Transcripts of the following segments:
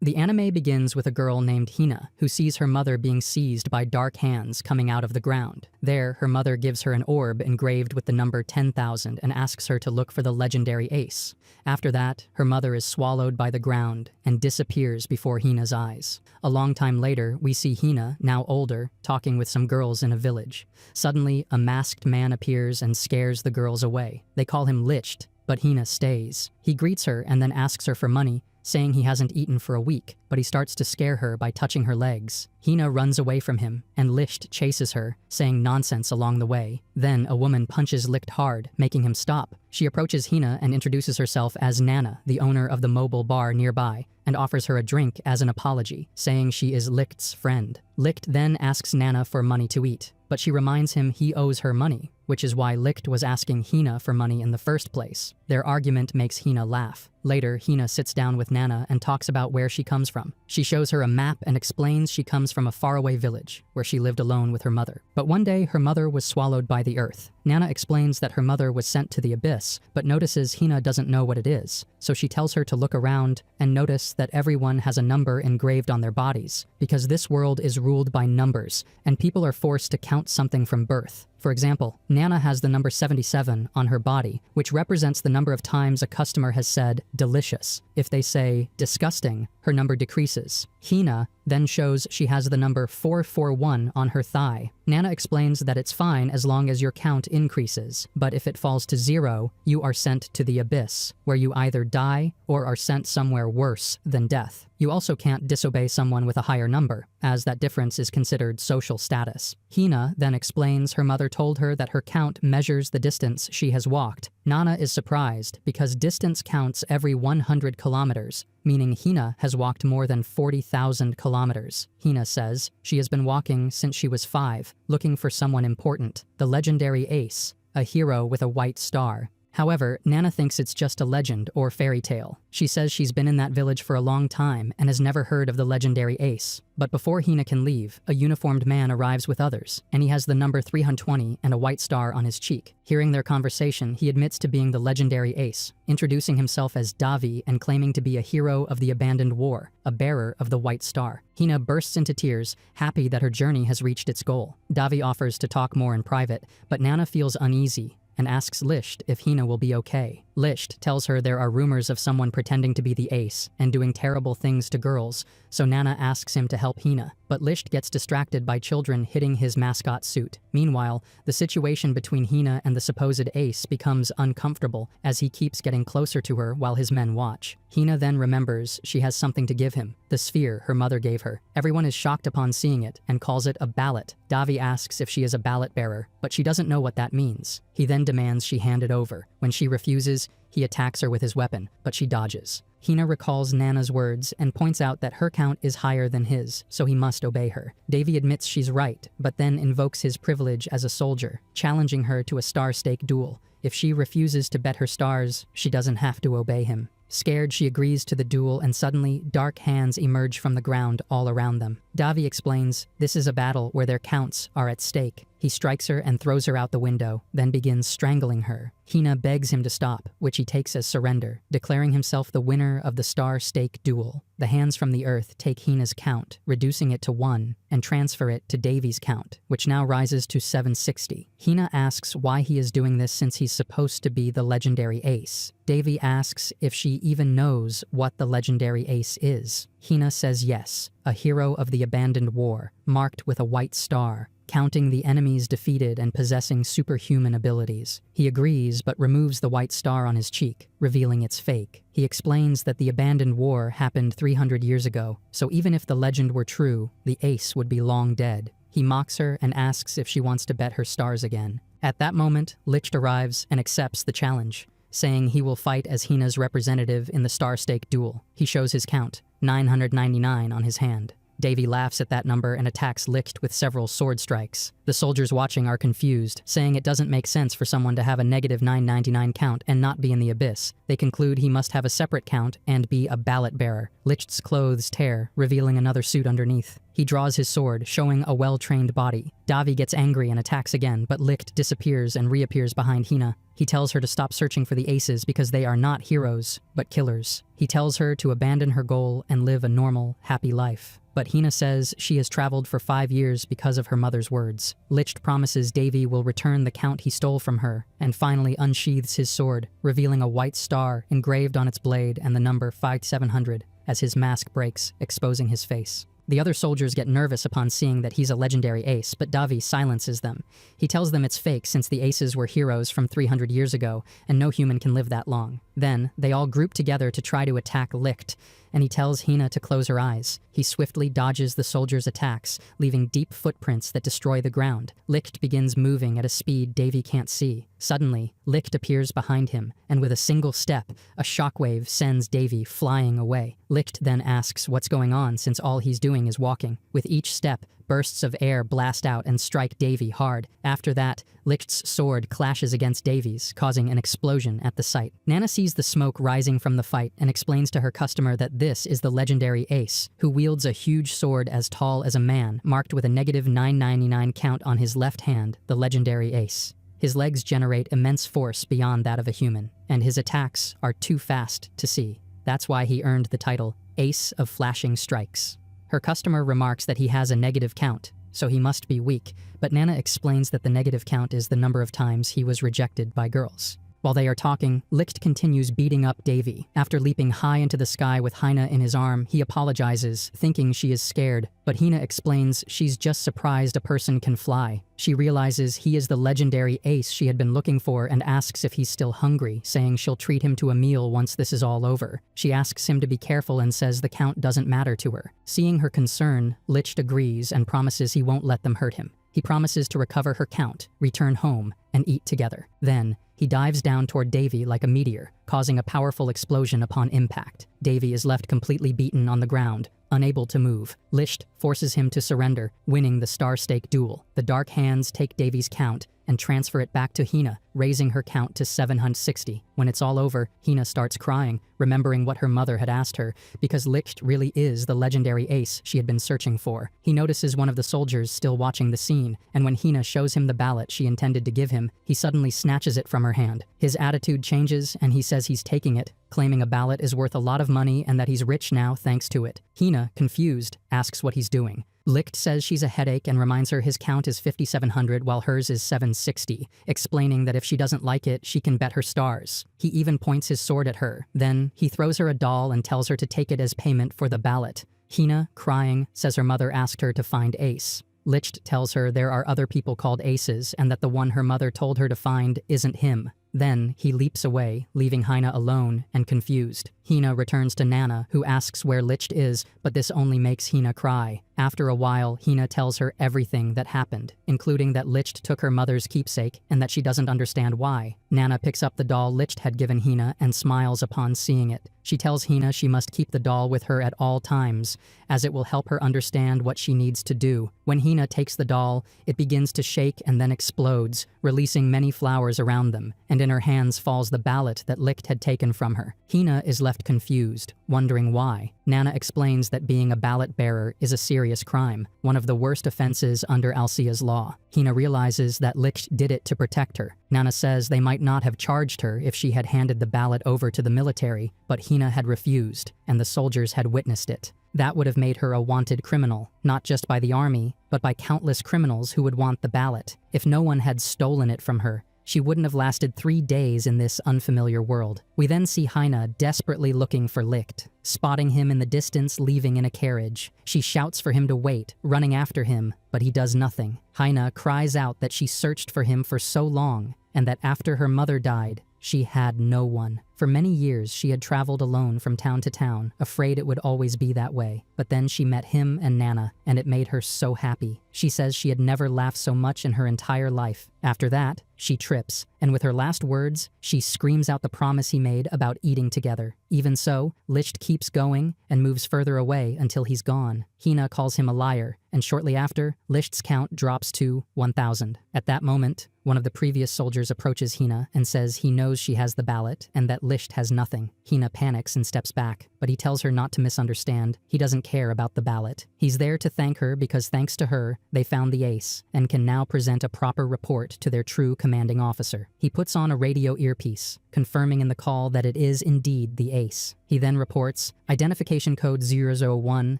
The anime begins with a girl named Hina who sees her mother being seized by dark hands coming out of the ground. There, her mother gives her an orb engraved with the number 10,000 and asks her to look for the legendary ace. After that, her mother is swallowed by the ground and disappears before Hina's eyes. A long time later, we see Hina, now older, talking with some girls in a village. Suddenly, a masked man appears and scares the girls away. They call him Licht, but Hina stays. He greets her and then asks her for money, saying he hasn't eaten for a week, but he starts to scare her by touching her legs. Hina runs away from him, and Licht chases her, saying nonsense along the way. Then a woman punches Licht hard, making him stop. She approaches Hina and introduces herself as Nana, the owner of the mobile bar nearby, and offers her a drink as an apology, saying she is Licht's friend. Licht then asks Nana for money to eat, but she reminds him he owes her money, which is why Licht was asking Hina for money in the first place. Their argument makes Hina laugh. Later, Hina sits down with Nana and talks about where she comes from. She shows her a map and explains she comes from a faraway village where she lived alone with her mother. But one day, her mother was swallowed by the earth. Nana explains that her mother was sent to the abyss, but notices Hina doesn't know what it is. So she tells her to look around and notice that everyone has a number engraved on their bodies, because this world is ruled by numbers, and people are forced to count something from birth. For example, Nana has the number 77 on her body, which represents the number of times a customer has said delicious. If they say disgusting, her number decreases. Hina then shows she has the number 441 on her thigh. Nana explains that it's fine as long as your count increases, but if it falls to 0, you are sent to the abyss, where you either die or are sent somewhere worse than death. You also can't disobey someone with a higher number, as that difference is considered social status. Hina then explains her mother told her that her count measures the distance she has walked. Nana is surprised because distance counts every 100 kilometers, meaning Hina has walked more than 40,000 kilometers. Hina says she has been walking since she was 5, looking for someone important, the legendary ace, a hero with a white star. However, Nana thinks it's just a legend or fairy tale. She says she's been in that village for a long time and has never heard of the legendary ace. But before Hina can leave, a uniformed man arrives with others, and he has the number 320 and a white star on his cheek. Hearing their conversation, he admits to being the legendary ace, introducing himself as Davi and claiming to be a hero of the abandoned war, a bearer of the white star. Hina bursts into tears, happy that her journey has reached its goal. Davi offers to talk more in private, but Nana feels uneasy and asks Licht if Hina will be okay. Licht tells her there are rumors of someone pretending to be the ace and doing terrible things to girls, so Nana asks him to help Hina, but Licht gets distracted by children hitting his mascot suit. Meanwhile, the situation between Hina and the supposed ace becomes uncomfortable as he keeps getting closer to her while his men watch. Hina then remembers she has something to give him, the sphere her mother gave her. Everyone is shocked upon seeing it and calls it a ballot. Davi asks if she is a ballot bearer, but she doesn't know what that means. He then demands she hand it over. When she refuses, he attacks her with his weapon, but she dodges. Hina recalls Nana's words and points out that her count is higher than his, so he must obey her. Davy admits she's right, but then invokes his privilege as a soldier, challenging her to a star stake duel. If she refuses to bet her stars, she doesn't have to obey him. Scared, she agrees to the duel, and suddenly, dark hands emerge from the ground all around them. Davi explains, this is a battle where their counts are at stake. He strikes her and throws her out the window, then begins strangling her. Hina begs him to stop, which he takes as surrender, declaring himself the winner of the star stake duel. The hands from the earth take Hina's count, reducing it to 1, and transfer it to Davy's count, which now rises to 760. Hina asks why he is doing this since he's supposed to be the legendary ace. Davy asks if she even knows what the legendary ace is. Hina says yes, a hero of the abandoned war, marked with a white star, counting the enemies defeated and possessing superhuman abilities. He agrees but removes the white star on his cheek, revealing it's fake. He explains that the abandoned war happened 300 years ago, so even if the legend were true, the ace would be long dead. He mocks her and asks if she wants to bet her stars again. At that moment, Licht arrives and accepts the challenge, saying he will fight as Hina's representative in the star stake duel. He shows his count, 999 on his hand. Davy laughs at that number and attacks Licht with several sword strikes. The soldiers watching are confused, saying it doesn't make sense for someone to have a negative 999 count and not be in the abyss. They conclude he must have a separate count and be a ballot bearer. Licht's clothes tear, revealing another suit underneath. He draws his sword, showing a well-trained body. Davi gets angry and attacks again, but Licht disappears and reappears behind Hina. He tells her to stop searching for the aces because they are not heroes, but killers. He tells her to abandon her goal and live a normal, happy life. But Hina says she has traveled for 5 years because of her mother's words. Licht promises Davy will return the count he stole from her, and finally unsheathes his sword, revealing a white star engraved on its blade and the number 5700 as his mask breaks, exposing his face. The other soldiers get nervous upon seeing that he's a legendary ace, but Davi silences them. He tells them it's fake since the aces were heroes from 300 years ago, and no human can live that long. Then, they all group together to try to attack Licht, and he tells Hina to close her eyes. He swiftly dodges the soldiers' attacks, leaving deep footprints that destroy the ground. Licht begins moving at a speed Davy can't see. Suddenly, Licht appears behind him, and with a single step, a shockwave sends Davy flying away. Licht then asks what's going on since all he's doing is walking. With each step, bursts of air blast out and strike Davy hard. After that, Licht's sword clashes against Davy's, causing an explosion at the site. Nana sees the smoke rising from the fight and explains to her customer that this is the legendary ace, who wields a huge sword as tall as a man, marked with a negative 999 count on his left hand, the legendary ace. His legs generate immense force beyond that of a human, and his attacks are too fast to see. That's why he earned the title Ace of Flashing Strikes. Her customer remarks that he has a negative count, so he must be weak, but Nana explains that the negative count is the number of times he was rejected by girls. While they are talking, Licht continues beating up Davy. After leaping high into the sky with Hina in his arm, he apologizes, thinking she is scared, but Hina explains she's just surprised a person can fly. She realizes he is the legendary ace she had been looking for and asks if he's still hungry, saying she'll treat him to a meal once this is all over. She asks him to be careful and says the count doesn't matter to her. Seeing her concern, Licht agrees and promises he won't let them hurt him. He promises to recover her count, return home, and eat together. Then, he dives down toward Davy like a meteor, causing a powerful explosion upon impact. Davy is left completely beaten on the ground, unable to move. Licht forces him to surrender, winning the Star Stake duel. The Dark Hands take Davy's count and transfer it back to Hina, raising her count to 760. When it's all over, Hina starts crying, remembering what her mother had asked her, because Licht really is the legendary ace she had been searching for. He notices one of the soldiers still watching the scene, and when Hina shows him the ballot she intended to give him, he suddenly snatches it from her hand. His attitude changes, and he says he's taking it, claiming a ballot is worth a lot of money and that he's rich now thanks to it. Hina, confused, asks what he's doing. Licht says she's a headache and reminds her his count is 5700 while hers is 760, explaining that if she doesn't like it, she can bet her stars. He even points his sword at her. Then, he throws her a doll and tells her to take it as payment for the ballot. Hina, crying, says her mother asked her to find Ace. Licht tells her there are other people called Aces and that the one her mother told her to find isn't him. Then, he leaps away, leaving Hina alone and confused. Hina returns to Nana, who asks where Licht is, but this only makes Hina cry. After a while, Hina tells her everything that happened, including that Licht took her mother's keepsake and that she doesn't understand why. Nana picks up the doll Licht had given Hina and smiles upon seeing it. She tells Hina she must keep the doll with her at all times, as it will help her understand what she needs to do. When Hina takes the doll, it begins to shake and then explodes, releasing many flowers around them, and in her hands falls the ballot that Licht had taken from her. Hina is left confused, wondering why. Nana explains that being a ballot bearer is a serious crime, one of the worst offenses under Alcia's law. Hina realizes that Licht did it to protect her. Nana says they might not have charged her if she had handed the ballot over to the military, but Hina had refused, and the soldiers had witnessed it. That would have made her a wanted criminal, not just by the army, but by countless criminals who would want the ballot. If no one had stolen it from her, she wouldn't have lasted 3 days in this unfamiliar world. We then see Hina desperately looking for Licht, spotting him in the distance leaving in a carriage. She shouts for him to wait, running after him, but he does nothing. Hina cries out that she searched for him for so long, and that after her mother died, she had no one. For many years, she had traveled alone from town to town, afraid it would always be that way. But then she met him and Nana, and it made her so happy. She says she had never laughed so much in her entire life. After that, she trips, and with her last words, she screams out the promise he made about eating together. Even so, Licht keeps going and moves further away until he's gone. Hina calls him a liar, and shortly after, Licht's count drops to 1,000. At that moment, one of the previous soldiers approaches Hina and says he knows she has the ballot and that Lisht has nothing. Hina panics and steps back, but he tells her not to misunderstand. He doesn't care about the ballot. He's there to thank her because thanks to her, they found the ace and can now present a proper report to their true commanding officer. He puts on a radio earpiece, confirming in the call that it is indeed the ace. He then reports, identification code 001,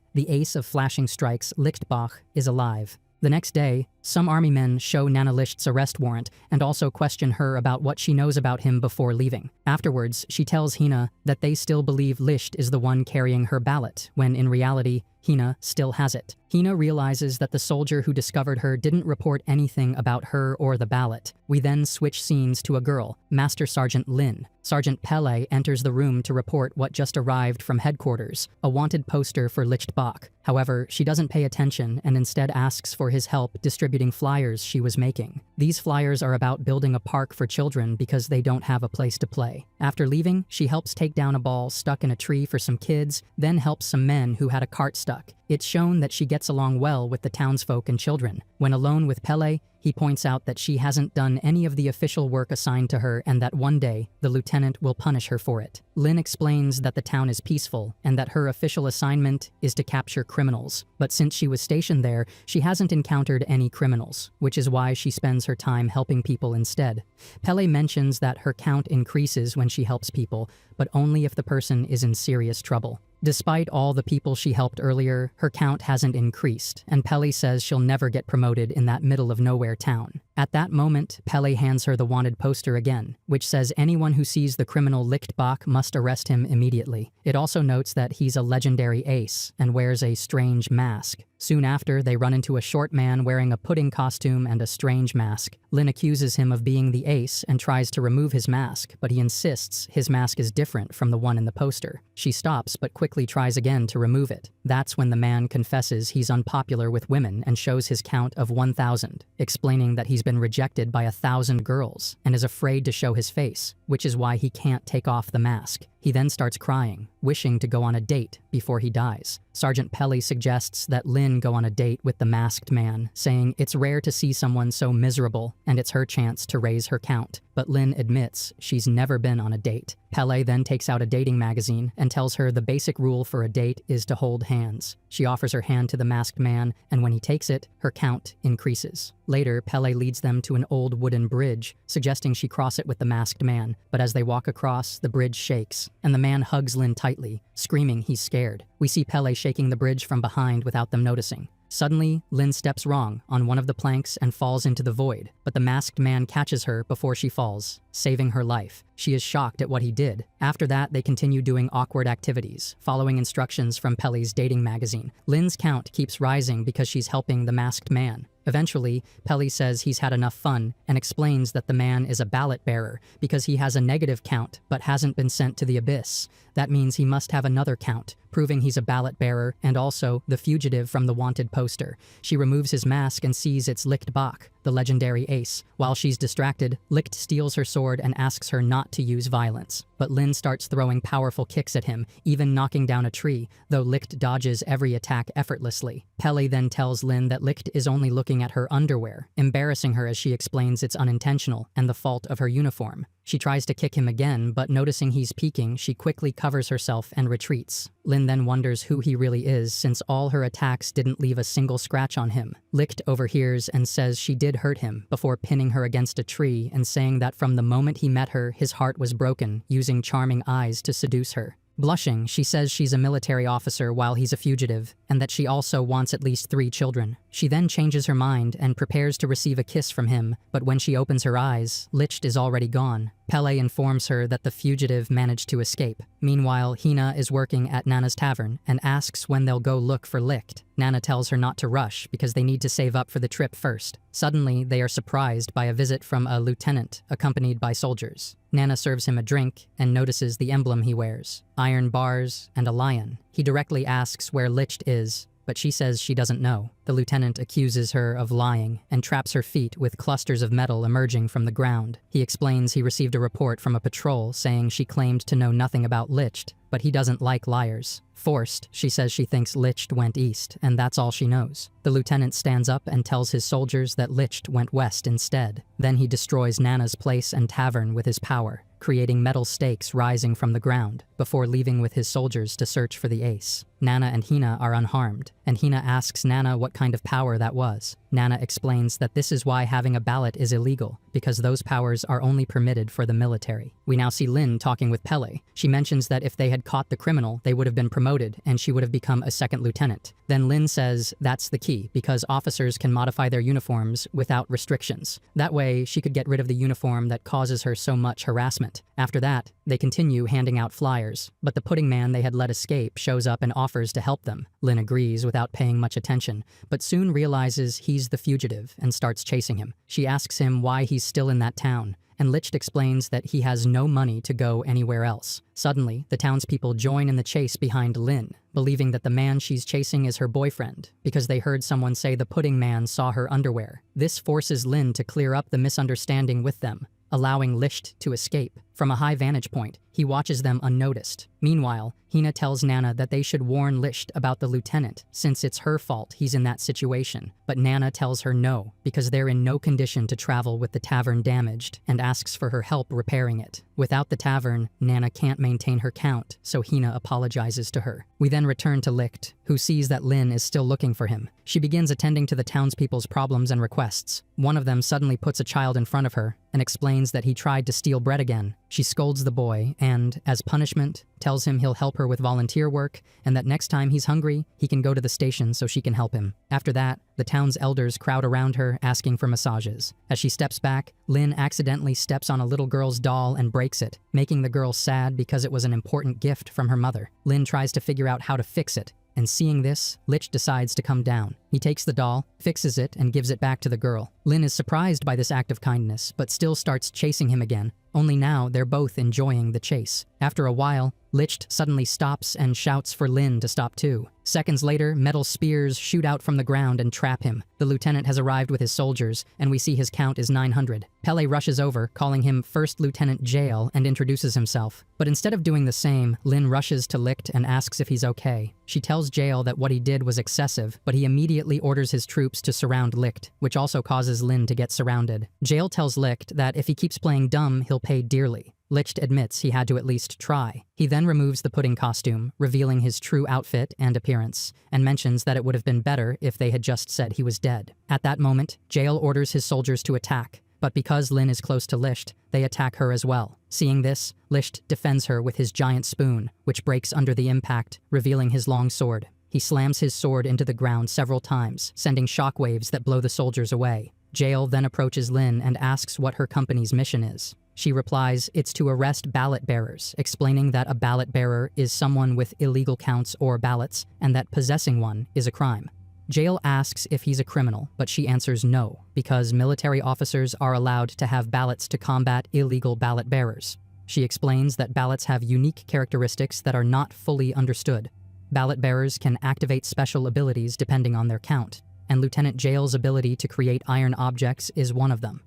the ace of flashing strikes, Lichtbach, is alive. The next day, some army men show Nana Lisht's arrest warrant and also question her about what she knows about him before leaving. Afterwards, she tells Hina that they still believe Lisht is the one carrying her ballot, when in reality, Hina still has it. Hina realizes that the soldier who discovered her didn't report anything about her or the ballot. We then switch scenes to a girl, Master Sergeant Lin. Sergeant Pele enters the room to report what just arrived from headquarters, a wanted poster for Lichtbach. However, she doesn't pay attention and instead asks for his help distributing flyers she was making. These flyers are about building a park for children because they don't have a place to play. After leaving, she helps take down a ball stuck in a tree for some kids, then helps some men who had a cart stuck. It's shown that she gets along well with the townsfolk and children. When alone with Pele, he points out that she hasn't done any of the official work assigned to her and that one day, the lieutenant will punish her for it. Lin explains that the town is peaceful and that her official assignment is to capture criminals. But since she was stationed there, she hasn't encountered any criminals, which is why she spends her time helping people instead. Pele mentions that her count increases when she helps people, but only if the person is in serious trouble. Despite all the people she helped earlier, her count hasn't increased, and Pele says she'll never get promoted in that middle-of-nowhere town. At that moment, Pele hands her the wanted poster again, which says anyone who sees the criminal Lichtbach must arrest him immediately. It also notes that he's a legendary ace and wears a strange mask. Soon after, they run into a short man wearing a pudding costume and a strange mask. Lin accuses him of being the ace and tries to remove his mask, but he insists his mask is different from the one in the poster. She stops but quickly tries again to remove it. That's when the man confesses he's unpopular with women and shows his count of 1,000, explaining that he's been rejected by 1,000 girls and is afraid to show his face, which is why he can't take off the mask. He then starts crying, wishing to go on a date before he dies. Sergeant Pele suggests that Lin go on a date with the masked man, saying it's rare to see someone so miserable and it's her chance to raise her count. But Lin admits she's never been on a date. Pele then takes out a dating magazine and tells her the basic rule for a date is to hold hands. She offers her hand to the masked man, and when he takes it, her count increases. Later, Pele leads them to an old wooden bridge, suggesting she cross it with the masked man, but as they walk across, the bridge shakes, and the man hugs Lin tightly, screaming he's scared. We see Pele shaking the bridge from behind without them noticing. Suddenly, Lin steps wrong on one of the planks and falls into the void, but the masked man catches her before she falls, saving her life. She is shocked at what he did. After that, they continue doing awkward activities, following instructions from Pele's dating magazine. Lin's count keeps rising because she's helping the masked man. Eventually, Pele says he's had enough fun and explains that the man is a ballot bearer because he has a negative count but hasn't been sent to the abyss. That means he must have another count, proving he's a ballot bearer and also the fugitive from the wanted poster. She removes his mask and sees it's Lichtbach, the legendary ace. While she's distracted, Licht steals her sword and asks her not to use violence. But Lin starts throwing powerful kicks at him, even knocking down a tree, though Licht dodges every attack effortlessly. Pele then tells Lin that Licht is only looking at her underwear, embarrassing her as she explains it's unintentional and the fault of her uniform. She tries to kick him again, but noticing he's peeking, she quickly covers herself and retreats. Lin then wonders who he really is since all her attacks didn't leave a single scratch on him. Licht overhears and says she did hurt him before pinning her against a tree and saying that from the moment he met her, his heart was broken, using charming eyes to seduce her. Blushing, she says she's a military officer while he's a fugitive, and that she also wants at least 3 children. She then changes her mind and prepares to receive a kiss from him, but when she opens her eyes, Licht is already gone. Pele informs her that the fugitive managed to escape. Meanwhile, Hina is working at Nana's tavern and asks when they'll go look for Licht. Nana tells her not to rush because they need to save up for the trip first. Suddenly, they are surprised by a visit from a lieutenant accompanied by soldiers. Nana serves him a drink and notices the emblem he wears, iron bars and a lion. He directly asks where Licht is, but she says she doesn't know. The lieutenant accuses her of lying and traps her feet with clusters of metal emerging from the ground. He explains he received a report from a patrol saying she claimed to know nothing about Licht, but he doesn't like liars. Forced, she says she thinks Licht went east, and that's all she knows. The lieutenant stands up and tells his soldiers that Licht went west instead. Then he destroys Nana's place and tavern with his power. creating metal stakes rising from the ground, before leaving with his soldiers to search for the ace. Nana and Hina are unharmed, and Hina asks Nana what kind of power that was. Nana explains that this is why having a ballot is illegal, because those powers are only permitted for the military. We now see Lin talking with Pele. She mentions that if they had caught the criminal, they would have been promoted, and she would have become a second lieutenant. Then Lin says that's the key, because officers can modify their uniforms without restrictions. That way, she could get rid of the uniform that causes her so much harassment. After that, they continue handing out flyers, but the pudding man they had let escape shows up and offers to help them. Lin agrees without paying much attention, but soon realizes he's the fugitive and starts chasing him. She asks him why he's still in that town, and Licht explains that he has no money to go anywhere else. Suddenly, the townspeople join in the chase behind Lin, believing that the man she's chasing is her boyfriend, because they heard someone say the pudding man saw her underwear. This forces Lin to clear up the misunderstanding with them, allowing Licht to escape. From a high vantage point, he watches them unnoticed. Meanwhile, Hina tells Nana that they should warn Licht about the lieutenant, since it's her fault he's in that situation. But Nana tells her no, because they're in no condition to travel with the tavern damaged, and asks for her help repairing it. Without the tavern, Nana can't maintain her count, so Hina apologizes to her. We then return to Licht, who sees that Lin is still looking for him. She begins attending to the townspeople's problems and requests. One of them suddenly puts a child in front of her, and explains that he tried to steal bread again. She scolds the boy and, as punishment, tells him he'll help her with volunteer work, and that next time he's hungry, he can go to the station so she can help him. After that, the town's elders crowd around her, asking for massages. As she steps back, Lin accidentally steps on a little girl's doll and breaks it, making the girl sad because it was an important gift from her mother. Lin tries to figure out how to fix it, and seeing this, Lich decides to come down. He takes the doll, fixes it, and gives it back to the girl. Lin is surprised by this act of kindness, but still starts chasing him again. Only now they're both enjoying the chase. After a while, Licht suddenly stops and shouts for Lin to stop too. Seconds later, metal spears shoot out from the ground and trap him. The lieutenant has arrived with his soldiers, and we see his count is 900. Pele rushes over, calling him First Lieutenant Jail, and introduces himself. But instead of doing the same, Lin rushes to Licht and asks if he's okay. She tells Jail that what he did was excessive, but he immediately orders his troops to surround Licht, which also causes Lin to get surrounded. Jail tells Licht that if he keeps playing dumb, he'll pay dearly. Licht admits he had to at least try. He then removes the pudding costume, revealing his true outfit and appearance, and mentions that it would have been better if they had just said he was dead. At that moment, Jail orders his soldiers to attack, but because Lin is close to Licht, they attack her as well. Seeing this, Licht defends her with his giant spoon, which breaks under the impact, revealing his long sword. He slams his sword into the ground several times, sending shockwaves that blow the soldiers away. Jail then approaches Lin and asks what her company's mission is. She replies it's to arrest ballot bearers, explaining that a ballot bearer is someone with illegal counts or ballots, and that possessing one is a crime. Jail asks if he's a criminal, but she answers no, because military officers are allowed to have ballots to combat illegal ballot bearers. She explains that ballots have unique characteristics that are not fully understood. Ballot bearers can activate special abilities depending on their count, and Lieutenant Jail's ability to create iron objects is one of them.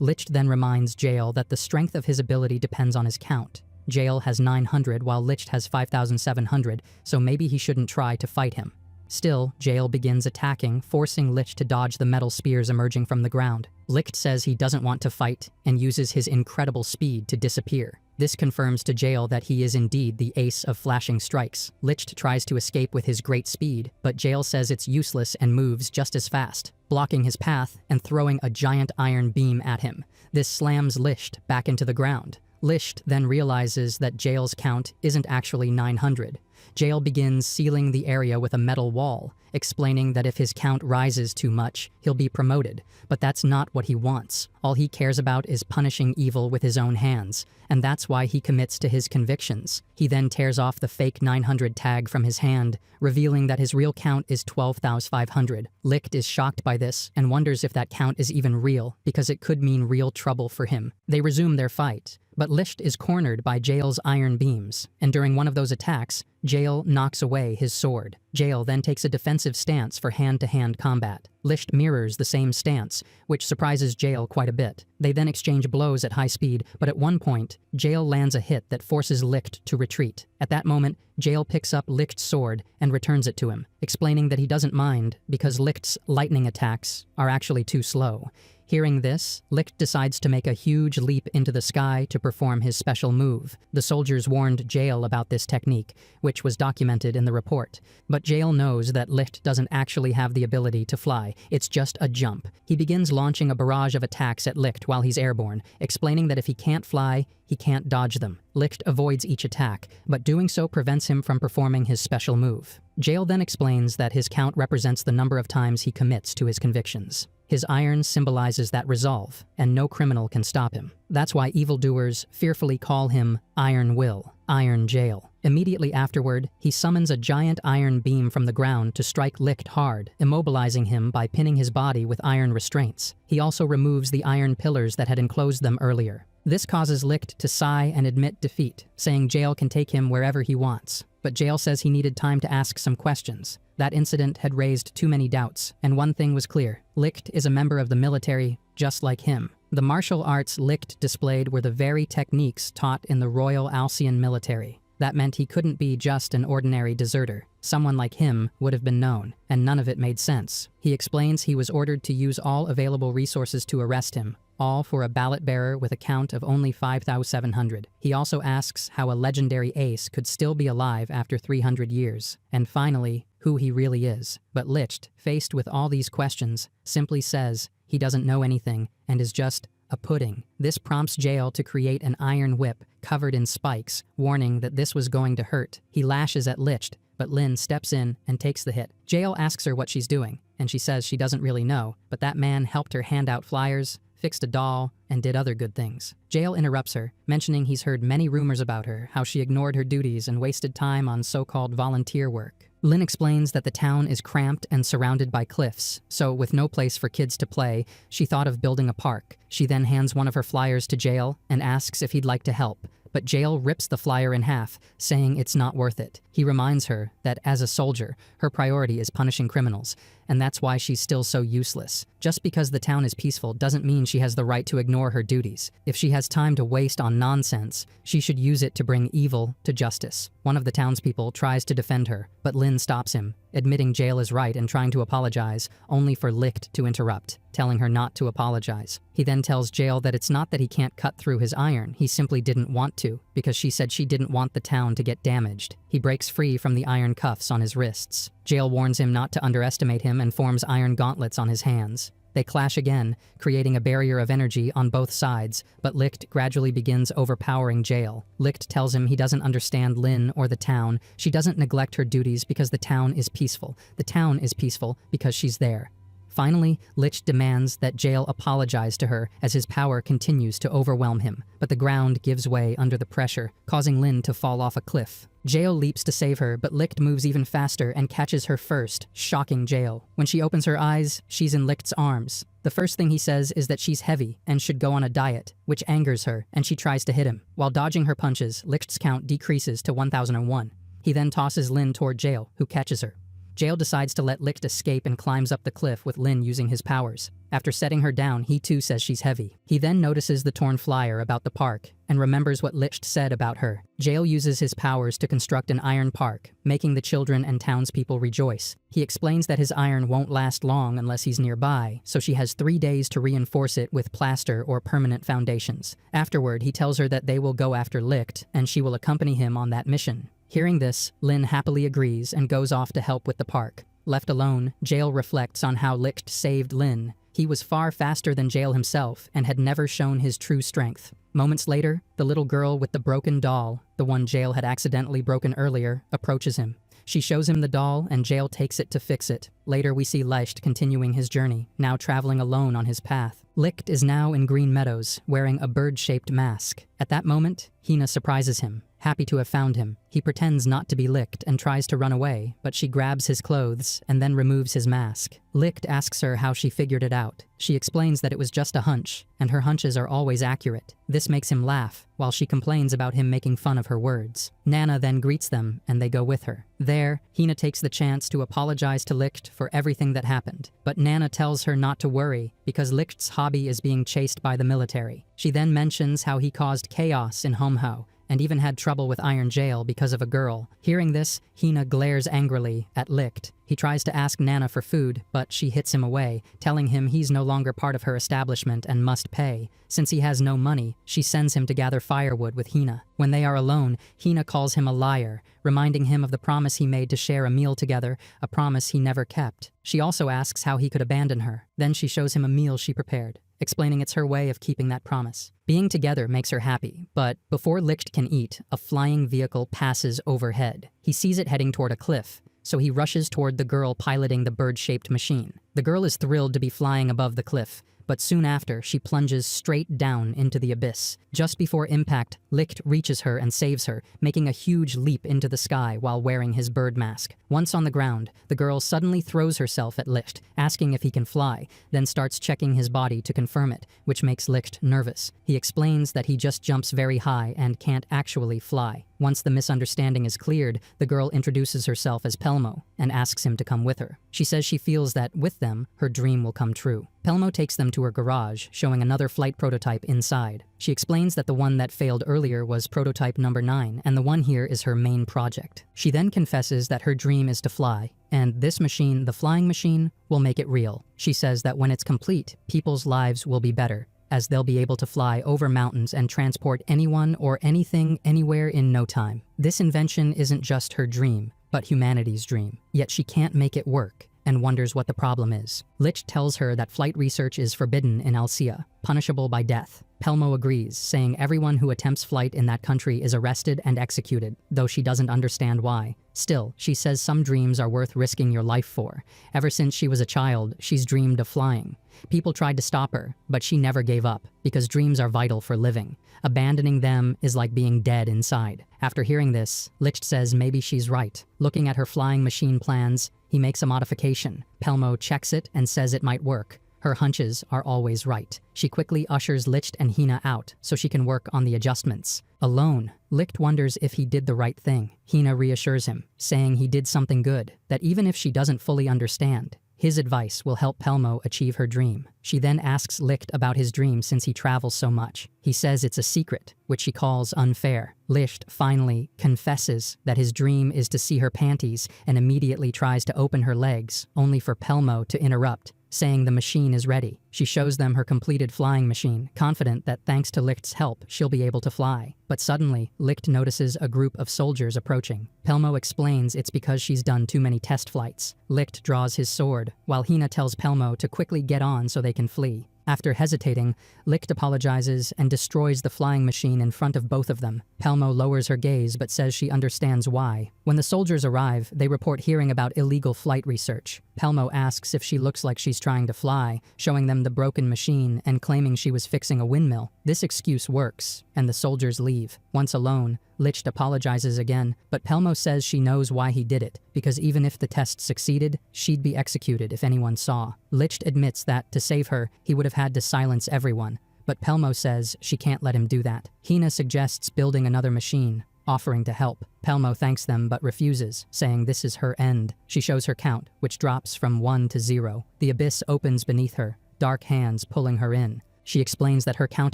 Licht then reminds Jail that the strength of his ability depends on his count. Jail has 900 while Licht has 5,700, so maybe he shouldn't try to fight him. Still, Jail begins attacking, forcing Licht to dodge the metal spears emerging from the ground. Licht says he doesn't want to fight and uses his incredible speed to disappear. This confirms to Jail that he is indeed the ace of flashing strikes. Licht tries to escape with his great speed, but Jail says it's useless and moves just as fast, blocking his path and throwing a giant iron beam at him. This slams Licht back into the ground. Licht then realizes that Jail's count isn't actually 900. Jail begins sealing the area with a metal wall, explaining that if his count rises too much, he'll be promoted, but that's not what he wants. All he cares about is punishing evil with his own hands, and that's why he commits to his convictions. He then tears off the fake 900 tag from his hand, revealing that his real count is 12,500. Licht is shocked by this and wonders if that count is even real, because it could mean real trouble for him. They resume their fight, but Licht is cornered by Jail's iron beams, and during one of those attacks, Jail knocks away his sword. Jail then takes a defensive stance for hand-to-hand combat. Licht mirrors the same stance, which surprises Jail quite a bit. They then exchange blows at high speed, but at one point, Jail lands a hit that forces Licht to retreat. At that moment, Jail picks up Licht's sword and returns it to him, explaining that he doesn't mind because Licht's lightning attacks are actually too slow. Hearing this, Licht decides to make a huge leap into the sky to perform his special move. The soldiers warned Jael about this technique, which was documented in the report. But Jael knows that Licht doesn't actually have the ability to fly, it's just a jump. He begins launching a barrage of attacks at Licht while he's airborne, explaining that if he can't fly, he can't dodge them. Licht avoids each attack, but doing so prevents him from performing his special move. Jael then explains that his count represents the number of times he commits to his convictions. His iron symbolizes that resolve, and no criminal can stop him. That's why evildoers fearfully call him Iron Will, Iron Jael. Immediately afterward, he summons a giant iron beam from the ground to strike Licht hard, immobilizing him by pinning his body with iron restraints. He also removes the iron pillars that had enclosed them earlier. This causes Licht to sigh and admit defeat, saying Jael can take him wherever he wants. But Jael says he needed time to ask some questions. That incident had raised too many doubts, and one thing was clear. Licht is a member of the military, just like him. The martial arts Licht displayed were the very techniques taught in the Royal Alcyon military. That meant he couldn't be just an ordinary deserter. Someone like him would have been known, and none of it made sense. He explains he was ordered to use all available resources to arrest him, all for a ballot bearer with a count of only 5,700. He also asks how a legendary ace could still be alive after 300 years. And finally, who he really is. But Licht, faced with all these questions, simply says he doesn't know anything and is just a pudding. This prompts Jael to create an iron whip covered in spikes, warning that this was going to hurt. He lashes at Licht, but Lynn steps in and takes the hit. Jael asks her what she's doing, and she says she doesn't really know, but that man helped her hand out flyers, fixed a doll, and did other good things. Jael interrupts her, mentioning he's heard many rumors about her, how she ignored her duties and wasted time on so-called volunteer work. Lynn explains that the town is cramped and surrounded by cliffs, so with no place for kids to play, she thought of building a park. She then hands one of her flyers to Jael and asks if he'd like to help, but Jael rips the flyer in half, saying it's not worth it. He reminds her that as a soldier, her priority is punishing criminals, and that's why she's still so useless. Just because the town is peaceful doesn't mean she has the right to ignore her duties. If she has time to waste on nonsense, she should use it to bring evil to justice. One of the townspeople tries to defend her, but Lynn stops him, admitting Jael is right and trying to apologize, only for Licht to interrupt, telling her not to apologize. He then tells Jael that it's not that he can't cut through his iron, he simply didn't want to, because she said she didn't want the town to get damaged. He breaks free from the iron cuffs on his wrists. Jael warns him not to underestimate him and forms iron gauntlets on his hands. They clash again, creating a barrier of energy on both sides, but Licht gradually begins overpowering Jael. Licht tells him he doesn't understand Lynn or the town. She doesn't neglect her duties because the town is peaceful. The town is peaceful because she's there. Finally, Licht demands that Jael apologize to her as his power continues to overwhelm him, but the ground gives way under the pressure, causing Lynn to fall off a cliff. Jael leaps to save her, but Licht moves even faster and catches her first, shocking Jael. When she opens her eyes, she's in Licht's arms. The first thing he says is that she's heavy and should go on a diet, which angers her, and she tries to hit him. While dodging her punches, Licht's count decreases to 1,001. He then tosses Lynn toward Jael, who catches her. Jael decides to let Licht escape and climbs up the cliff with Lynn using his powers. After setting her down, he too says she's heavy. He then notices the torn flyer about the park and remembers what Licht said about her. Jael uses his powers to construct an iron park, making the children and townspeople rejoice. He explains that his iron won't last long unless he's nearby, so she has 3 days to reinforce it with plaster or permanent foundations. Afterward, he tells her that they will go after Licht, and she will accompany him on that mission. Hearing this, Lynn happily agrees and goes off to help with the park. Left alone, Jael reflects on how Licht saved Lynn. He was far faster than Jael himself and had never shown his true strength. Moments later, the little girl with the broken doll, the one Jael had accidentally broken earlier, approaches him. She shows him the doll and Jael takes it to fix it. Later we see Licht continuing his journey, now traveling alone on his path. Licht is now in Green Meadows, wearing a bird-shaped mask. At that moment, Hina surprises him. Happy to have found him, he pretends not to be Licht and tries to run away, but she grabs his clothes and then removes his mask. Licht asks her how she figured it out. She explains that it was just a hunch, and her hunches are always accurate. This makes him laugh, while she complains about him making fun of her words. Nana then greets them, and they go with her. There, Hina takes the chance to apologize to Licht for everything that happened, but Nana tells her not to worry, because Licht's hobby is being chased by the military. She then mentions how he caused chaos in Homho, and even had trouble with Iron Jail because of a girl. Hearing this, Hina glares angrily at Licht. He tries to ask Nana for food, but she hits him away, telling him he's no longer part of her establishment and must pay. Since he has no money, she sends him to gather firewood with Hina. When they are alone, Hina calls him a liar, reminding him of the promise he made to share a meal together, a promise he never kept. She also asks how he could abandon her. Then she shows him a meal she prepared, explaining it's her way of keeping that promise. Being together makes her happy, but before Licht can eat, a flying vehicle passes overhead. He sees it heading toward a cliff, so he rushes toward the girl piloting the bird-shaped machine. The girl is thrilled to be flying above the cliff, but soon after, she plunges straight down into the abyss. Just before impact, Licht reaches her and saves her, making a huge leap into the sky while wearing his bird mask. Once on the ground, the girl suddenly throws herself at Licht, asking if he can fly, then starts checking his body to confirm it, which makes Licht nervous. He explains that he just jumps very high and can't actually fly. Once the misunderstanding is cleared, the girl introduces herself as Pelmo and asks him to come with her. She says she feels that, with them, her dream will come true. Pelmo takes them to her garage, showing another flight prototype inside. She explains that the one that failed earlier was prototype number 9, and the one here is her main project. She then confesses that her dream is to fly, and this machine, the flying machine, will make it real. She says that when it's complete, people's lives will be better, as they'll be able to fly over mountains and transport anyone or anything anywhere in no time. This invention isn't just her dream, but humanity's dream. Yet she can't make it work, and wonders what the problem is. Licht tells her that flight research is forbidden in Alcia, punishable by death. Pelmo agrees, saying everyone who attempts flight in that country is arrested and executed, though she doesn't understand why. Still, she says some dreams are worth risking your life for. Ever since she was a child, she's dreamed of flying. People tried to stop her, but she never gave up, because dreams are vital for living. Abandoning them is like being dead inside. After hearing this, Licht says maybe she's right. Looking at her flying machine plans, he makes a modification. Pelmo checks it and says it might work. Her hunches are always right. She quickly ushers Licht and Hina out so she can work on the adjustments. Alone, Licht wonders if he did the right thing. Hina reassures him, saying he did something good, that even if she doesn't fully understand, his advice will help Pelmo achieve her dream. She then asks Licht about his dream since he travels so much. He says it's a secret, which she calls unfair. Licht finally confesses that his dream is to see her panties and immediately tries to open her legs, only for Pelmo to interrupt, saying the machine is ready. She shows them her completed flying machine, confident that thanks to Licht's help, she'll be able to fly. But suddenly, Licht notices a group of soldiers approaching. Pelmo explains it's because she's done too many test flights. Licht draws his sword, while Hina tells Pelmo to quickly get on so they can flee. After hesitating, Licht apologizes and destroys the flying machine in front of both of them. Pelmo lowers her gaze but says she understands why. When the soldiers arrive, they report hearing about illegal flight research. Pelmo asks if she looks like she's trying to fly, showing them the broken machine and claiming she was fixing a windmill. This excuse works, and the soldiers leave. Once alone, Licht apologizes again, but Pelmo says she knows why he did it, because even if the test succeeded, she'd be executed if anyone saw. Licht admits that, to save her, he would have had to silence everyone, but Pelmo says she can't let him do that. Hina suggests building another machine, offering to help. Pelmo thanks them but refuses, saying this is her end. She shows her count, which drops from 1 to 0. The abyss opens beneath her, dark hands pulling her in. She explains that her count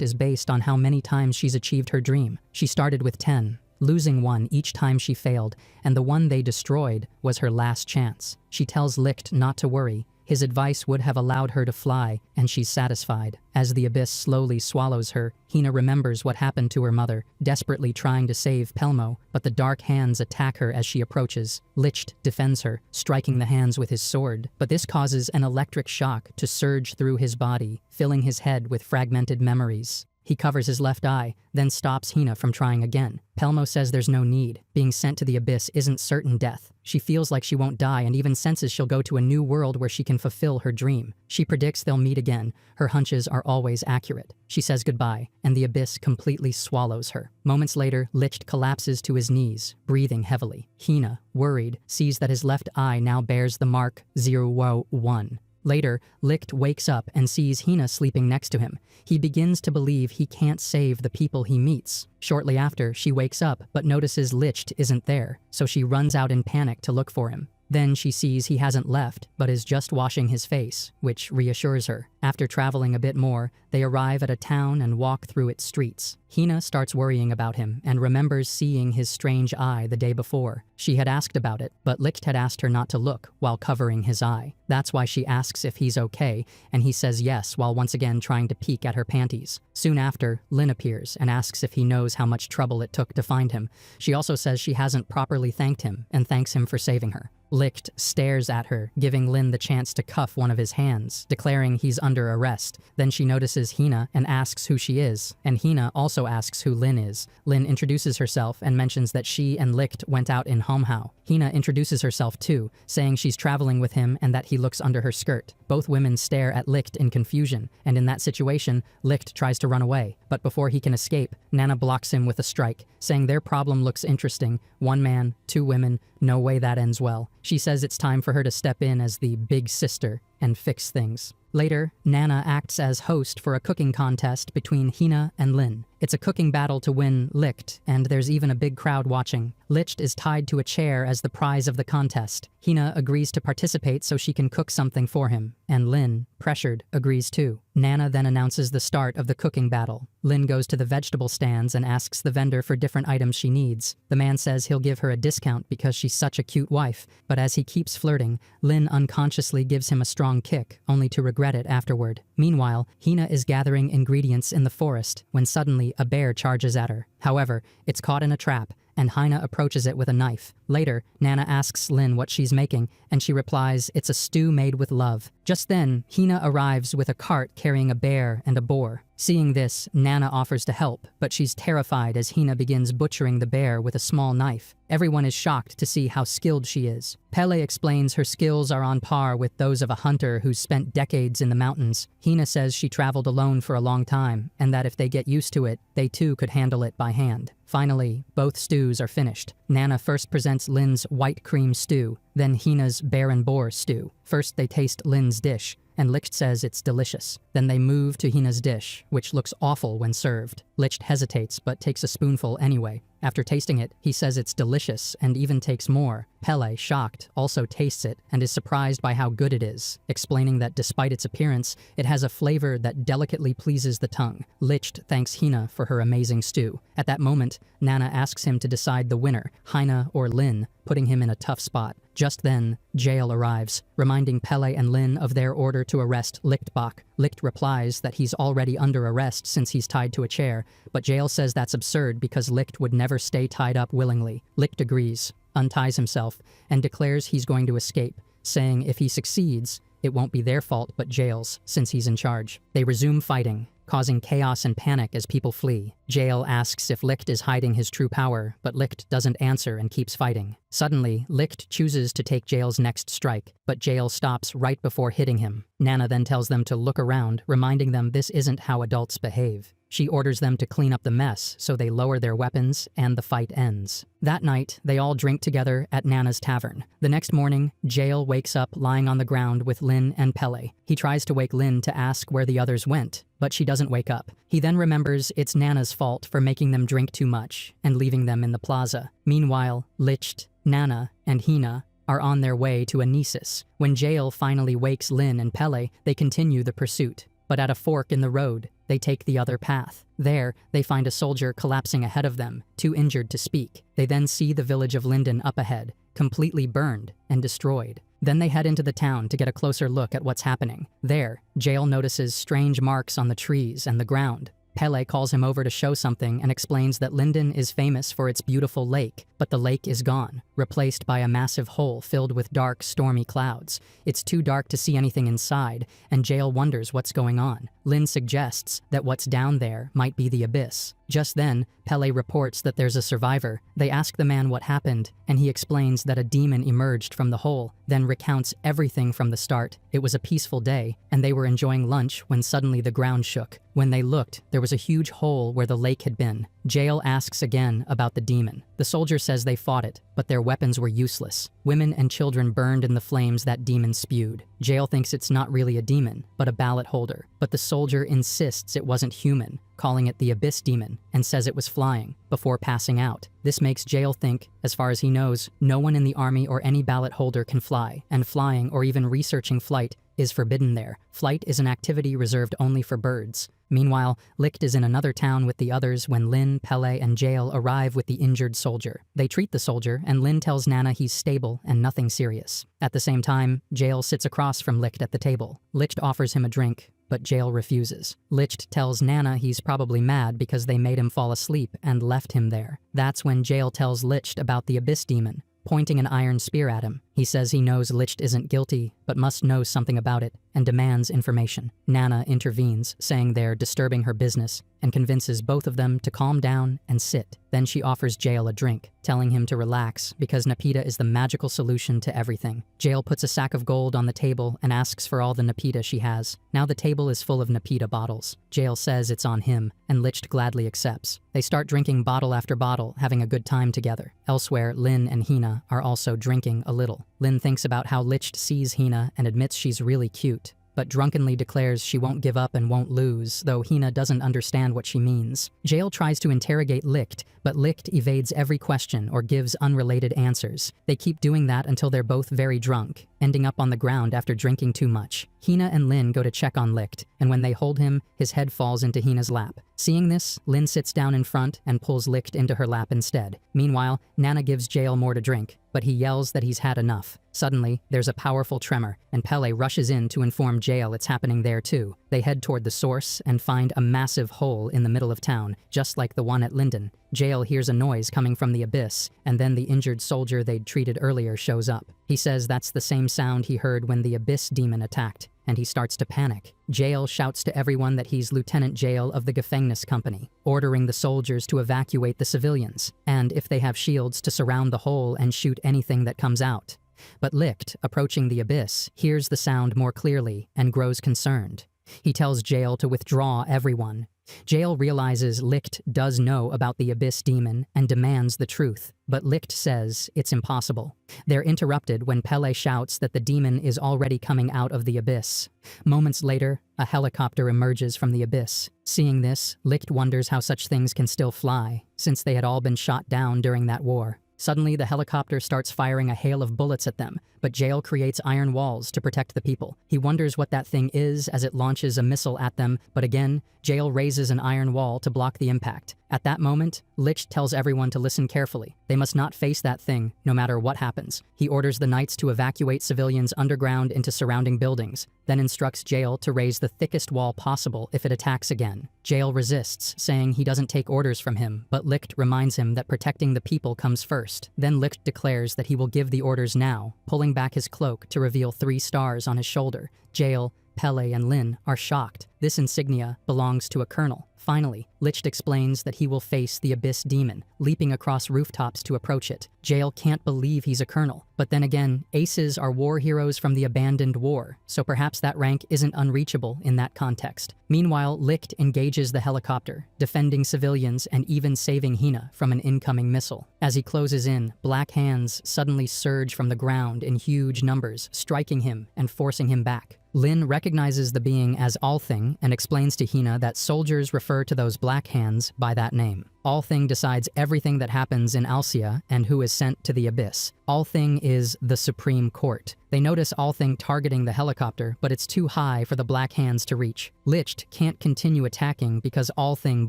is based on how many times she's achieved her dream. She started with 10, losing 1 each time she failed, and the one they destroyed was her last chance. She tells Licht not to worry. His advice would have allowed her to fly, and she's satisfied. As the abyss slowly swallows her, Hina remembers what happened to her mother, desperately trying to save Pelmo, but the dark hands attack her as she approaches. Licht defends her, striking the hands with his sword, but this causes an electric shock to surge through his body, filling his head with fragmented memories. He covers his left eye, then stops Hina from trying again. Pelmo says there's no need. Being sent to the abyss isn't certain death. She feels like she won't die and even senses she'll go to a new world where she can fulfill her dream. She predicts they'll meet again. Her hunches are always accurate. She says goodbye, and the abyss completely swallows her. Moments later, Licht collapses to his knees, breathing heavily. Hina, worried, sees that his left eye now bears the mark 01. Later, Licht wakes up and sees Hina sleeping next to him. He begins to believe he can't save the people he meets. Shortly after, she wakes up but notices Licht isn't there, so she runs out in panic to look for him. Then she sees he hasn't left, but is just washing his face, which reassures her. After traveling a bit more, they arrive at a town and walk through its streets. Hina starts worrying about him and remembers seeing his strange eye the day before. She had asked about it, but Licht had asked her not to look while covering his eye. That's why she asks if he's okay, and he says yes while once again trying to peek at her panties. Soon after, Lin appears and asks if he knows how much trouble it took to find him. She also says she hasn't properly thanked him and thanks him for saving her. Licht stares at her, giving Lin the chance to cuff one of his hands, declaring he's under arrest. Then she notices Hina and asks who she is, and Hina also asks who Lin is. Lin introduces herself and mentions that she and Licht went out in Homhau. Hina introduces herself too, saying she's traveling with him and that he looks under her skirt. Both women stare at Licht in confusion, and in that situation, Licht tries to run away. But before he can escape, Nana blocks him with a strike, saying their problem looks interesting. One man, two women, no way that ends well. She says it's time for her to step in as the big sister and fix things. Later, Nana acts as host for a cooking contest between Hina and Lin. It's a cooking battle to win Licht, and there's even a big crowd watching. Licht is tied to a chair as the prize of the contest. Hina agrees to participate so she can cook something for him, and Lin, pressured, agrees too. Nana then announces the start of the cooking battle. Lin goes to the vegetable stands and asks the vendor for different items she needs. The man says he'll give her a discount because she's such a cute wife, but as he keeps flirting, Lin unconsciously gives him a strong kick, only to regret it afterward. Meanwhile, Hina is gathering ingredients in the forest when suddenly a bear charges at her. However, it's caught in a trap, and Hina approaches it with a knife. Later, Nana asks Lin what she's making, and she replies it's a stew made with love. Just then, Hina arrives with a cart carrying a bear and a boar. Seeing this, Nana offers to help, but she's terrified as Hina begins butchering the bear with a small knife. Everyone is shocked to see how skilled she is. Pele explains her skills are on par with those of a hunter who's spent decades in the mountains. Hina says she traveled alone for a long time, and that if they get used to it, they too could handle it by hand. Finally, both stews are finished. Nana first presents Lin's white cream stew, then Hina's bear and boar stew. First they taste Lin's dish, and Licht says it's delicious. Then they move to Hina's dish, which looks awful when served. Licht hesitates but takes a spoonful anyway. After tasting it, he says it's delicious and even takes more. Pele, shocked, also tastes it and is surprised by how good it is, explaining that despite its appearance, it has a flavor that delicately pleases the tongue. Licht thanks Hina for her amazing stew. At that moment, Nana asks him to decide the winner, Hina or Lin, putting him in a tough spot. Just then, Jael arrives, reminding Pele and Lin of their order to arrest Lichtbach. Licht replies that he's already under arrest since he's tied to a chair, but Jael says that's absurd because Licht would never stay tied up willingly. Licht agrees, unties himself, and declares he's going to escape, saying if he succeeds, it won't be their fault but Jael's, since he's in charge. They resume fighting, causing chaos and panic as people flee. Jael asks if Licht is hiding his true power, but Licht doesn't answer and keeps fighting. Suddenly, Licht chooses to take Jael's next strike, but Jael stops right before hitting him. Nana then tells them to look around, reminding them this isn't how adults behave. She orders them to clean up the mess, so they lower their weapons, and the fight ends. That night, they all drink together at Nana's tavern. The next morning, Jael wakes up lying on the ground with Lin and Pele. He tries to wake Lin to ask where the others went, but she doesn't wake up. He then remembers it's Nana's fault for making them drink too much and leaving them in the plaza. Meanwhile, Licht, Nana, and Hina are on their way to Anesis. When Jael finally wakes Lin and Pele, they continue the pursuit. But at a fork in the road, they take the other path. There, they find a soldier collapsing ahead of them, too injured to speak. They then see the village of Linden up ahead, completely burned and destroyed. Then they head into the town to get a closer look at what's happening. There, Jael notices strange marks on the trees and the ground. Pele calls him over to show something and explains that Linden is famous for its beautiful lake, but the lake is gone, replaced by a massive hole filled with dark, stormy clouds. It's too dark to see anything inside, and Jael wonders what's going on. Lin suggests that what's down there might be the abyss. Just then, Pele reports that there's a survivor. They ask the man what happened, and he explains that a demon emerged from the hole, then recounts everything from the start. It was a peaceful day, and they were enjoying lunch when suddenly the ground shook. When they looked, there was a huge hole where the lake had been. Jael asks again about the demon. The soldier says they fought it, but their weapons were useless. Women and children burned in the flames that demon spewed. Jael thinks it's not really a demon, but a ballot holder. But the soldier insists it wasn't human. calling it the Abyss Demon, and says it was flying, before passing out. This makes Jael think, as far as he knows, no one in the army or any ballot holder can fly, and flying or even researching flight is forbidden there. Flight is an activity reserved only for birds. Meanwhile, Licht is in another town with the others when Lin, Pele, and Jael arrive with the injured soldier. They treat the soldier, and Lin tells Nana he's stable and nothing serious. At the same time, Jael sits across from Licht at the table. Licht offers him a drink, but Jael refuses. Licht tells Nana he's probably mad because they made him fall asleep and left him there. That's when Jael tells Licht about the Abyss Demon, pointing an iron spear at him. He says he knows Licht isn't guilty, but must know something about it, and demands information. Nana intervenes, saying they're disturbing her business, and convinces both of them to calm down and sit. Then she offers Jael a drink, telling him to relax because Nepeta is the magical solution to everything. Jael puts a sack of gold on the table and asks for all the Nepeta she has. Now the table is full of Nepeta bottles. Jael says it's on him, and Licht gladly accepts. They start drinking bottle after bottle, having a good time together. Elsewhere, Lin and Hina are also drinking a little. Lin thinks about how Licht sees Hina and admits she's really cute, but drunkenly declares she won't give up and won't lose, though Hina doesn't understand what she means. Jael tries to interrogate Licht, but Licht evades every question or gives unrelated answers. They keep doing that until they're both very drunk, ending up on the ground after drinking too much. Hina and Lin go to check on Licht, and when they hold him, his head falls into Hina's lap. Seeing this, Lin sits down in front and pulls Licht into her lap instead. Meanwhile, Nana gives Jael more to drink, but he yells that he's had enough. Suddenly, there's a powerful tremor, and Pele rushes in to inform Jael it's happening there too. They head toward the source and find a massive hole in the middle of town, just like the one at Linden. Jael hears a noise coming from the abyss, and then the injured soldier they'd treated earlier shows up. He says that's the same sound he heard when the Abyss Demon attacked, and he starts to panic. Jael shouts to everyone that he's Lieutenant Jael of the Gefängnis Company, ordering the soldiers to evacuate the civilians, and if they have shields to surround the hole and shoot anything that comes out. But Licht, approaching the abyss, hears the sound more clearly and grows concerned. He tells Jael to withdraw everyone. Jael realizes Licht does know about the Abyss Demon and demands the truth, but Licht says it's impossible. They're interrupted when Pele shouts that the demon is already coming out of the abyss. Moments later, a helicopter emerges from the abyss. Seeing this, Licht wonders how such things can still fly, since they had all been shot down during that war. Suddenly, the helicopter starts firing a hail of bullets at them, but Jael creates iron walls to protect the people. He wonders what that thing is as it launches a missile at them, but again, Jael raises an iron wall to block the impact. At that moment, Licht tells everyone to listen carefully. They must not face that thing, no matter what happens. He orders the knights to evacuate civilians underground into surrounding buildings, then instructs Jael to raise the thickest wall possible if it attacks again. Jael resists, saying he doesn't take orders from him, but Licht reminds him that protecting the people comes first. Then Licht declares that he will give the orders now, pulling back his cloak to reveal 3 stars on his shoulder. Jael, Pele, and Lin are shocked. This insignia belongs to a colonel. Finally, Licht explains that he will face the Abyss Demon, leaping across rooftops to approach it. Jael can't believe he's a colonel. But then again, aces are war heroes from the abandoned war, so perhaps that rank isn't unreachable in that context. Meanwhile, Licht engages the helicopter, defending civilians and even saving Hina from an incoming missile. As he closes in, black hands suddenly surge from the ground in huge numbers, striking him and forcing him back. Lin recognizes the being as Althing and explains to Hina that soldiers refer to those black hands by that name. Althing decides everything that happens in Alcia and who is sent to the abyss. Althing is the Supreme Court. They notice Althing targeting the helicopter, but it's too high for the Black Hands to reach. Licht can't continue attacking because Althing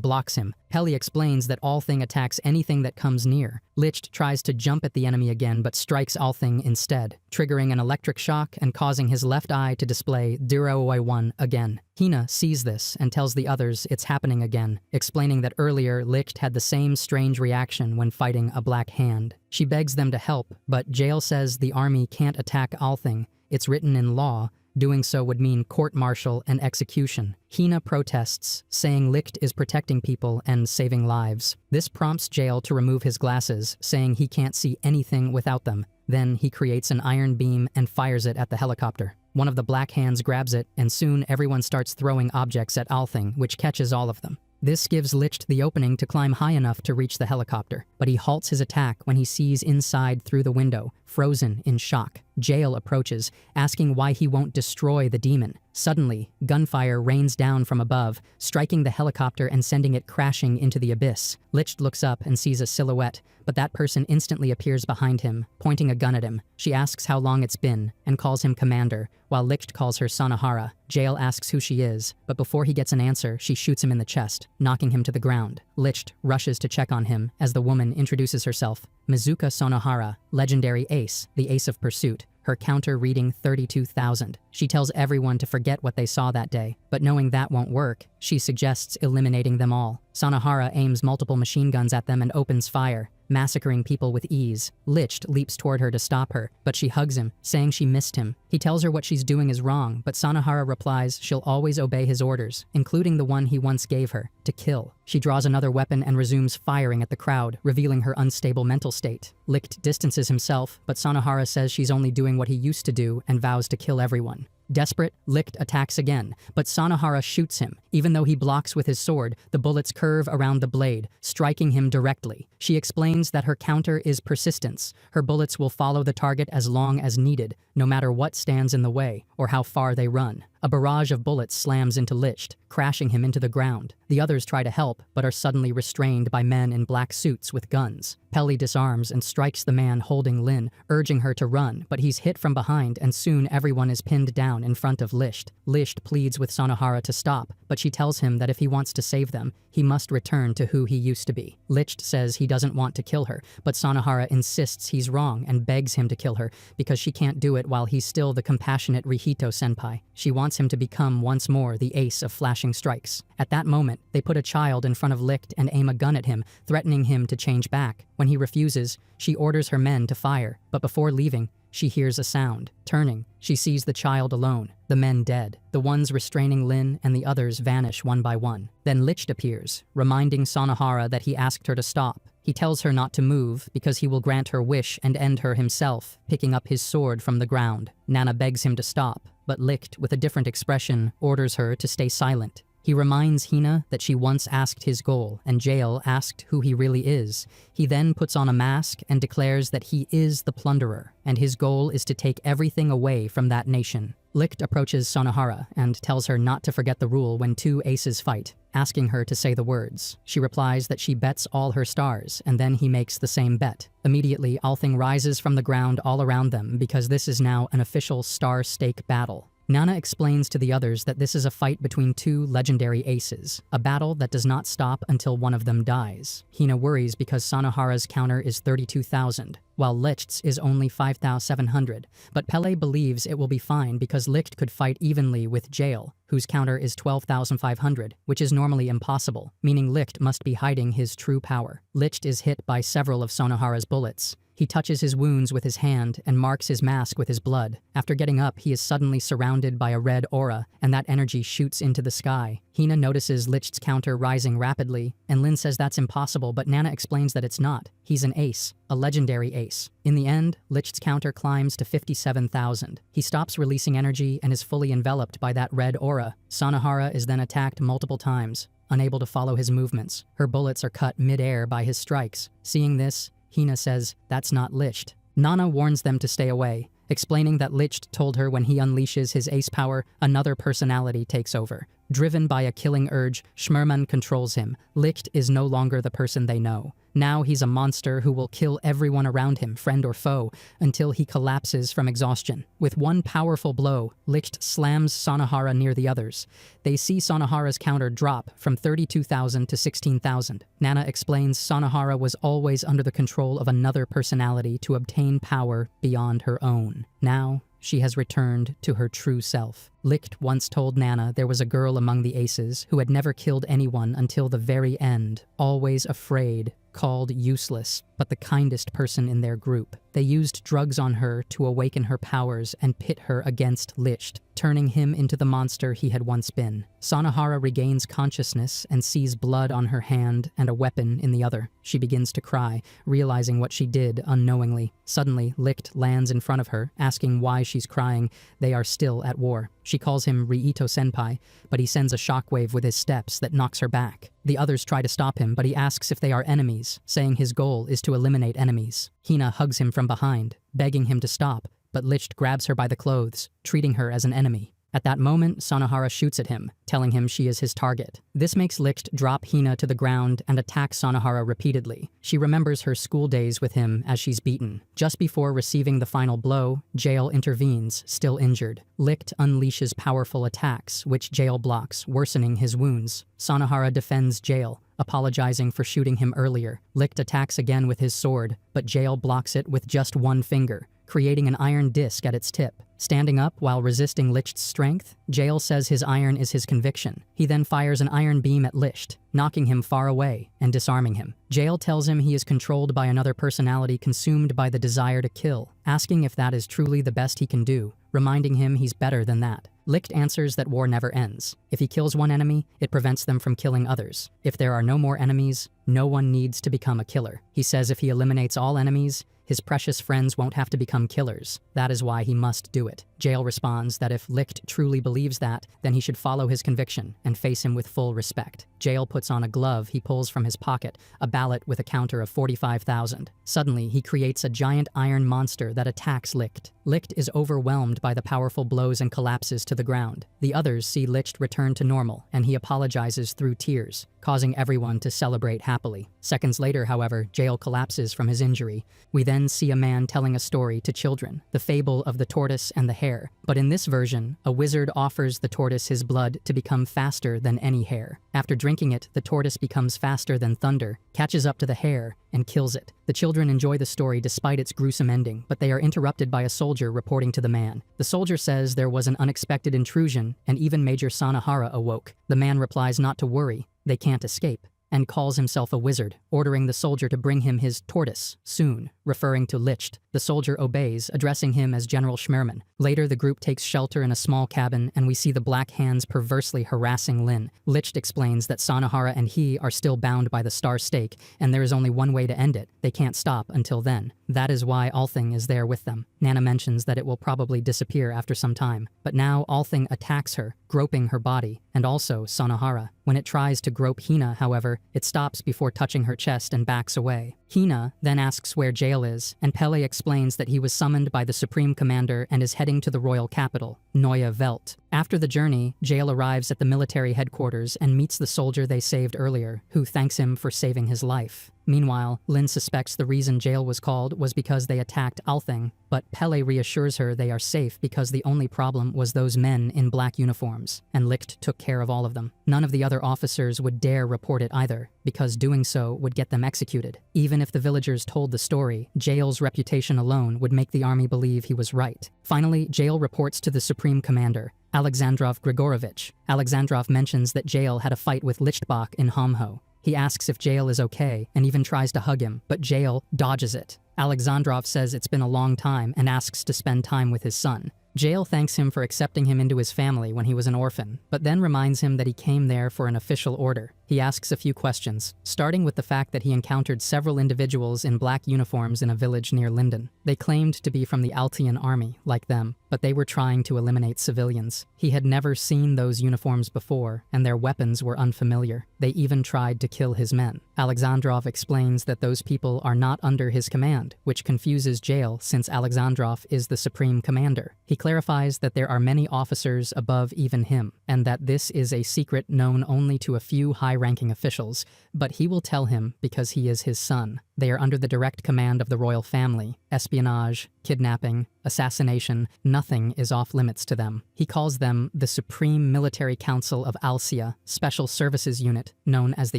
blocks him. Pele explains that Althing attacks anything that comes near. Licht tries to jump at the enemy again but strikes Althing instead, triggering an electric shock and causing his left eye to display 0-1 again. Hina sees this and tells the others it's happening again, explaining that earlier Licht had the same strange reaction when fighting a Black Hand. She begs them to help, but Jael says the army can't attack Althing. It's written in law. Doing so would mean court-martial and execution. Hina protests, saying Licht is protecting people and saving lives. This prompts Jael to remove his glasses, saying he can't see anything without them. Then he creates an iron beam and fires it at the helicopter. One of the Black Hands grabs it, and soon everyone starts throwing objects at Althing, which catches all of them. This gives Licht the opening to climb high enough to reach the helicopter, but he halts his attack when he sees inside through the window, frozen in shock. Jail approaches, asking why he won't destroy the demon. Suddenly, gunfire rains down from above, striking the helicopter and sending it crashing into the abyss. Licht looks up and sees a silhouette, but that person instantly appears behind him, pointing a gun at him. She asks how long it's been, and calls him Commander, while Licht calls her Sanahara. Jail asks who she is, but before he gets an answer, she shoots him in the chest, knocking him to the ground. Licht rushes to check on him as the woman introduces herself. Mizuka Sonohara, legendary ace, the ace of pursuit. Her counter reading 32,000. She tells everyone to forget what they saw that day, but knowing that won't work, she suggests eliminating them all. Sanahara aims multiple machine guns at them and opens fire, massacring people with ease. Licht leaps toward her to stop her, but she hugs him, saying she missed him. He tells her what she's doing is wrong, but Sanahara replies she'll always obey his orders, including the one he once gave her, to kill. She draws another weapon and resumes firing at the crowd, revealing her unstable mental state. Licht distances himself, but Sanahara says she's only doing what he used to do and vows to kill everyone. Desperate, Licht attacks again, but Sanahara shoots him. Even though he blocks with his sword, the bullets curve around the blade, striking him directly. She explains that her counter is persistence. Her bullets will follow the target as long as needed, no matter what stands in the way or how far they run. A barrage of bullets slams into Licht, crashing him into the ground. The others try to help, but are suddenly restrained by men in black suits with guns. Peli disarms and strikes the man holding Lin, urging her to run, but he's hit from behind and soon everyone is pinned down in front of Licht. Licht pleads with Sanahara to stop, but she tells him that if he wants to save them, he must return to who he used to be. Licht says he doesn't want to kill her, but Sanahara insists he's wrong and begs him to kill her because she can't do it while he's still the compassionate Rihito senpai. She wants him to become once more the ace of flashing strikes. At that moment, they put a child in front of Licht and aim a gun at him, threatening him to change back. When he refuses, she orders her men to fire, but before leaving, she hears a sound. Turning, she sees the child alone, the men dead. The ones restraining Lin and the others vanish one by one. Then Licht appears, reminding Sanahara that he asked her to stop. He tells her not to move because he will grant her wish and end her himself, picking up his sword from the ground. Nana begs him to stop, but Licht, with a different expression, orders her to stay silent. He reminds Hina that she once asked his goal, and Jael asked who he really is. He then puts on a mask and declares that he is the plunderer, and his goal is to take everything away from that nation. Licht approaches Sanahara and tells her not to forget the rule when two aces fight, asking her to say the words. She replies that she bets all her stars, and then he makes the same bet. Immediately, Althing rises from the ground all around them because this is now an official star stake battle. Nana explains to the others that this is a fight between two legendary aces, a battle that does not stop until one of them dies. Hina worries because Sanahara's counter is 32,000, while Licht's is only 5,700, but Pele believes it will be fine because Licht could fight evenly with Jael, whose counter is 12,500, which is normally impossible, meaning Licht must be hiding his true power. Licht is hit by several of Sanahara's bullets. He touches his wounds with his hand and marks his mask with his blood. After getting up, he is suddenly surrounded by a red aura, and that energy shoots into the sky. Hina notices Licht's counter rising rapidly, and Lin says that's impossible, but Nana explains that it's not. He's an ace, a legendary ace. In the end, Licht's counter climbs to 57,000. He stops releasing energy and is fully enveloped by that red aura. Sanahara is then attacked multiple times, unable to follow his movements. Her bullets are cut mid-air by his strikes. Seeing this, Hina says that's not Licht. Nana warns them to stay away, explaining that Licht told her when he unleashes his ace power, another personality takes over. Driven by a killing urge, Schmerman controls him. Licht is no longer the person they know. Now he's a monster who will kill everyone around him, friend or foe, until he collapses from exhaustion. With one powerful blow, Licht slams Sanahara near the others. They see Sanahara's counter drop from 32,000 to 16,000. Nana explains Sanahara was always under the control of another personality to obtain power beyond her own. Now, she has returned to her true self. Licht once told Nana there was a girl among the aces who had never killed anyone until the very end, always afraid, called useless, but the kindest person in their group. They used drugs on her to awaken her powers and pit her against Licht, turning him into the monster he had once been. Sanahara regains consciousness and sees blood on her hand and a weapon in the other. She begins to cry, realizing what she did unknowingly. Suddenly, Licht lands in front of her, asking why she's crying. They are still at war. She calls him Riito-senpai, but he sends a shockwave with his steps that knocks her back. The others try to stop him, but he asks if they are enemies, saying his goal is to eliminate enemies. Hina hugs him from behind, begging him to stop, but Licht grabs her by the clothes, treating her as an enemy. At that moment, Sanahara shoots at him, telling him she is his target. This makes Licht drop Hina to the ground and attack Sanahara repeatedly. She remembers her school days with him as she's beaten. Just before receiving the final blow, Jael intervenes, still injured. Licht unleashes powerful attacks, which Jael blocks, worsening his wounds. Sanahara defends Jael, apologizing for shooting him earlier. Licht attacks again with his sword, but Jael blocks it with just one finger, creating an iron disc at its tip. Standing up while resisting Licht's strength, Jael says his iron is his conviction. He then fires an iron beam at Licht, knocking him far away and disarming him. Jael tells him he is controlled by another personality consumed by the desire to kill, asking if that is truly the best he can do, reminding him he's better than that. Licht answers that war never ends. If he kills one enemy, it prevents them from killing others. If there are no more enemies, no one needs to become a killer. He says if he eliminates all enemies, his precious friends won't have to become killers. That is why he must do it. Jael responds that if Licht truly believes that, then he should follow his conviction and face him with full respect. Jael puts on a glove he pulls from his pocket, a ballot with a counter of 45,000. Suddenly, he creates a giant iron monster that attacks Licht. Licht is overwhelmed by the powerful blows and collapses to the ground. The others see Licht return to normal, and he apologizes through tears, causing everyone to celebrate happily. Seconds later, however, Jael collapses from his injury. We then see a man telling a story to children, the fable of the tortoise and the hare. But in this version, a wizard offers the tortoise his blood to become faster than any hare. After drinking it, the tortoise becomes faster than thunder, catches up to the hare, and kills it. The children enjoy the story despite its gruesome ending, but they are interrupted by a soldier reporting to the man. The soldier says there was an unexpected intrusion, and even Major Sanahara awoke. The man replies not to worry, they can't escape, and calls himself a wizard, ordering the soldier to bring him his tortoise soon, referring to Licht. The soldier obeys, addressing him as General Schmerman. Later, the group takes shelter in a small cabin, and we see the Black Hands perversely harassing Lin. Licht explains that Sanahara and he are still bound by the Star Stake, and there is only one way to end it. They can't stop until then. That is why Althing is there with them. Nana mentions that it will probably disappear after some time, but now Althing attacks her, groping her body, and also Sanahara. When it tries to grope Hina, however, it stops before touching her chest and backs away. Hina then asks where Jael is, and Pele explains that he was summoned by the Supreme Commander and is heading to the royal capital, Neue Welt. After the journey, Jael arrives at the military headquarters and meets the soldier they saved earlier, who thanks him for saving his life. Meanwhile, Lin suspects the reason Jael was called was because they attacked Althing, but Pele reassures her they are safe because the only problem was those men in black uniforms, and Licht took care of all of them. None of the other officers would dare report it either, because doing so would get them executed. Even if the villagers told the story, Jael's reputation alone would make the army believe he was right. Finally, Jael reports to the Supreme Commander, Alexandrov Grigorovich. Alexandrov mentions that Jael had a fight with Lichtbach in Homho. He asks if Jael is okay and even tries to hug him, but Jael dodges it. Alexandrov says it's been a long time and asks to spend time with his son. Jael thanks him for accepting him into his family when he was an orphan, but then reminds him that he came there for an official order. He asks a few questions, starting with the fact that he encountered several individuals in black uniforms in a village near Linden. They claimed to be from the Altian army, like them, but they were trying to eliminate civilians. He had never seen those uniforms before, and their weapons were unfamiliar. They even tried to kill his men. Alexandrov explains that those people are not under his command, which confuses Jael since Alexandrov is the supreme commander. He clarifies that there are many officers above even him, and that this is a secret known only to a few high-ranking officials, but he will tell him because he is his son. They are under the direct command of the royal family. Espionage, kidnapping, assassination, nothing is off limits to them. He calls them the Supreme Military Council of Alcia, Special Services Unit, known as the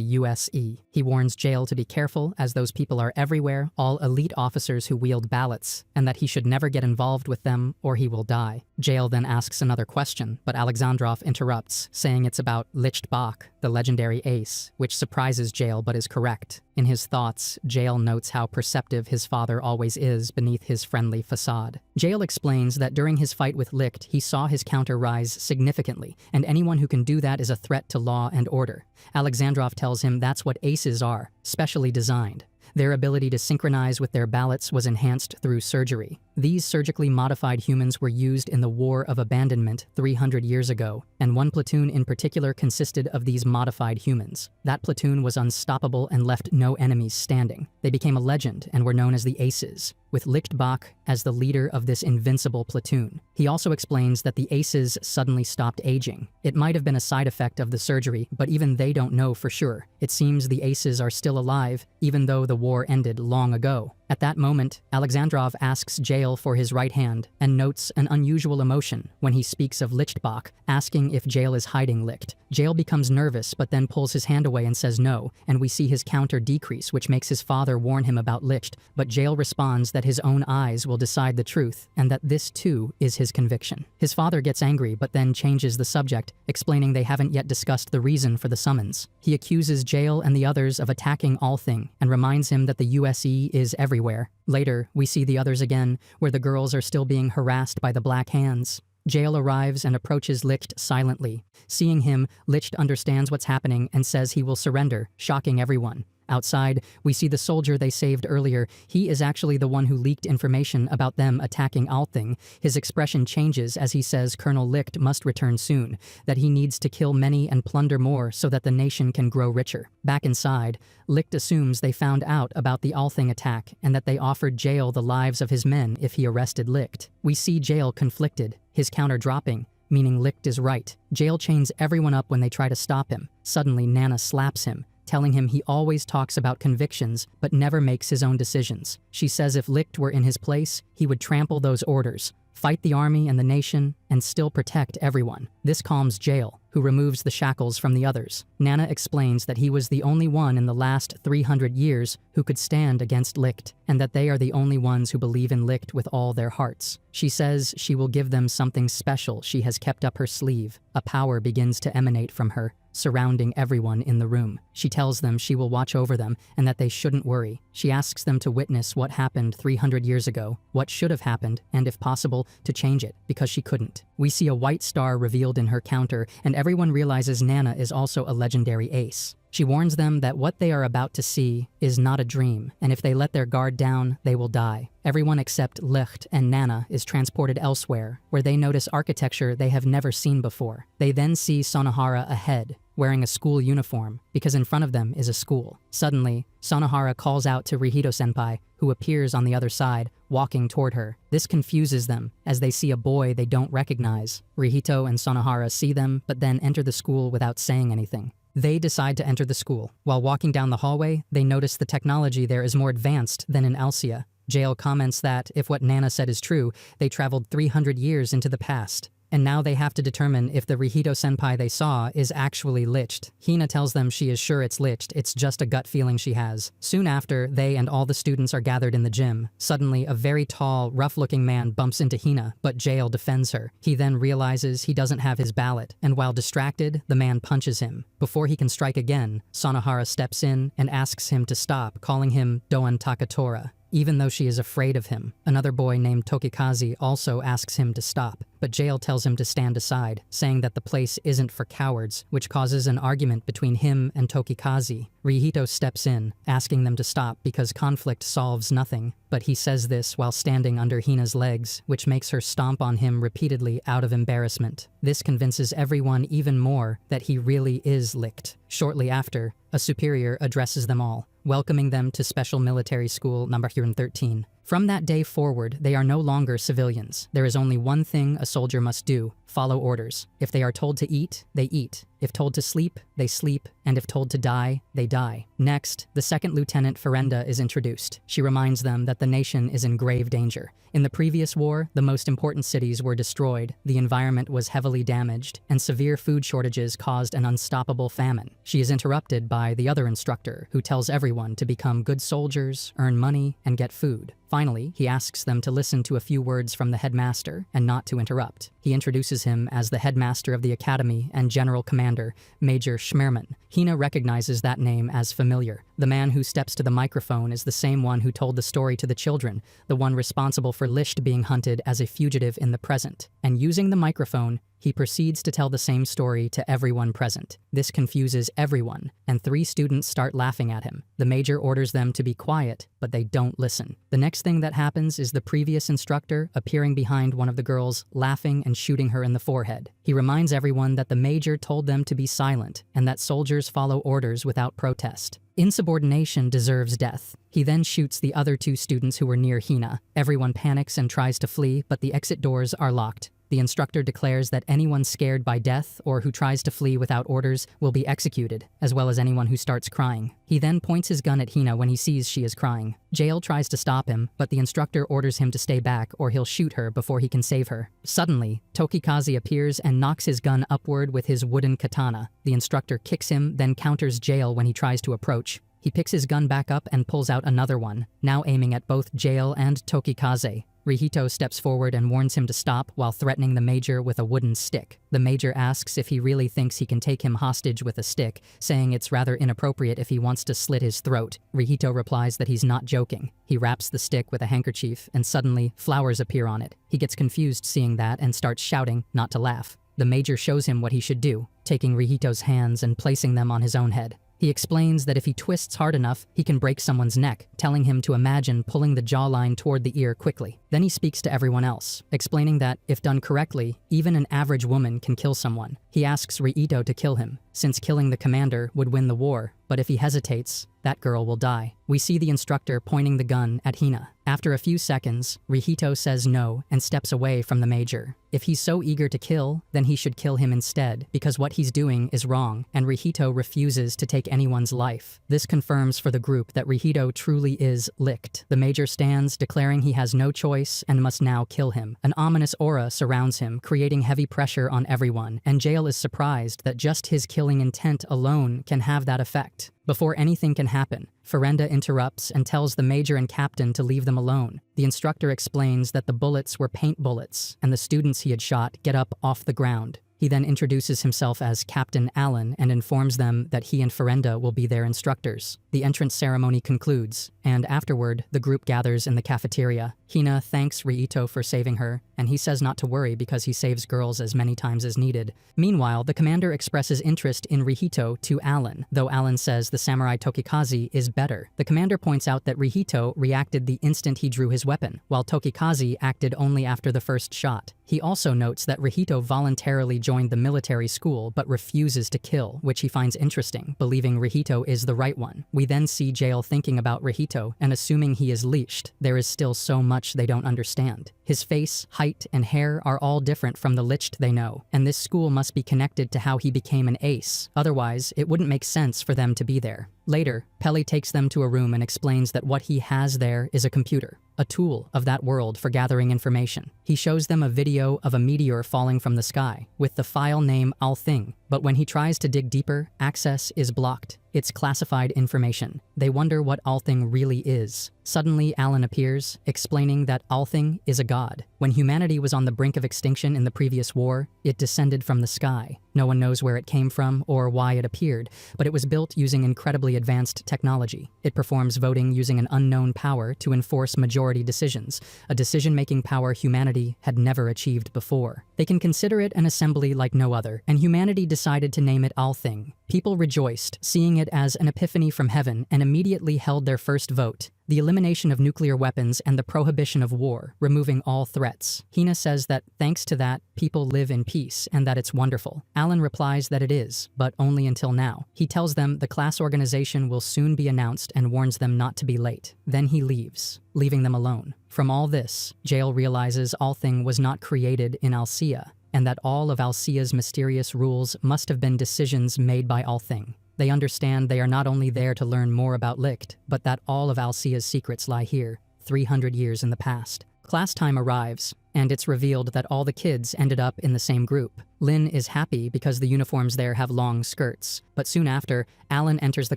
USE. He warns Jael to be careful, as those people are everywhere, all elite officers who wield ballots, and that he should never get involved with them or he will die. Jael then asks another question, but Alexandrov interrupts, saying it's about Lichtbach, the legendary ace, which surprises Jael but is correct. In his thoughts, Jael notes how perceptive his father always is beneath his friendly facade. Jael explains that during his fight with Licht, he saw his counter rise significantly, and anyone who can do that is a threat to law and order. Alexandrov tells him that's what aces are, specially designed. Their ability to synchronize with their ballots was enhanced through surgery. These surgically modified humans were used in the War of Abandonment 300 years ago, and one platoon in particular consisted of these modified humans. That platoon was unstoppable and left no enemies standing. They became a legend and were known as the Aces. with Lichtbach as the leader of this invincible platoon. He also explains that the aces suddenly stopped aging. It might have been a side effect of the surgery, but even they don't know for sure. It seems the aces are still alive, even though the war ended long ago. At that moment, Alexandrov asks Jael for his right hand and notes an unusual emotion when he speaks of Lichtbach, asking if Jael is hiding Licht. Jael becomes nervous but then pulls his hand away and says no, and we see his counter decrease, which makes his father warn him about Licht, but Jael responds that his own eyes will decide the truth and that this too is his conviction. His father gets angry but then changes the subject, explaining they haven't yet discussed the reason for the summons. He accuses Jael and the others of attacking Althing and reminds him that the USE is everywhere. Later, we see the others again, where the girls are still being harassed by the Black Hands. Jael arrives and approaches Licht silently. Seeing him, Licht understands what's happening and says he will surrender, shocking everyone. Outside, we see the soldier they saved earlier. He is actually the one who leaked information about them attacking Althing. His expression changes as he says Colonel Licht must return soon, that he needs to kill many and plunder more so that the nation can grow richer. Back inside, Licht assumes they found out about the Althing attack and that they offered Jael the lives of his men if he arrested Licht. We see Jael conflicted, his counter dropping, meaning Licht is right. Jael chains everyone up when they try to stop him. Suddenly, Nana slaps him, telling him he always talks about convictions but never makes his own decisions. She says if Licht were in his place, he would trample those orders, fight the army and the nation, and still protect everyone. This calms Jael, who removes the shackles from the others. Nana explains that he was the only one in the last 300 years who could stand against Licht, and that they are the only ones who believe in Licht with all their hearts. She says she will give them something special she has kept up her sleeve. A power begins to emanate from her, surrounding everyone in the room. She tells them she will watch over them and that they shouldn't worry. She asks them to witness what happened 300 years ago, what should have happened, and if possible, to change it, because she couldn't. We see a white star revealed in her counter, and everyone realizes Nana is also a legendary ace. She warns them that what they are about to see is not a dream, and if they let their guard down, they will die. Everyone except Licht and Nana is transported elsewhere, where they notice architecture they have never seen before. They then see Sonohara ahead, wearing a school uniform, because in front of them is a school. Suddenly, Sonohara calls out to Rihito-senpai, who appears on the other side, walking toward her. This confuses them, as they see a boy they don't recognize. Rihito and Sonohara see them, but then enter the school without saying anything. They decide to enter the school. While walking down the hallway, they notice the technology there is more advanced than in Alcia. Jael comments that, if what Nana said is true, they traveled 300 years into the past. And now they have to determine if the Rihito-senpai they saw is actually Licht. Hina tells them she is sure it's Licht, it's just a gut feeling she has. Soon after, they and all the students are gathered in the gym. Suddenly, a very tall, rough-looking man bumps into Hina, but Jael defends her. He then realizes he doesn't have his ballot, and while distracted, the man punches him. Before he can strike again, Sonohara steps in and asks him to stop, calling him Doan Takatora. Even though she is afraid of him, another boy named Tokikaze also asks him to stop, but Jael tells him to stand aside, saying that the place isn't for cowards, which causes an argument between him and Tokikaze. Rihito steps in, asking them to stop because conflict solves nothing, but he says this while standing under Hina's legs, which makes her stomp on him repeatedly out of embarrassment. This convinces everyone even more that he really is Licht. Shortly after, a superior addresses them all, welcoming them to Special Military School number 113. From that day forward, they are no longer civilians. There is only one thing a soldier must do: follow orders. If they are told to eat, they eat. If told to sleep, they sleep. And if told to die, they die. Next, the second lieutenant Ferenda is introduced. She reminds them that the nation is in grave danger. In the previous war, the most important cities were destroyed, the environment was heavily damaged, and severe food shortages caused an unstoppable famine. She is interrupted by the other instructor, who tells everyone to become good soldiers, earn money, and get food. Finally, he asks them to listen to a few words from the headmaster and not to interrupt. He introduces him as the headmaster of the academy and general commander, Major Schmerman. Hina recognizes that name as familiar. The man who steps to the microphone is the same one who told the story to the children, the one responsible for Licht being hunted as a fugitive in the present. And using the microphone, he proceeds to tell the same story to everyone present. This confuses everyone, and 3 students start laughing at him. The major orders them to be quiet, but they don't listen. The next thing that happens is the previous instructor appearing behind one of the girls, laughing and shooting her in the forehead. He reminds everyone that the major told them to be silent, and that soldiers follow orders without protest. Insubordination deserves death. He then shoots the other 2 students who were near Hina. Everyone panics and tries to flee, but the exit doors are locked. The instructor declares that anyone scared by death or who tries to flee without orders will be executed, as well as anyone who starts crying. He then points his gun at Hina when he sees she is crying. Jael tries to stop him, but the instructor orders him to stay back or he'll shoot her before he can save her. Suddenly, Tokikaze appears and knocks his gun upward with his wooden katana. The instructor kicks him, then counters Jael when he tries to approach. He picks his gun back up and pulls out another one, now aiming at both Jael and Tokikaze. Rihito steps forward and warns him to stop while threatening the major with a wooden stick. The major asks if he really thinks he can take him hostage with a stick, saying it's rather inappropriate if he wants to slit his throat. Rihito replies that he's not joking. He wraps the stick with a handkerchief and suddenly flowers appear on it. He gets confused seeing that and starts shouting not to laugh. The major shows him what he should do, taking Rihito's hands and placing them on his own head. He explains that if he twists hard enough, he can break someone's neck, telling him to imagine pulling the jawline toward the ear quickly. Then he speaks to everyone else, explaining that, if done correctly, even an average woman can kill someone. He asks Rihito to kill him, since killing the commander would win the war, but if he hesitates, that girl will die. We see the instructor pointing the gun at Hina. After a few seconds, Rihito says no and steps away from the major. If he's so eager to kill, then he should kill him instead, because what he's doing is wrong, and Rihito refuses to take anyone's life. This confirms for the group that Rihito truly is licked. The major stands, declaring he has no choice and must now kill him. An ominous aura surrounds him, creating heavy pressure on everyone, and Jael is surprised that just his killing intent alone can have that effect. Before anything can happen, Ferenda interrupts and tells the major and captain to leave them alone. The instructor explains that the bullets were paint bullets, and the students he had shot get up off the ground. He then introduces himself as Captain Allen and informs them that he and Ferenda will be their instructors. The entrance ceremony concludes, and afterward, the group gathers in the cafeteria. Hina thanks Rihito for saving her, and he says not to worry because he saves girls as many times as needed. Meanwhile, the commander expresses interest in Rihito to Allen, though Allen says the samurai Tokikaze is better. The commander points out that Rihito reacted the instant he drew his weapon, while Tokikaze acted only after the first shot. He also notes that Rihito voluntarily joined the military school but refuses to kill, which he finds interesting, believing Rihito is the right one. We then see Jael thinking about Rihito and assuming he is leashed. There is still so much they don't understand. His face, height, and hair are all different from the liched they know, and this school must be connected to how he became an ace. Otherwise, it wouldn't make sense for them to be there. Later, Peli takes them to a room and explains that what he has there is a computer, a tool of that world for gathering information. He shows them a video of a meteor falling from the sky, with the file name Althing, but when he tries to dig deeper, access is blocked. It's classified information. They wonder what Althing really is. Suddenly, Allen appears, explaining that Althing is a god. When humanity was on the brink of extinction in the previous war, it descended from the sky. No one knows where it came from or why it appeared, but it was built using incredibly advanced technology. It performs voting using an unknown power to enforce majority decisions, a decision-making power humanity had never achieved before. They can consider it an assembly like no other, and humanity decided to name it Althing. People rejoiced, seeing it as an epiphany from heaven, and immediately held their first vote. The elimination of nuclear weapons and the prohibition of war, removing all threats. Hina says that thanks to that, people live in peace and that it's wonderful. Allen replies that it is, but only until now. He tells them the class organization will soon be announced and warns them not to be late. Then he leaves, leaving them alone. From all this, Jael realizes Althing was not created in Alcea, and that all of Alcea's mysterious rules must have been decisions made by Althing. They understand they are not only there to learn more about Licht, but that all of Alcea's secrets lie here, 300 years in the past. Class time arrives, and it's revealed that all the kids ended up in the same group. Lynn is happy because the uniforms there have long skirts, but soon after, Allen enters the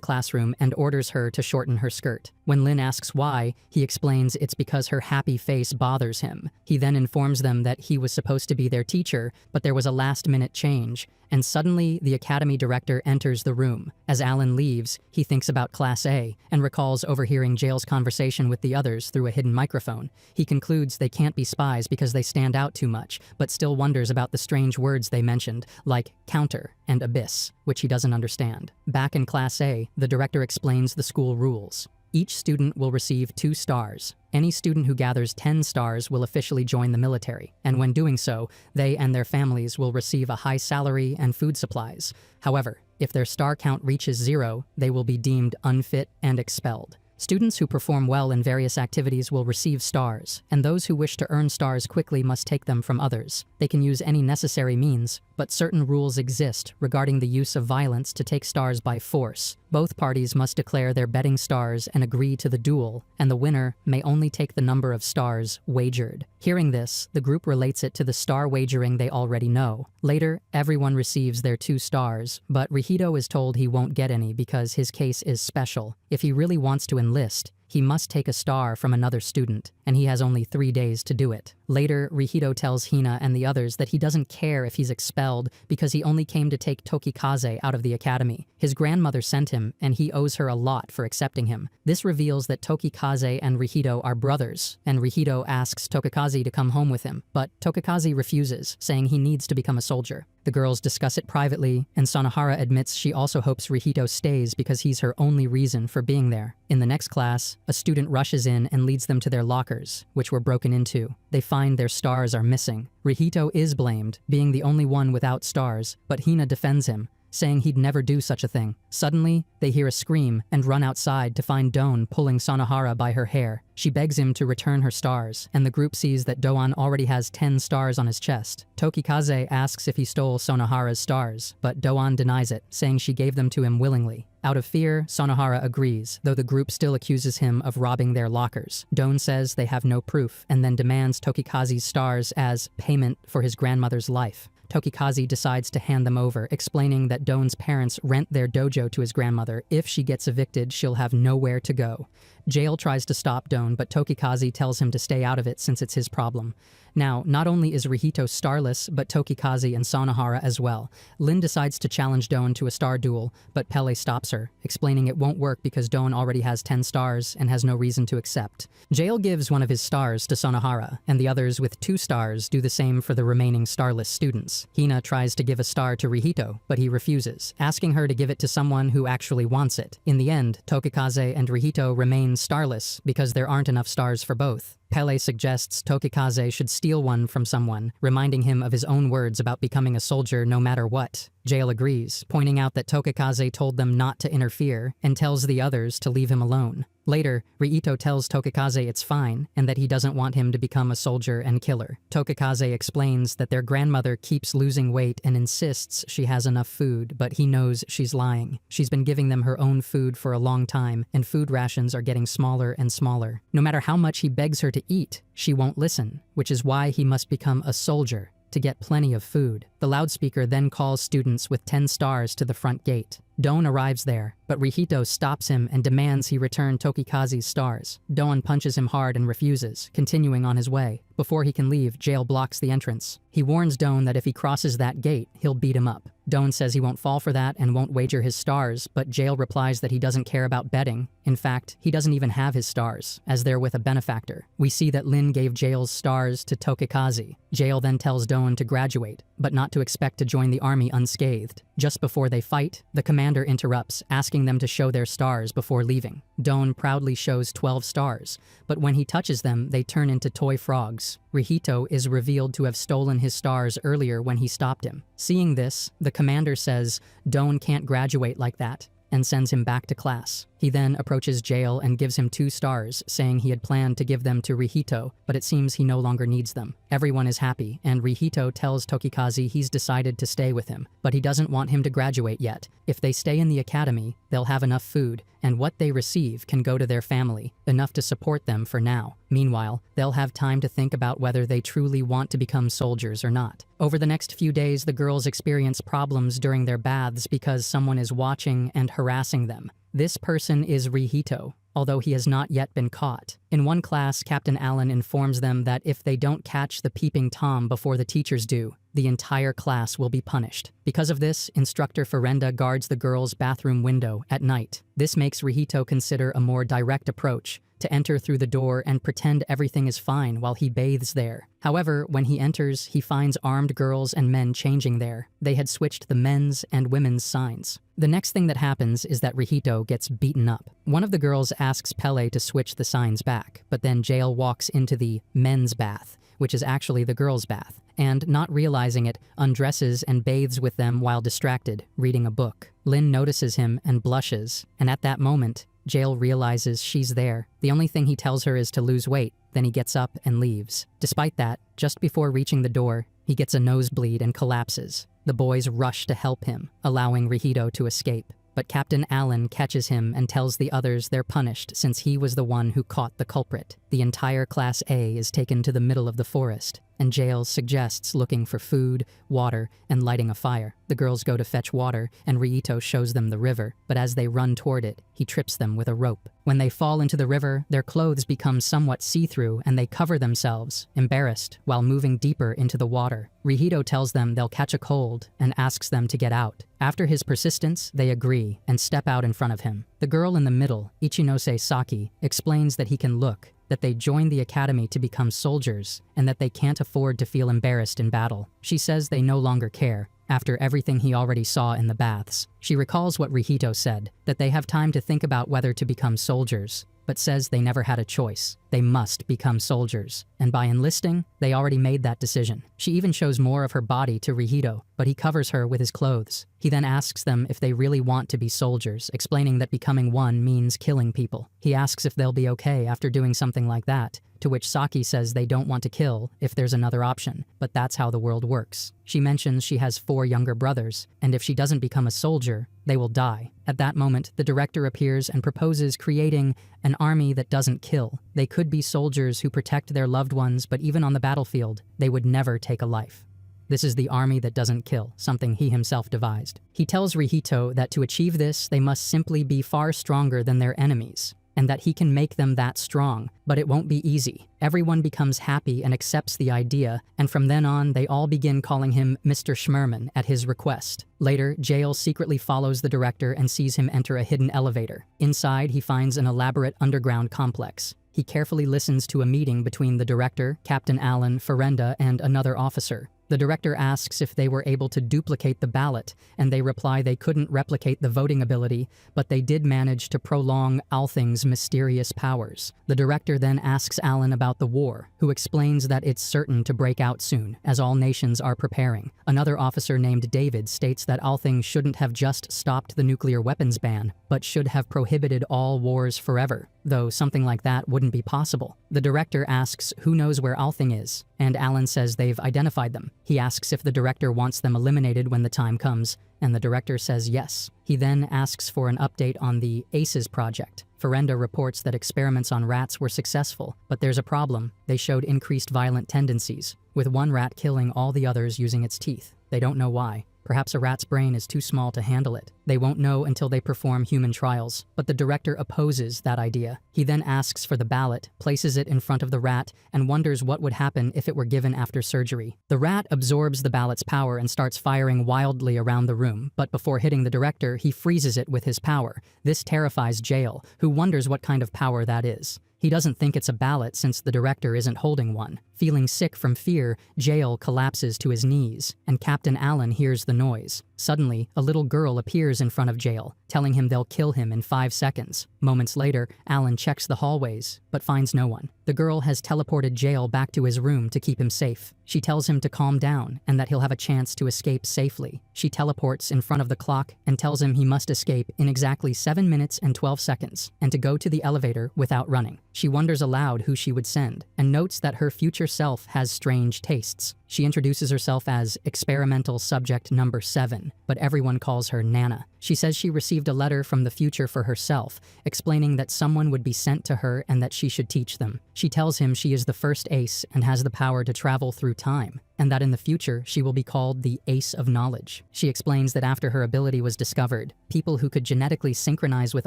classroom and orders her to shorten her skirt. When Lynn asks why, he explains it's because her happy face bothers him. He then informs them that he was supposed to be their teacher, but there was a last-minute change, and suddenly the academy director enters the room. As Allen leaves, he thinks about Class A and recalls overhearing Jael's conversation with the others through a hidden microphone. He concludes they can't be spies because they stand out too much, but still wonders about the strange words they mentioned, like counter and abyss, which he doesn't understand. Back in Class A, the director explains the school rules. Each student will receive 2 stars. Any student who gathers 10 stars will officially join the military, and when doing so, they and their families will receive a high salary and food supplies. However, if their star count reaches 0, they will be deemed unfit and expelled. Students who perform well in various activities will receive stars, and those who wish to earn stars quickly must take them from others. They can use any necessary means, but certain rules exist regarding the use of violence to take stars by force. Both parties must declare their betting stars and agree to the duel, and the winner may only take the number of stars wagered. Hearing this, the group relates it to the star wagering they already know. Later, everyone receives their 2 stars, but Rihito is told he won't get any because his case is special. If he really wants to enlist, he must take a star from another student, and he has only 3 days to do it. Later, Rihito tells Hina and the others that he doesn't care if he's expelled because he only came to take Tokikaze out of the academy. His grandmother sent him, and he owes her a lot for accepting him. This reveals that Tokikaze and Rihito are brothers, and Rihito asks Tokikaze to come home with him, but Tokikaze refuses, saying he needs to become a soldier. The girls discuss it privately, and Sonohara admits she also hopes Rihito stays because he's her only reason for being there. In the next class, a student rushes in and leads them to their lockers, which were broken into. They find their stars are missing. Rihito is blamed, being the only one without stars, but Hina defends him, saying he'd never do such a thing. Suddenly, they hear a scream and run outside to find Doan pulling Sonohara by her hair. She begs him to return her stars, and the group sees that Doan already has 10 stars on his chest. Tokikaze asks if he stole Sonohara's stars, but Doan denies it, saying she gave them to him willingly. Out of fear, Sonohara agrees, though the group still accuses him of robbing their lockers. Doan says they have no proof, and then demands Tokikaze's stars as payment for his grandmother's life. Tokikaze decides to hand them over, explaining that Doan's parents rent their dojo to his grandmother. If she gets evicted, she'll have nowhere to go. Jail tries to stop Doan, but Tokikaze tells him to stay out of it since it's his problem. Now, not only is Rihito starless, but Tokikaze and Sonohara as well. Lin decides to challenge Doan to a star duel, but Pele stops her, explaining it won't work because Doan already has 10 stars and has no reason to accept. Jail gives one of his stars to Sonohara, and the others with 2 stars do the same for the remaining starless students. Hina tries to give a star to Rihito, but he refuses, asking her to give it to someone who actually wants it. In the end, Tokikaze and Rihito remain starless because there aren't enough stars for both. Pele suggests Tokikaze should steal one from someone, reminding him of his own words about becoming a soldier no matter what. Jail agrees, pointing out that Tokikaze told them not to interfere and tells the others to leave him alone. Later, Rihito tells Tokikaze it's fine and that he doesn't want him to become a soldier and killer. Tokikaze explains that their grandmother keeps losing weight and insists she has enough food, but he knows she's lying. She's been giving them her own food for a long time, and food rations are getting smaller and smaller. No matter how much he begs her to eat, she won't listen, which is why he must become a soldier to get plenty of food. The loudspeaker then calls students with 10 stars to the front gate. Doan arrives there, but Rihito stops him and demands he return Tokikaze's stars. Doan punches him hard and refuses, continuing on his way. Before he can leave, Jail blocks the entrance. He warns Doan that if he crosses that gate, he'll beat him up. Doan says he won't fall for that and won't wager his stars, but Jail replies that he doesn't care about betting. In fact, he doesn't even have his stars, as they're with a benefactor. We see that Lin gave Jail's stars to Tokikaze. Jail then tells Doan to graduate, but not to expect to join the army unscathed. Just before they fight, the commander interrupts, asking them to show their stars before leaving. Doan proudly shows 12 stars, but when he touches them, they turn into toy frogs. Rihito is revealed to have stolen his stars earlier when he stopped him. Seeing this, the commander says Doan can't graduate like that, and sends him back to class. He then approaches Jail and gives him 2 stars, saying he had planned to give them to Rihito, but it seems he no longer needs them. Everyone is happy, and Rihito tells Tokikaze he's decided to stay with him, but he doesn't want him to graduate yet. If they stay in the academy, they'll have enough food, and what they receive can go to their family, enough to support them for now. Meanwhile, they'll have time to think about whether they truly want to become soldiers or not. Over the next few days, the girls experience problems during their baths because someone is watching and harassing them. This person is Rihito, although he has not yet been caught. In one class, Captain Allen informs them that if they don't catch the peeping Tom before the teachers do, the entire class will be punished. Because of this, Instructor Ferenda guards the girls' bathroom window at night. This makes Rihito consider a more direct approach, to enter through the door and pretend everything is fine while he bathes there. However, when he enters, he finds armed girls and men changing there. They had switched the men's and women's signs. The next thing that happens is that Rihito gets beaten up. One of the girls asks Pele to switch the signs back, but then Jail walks into the men's bath, which is actually the girls' bath, and, not realizing it, undresses and bathes with them while distracted, reading a book. Lin notices him and blushes, and at that moment, Jail realizes she's there. The only thing he tells her is to lose weight, then he gets up and leaves. Despite that, just before reaching the door, he gets a nosebleed and collapses. The boys rush to help him, allowing Rihito to escape. But Captain Allen catches him and tells the others they're punished since he was the one who caught the culprit. The entire Class A is taken to the middle of the forest, and Jail suggests looking for food, water, and lighting a fire. The girls go to fetch water, and Rihito shows them the river, but as they run toward it, he trips them with a rope. When they fall into the river, their clothes become somewhat see-through and they cover themselves, embarrassed, while moving deeper into the water. Rihito tells them they'll catch a cold and asks them to get out. After his persistence, they agree and step out in front of him. The girl in the middle, Ichinose Saki, explains that he can look, that they joined the academy to become soldiers, and that they can't afford to feel embarrassed in battle. She says they no longer care, after everything he already saw in the baths. She recalls what Rihito said, that they have time to think about whether to become soldiers, but says they never had a choice. They must become soldiers, and by enlisting, they already made that decision. She even shows more of her body to Rihito, but he covers her with his clothes. He then asks them if they really want to be soldiers, explaining that becoming one means killing people. He asks if they'll be okay after doing something like that, to which Saki says they don't want to kill if there's another option, but that's how the world works. She mentions she has 4 younger brothers, and if she doesn't become a soldier, they will die. At that moment, the director appears and proposes creating an army that doesn't kill. They could be soldiers who protect their loved ones, but even on the battlefield, they would never take a life. This is the army that doesn't kill, something he himself devised. He tells Rihito that to achieve this, they must simply be far stronger than their enemies, and that he can make them that strong, but it won't be easy. Everyone becomes happy and accepts the idea, and from then on, they all begin calling him Mr. Schmerman at his request. Later, Jail secretly follows the director and sees him enter a hidden elevator. Inside, he finds an elaborate underground complex. He carefully listens to a meeting between the director, Captain Allen, Ferenda, and another officer. The director asks if they were able to duplicate the ballot, and they reply they couldn't replicate the voting ability, but they did manage to prolong Althing's mysterious powers. The director then asks Allen about the war, who explains that it's certain to break out soon, as all nations are preparing. Another officer named David states that Althing shouldn't have just stopped the nuclear weapons ban, but should have prohibited all wars forever, though something like that wouldn't be possible. The director asks who knows where Althing is, and Allen says they've identified them. He asks if the director wants them eliminated when the time comes, and the director says yes. He then asks for an update on the ACES project. Ferenda reports that experiments on rats were successful, but there's a problem. They showed increased violent tendencies, with one rat killing all the others using its teeth. They don't know why. Perhaps a rat's brain is too small to handle it. They won't know until they perform human trials, but the director opposes that idea. He then asks for the ballot, places it in front of the rat, and wonders what would happen if it were given after surgery. The rat absorbs the ballot's power and starts firing wildly around the room, but before hitting the director, he freezes it with his power. This terrifies Jail, who wonders what kind of power that is. He doesn't think it's a ballot since the director isn't holding one. Feeling sick from fear, Jail collapses to his knees, and Captain Allen hears the noise. Suddenly, a little girl appears in front of Jail, telling him they'll kill him in 5 seconds. Moments later, Allen checks the hallways, but finds no one. The girl has teleported Jail back to his room to keep him safe. She tells him to calm down and that he'll have a chance to escape safely. She teleports in front of the clock and tells him he must escape in exactly 7 minutes and 12 seconds, and to go to the elevator without running. She wonders aloud who she would send, and notes that her future self has strange tastes. She introduces herself as experimental subject number 7, but everyone calls her Nana. She says she received a letter from the future for herself, explaining that someone would be sent to her and that she should teach them. She tells him she is the first ace and has the power to travel through time, and that in the future she will be called the Ace of Knowledge. She explains that after her ability was discovered, people who could genetically synchronize with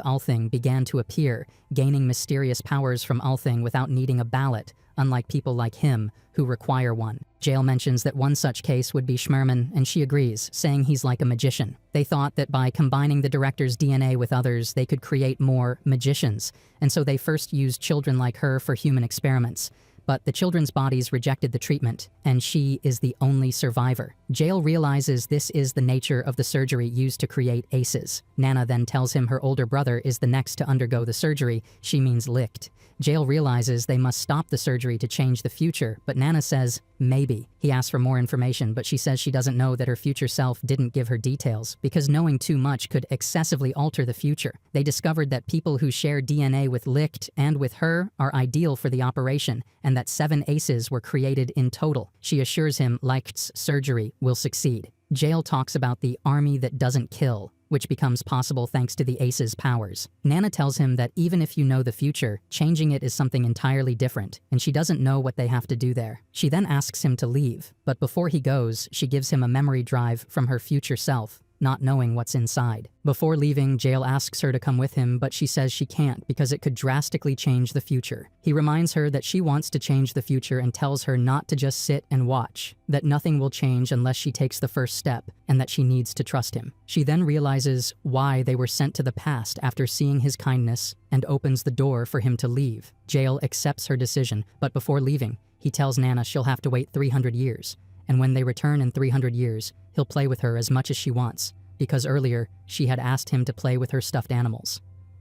Althing began to appear, gaining mysterious powers from Althing without needing a ballot, unlike people like him who require one. Jael mentions that one such case would be Schmerman, and she agrees, saying he's like a magician. They thought that by combining the director's DNA with others, they could create more magicians, and so they first used children like her for human experiments. But the children's bodies rejected the treatment, and she is the only survivor. Jael realizes this is the nature of the surgery used to create aces. Nana then tells him her older brother is the next to undergo the surgery. She means Licht. Jael realizes they must stop the surgery to change the future, but Nana says, maybe. He asks for more information, but she says she doesn't know that her future self didn't give her details, because knowing too much could excessively alter the future. They discovered that people who share DNA with Licht and with her are ideal for the operation, and that 7 aces were created in total. She assures him Licht's surgery will succeed. Jael talks about the army that doesn't kill, which becomes possible thanks to the ace's powers. Nana tells him that even if you know the future, changing it is something entirely different, and she doesn't know what they have to do there. She then asks him to leave, but before he goes, she gives him a memory drive from her future self, not knowing what's inside. Before leaving, Jael asks her to come with him, but she says she can't because it could drastically change the future. He reminds her that she wants to change the future and tells her not to just sit and watch, that nothing will change unless she takes the first step, and that she needs to trust him. She then realizes why they were sent to the past after seeing his kindness and opens the door for him to leave. Jael accepts her decision, but before leaving, he tells Nana she'll have to wait 300 years. And when they return in 300 years, he'll play with her as much as she wants, because earlier she had asked him to play with her stuffed animals.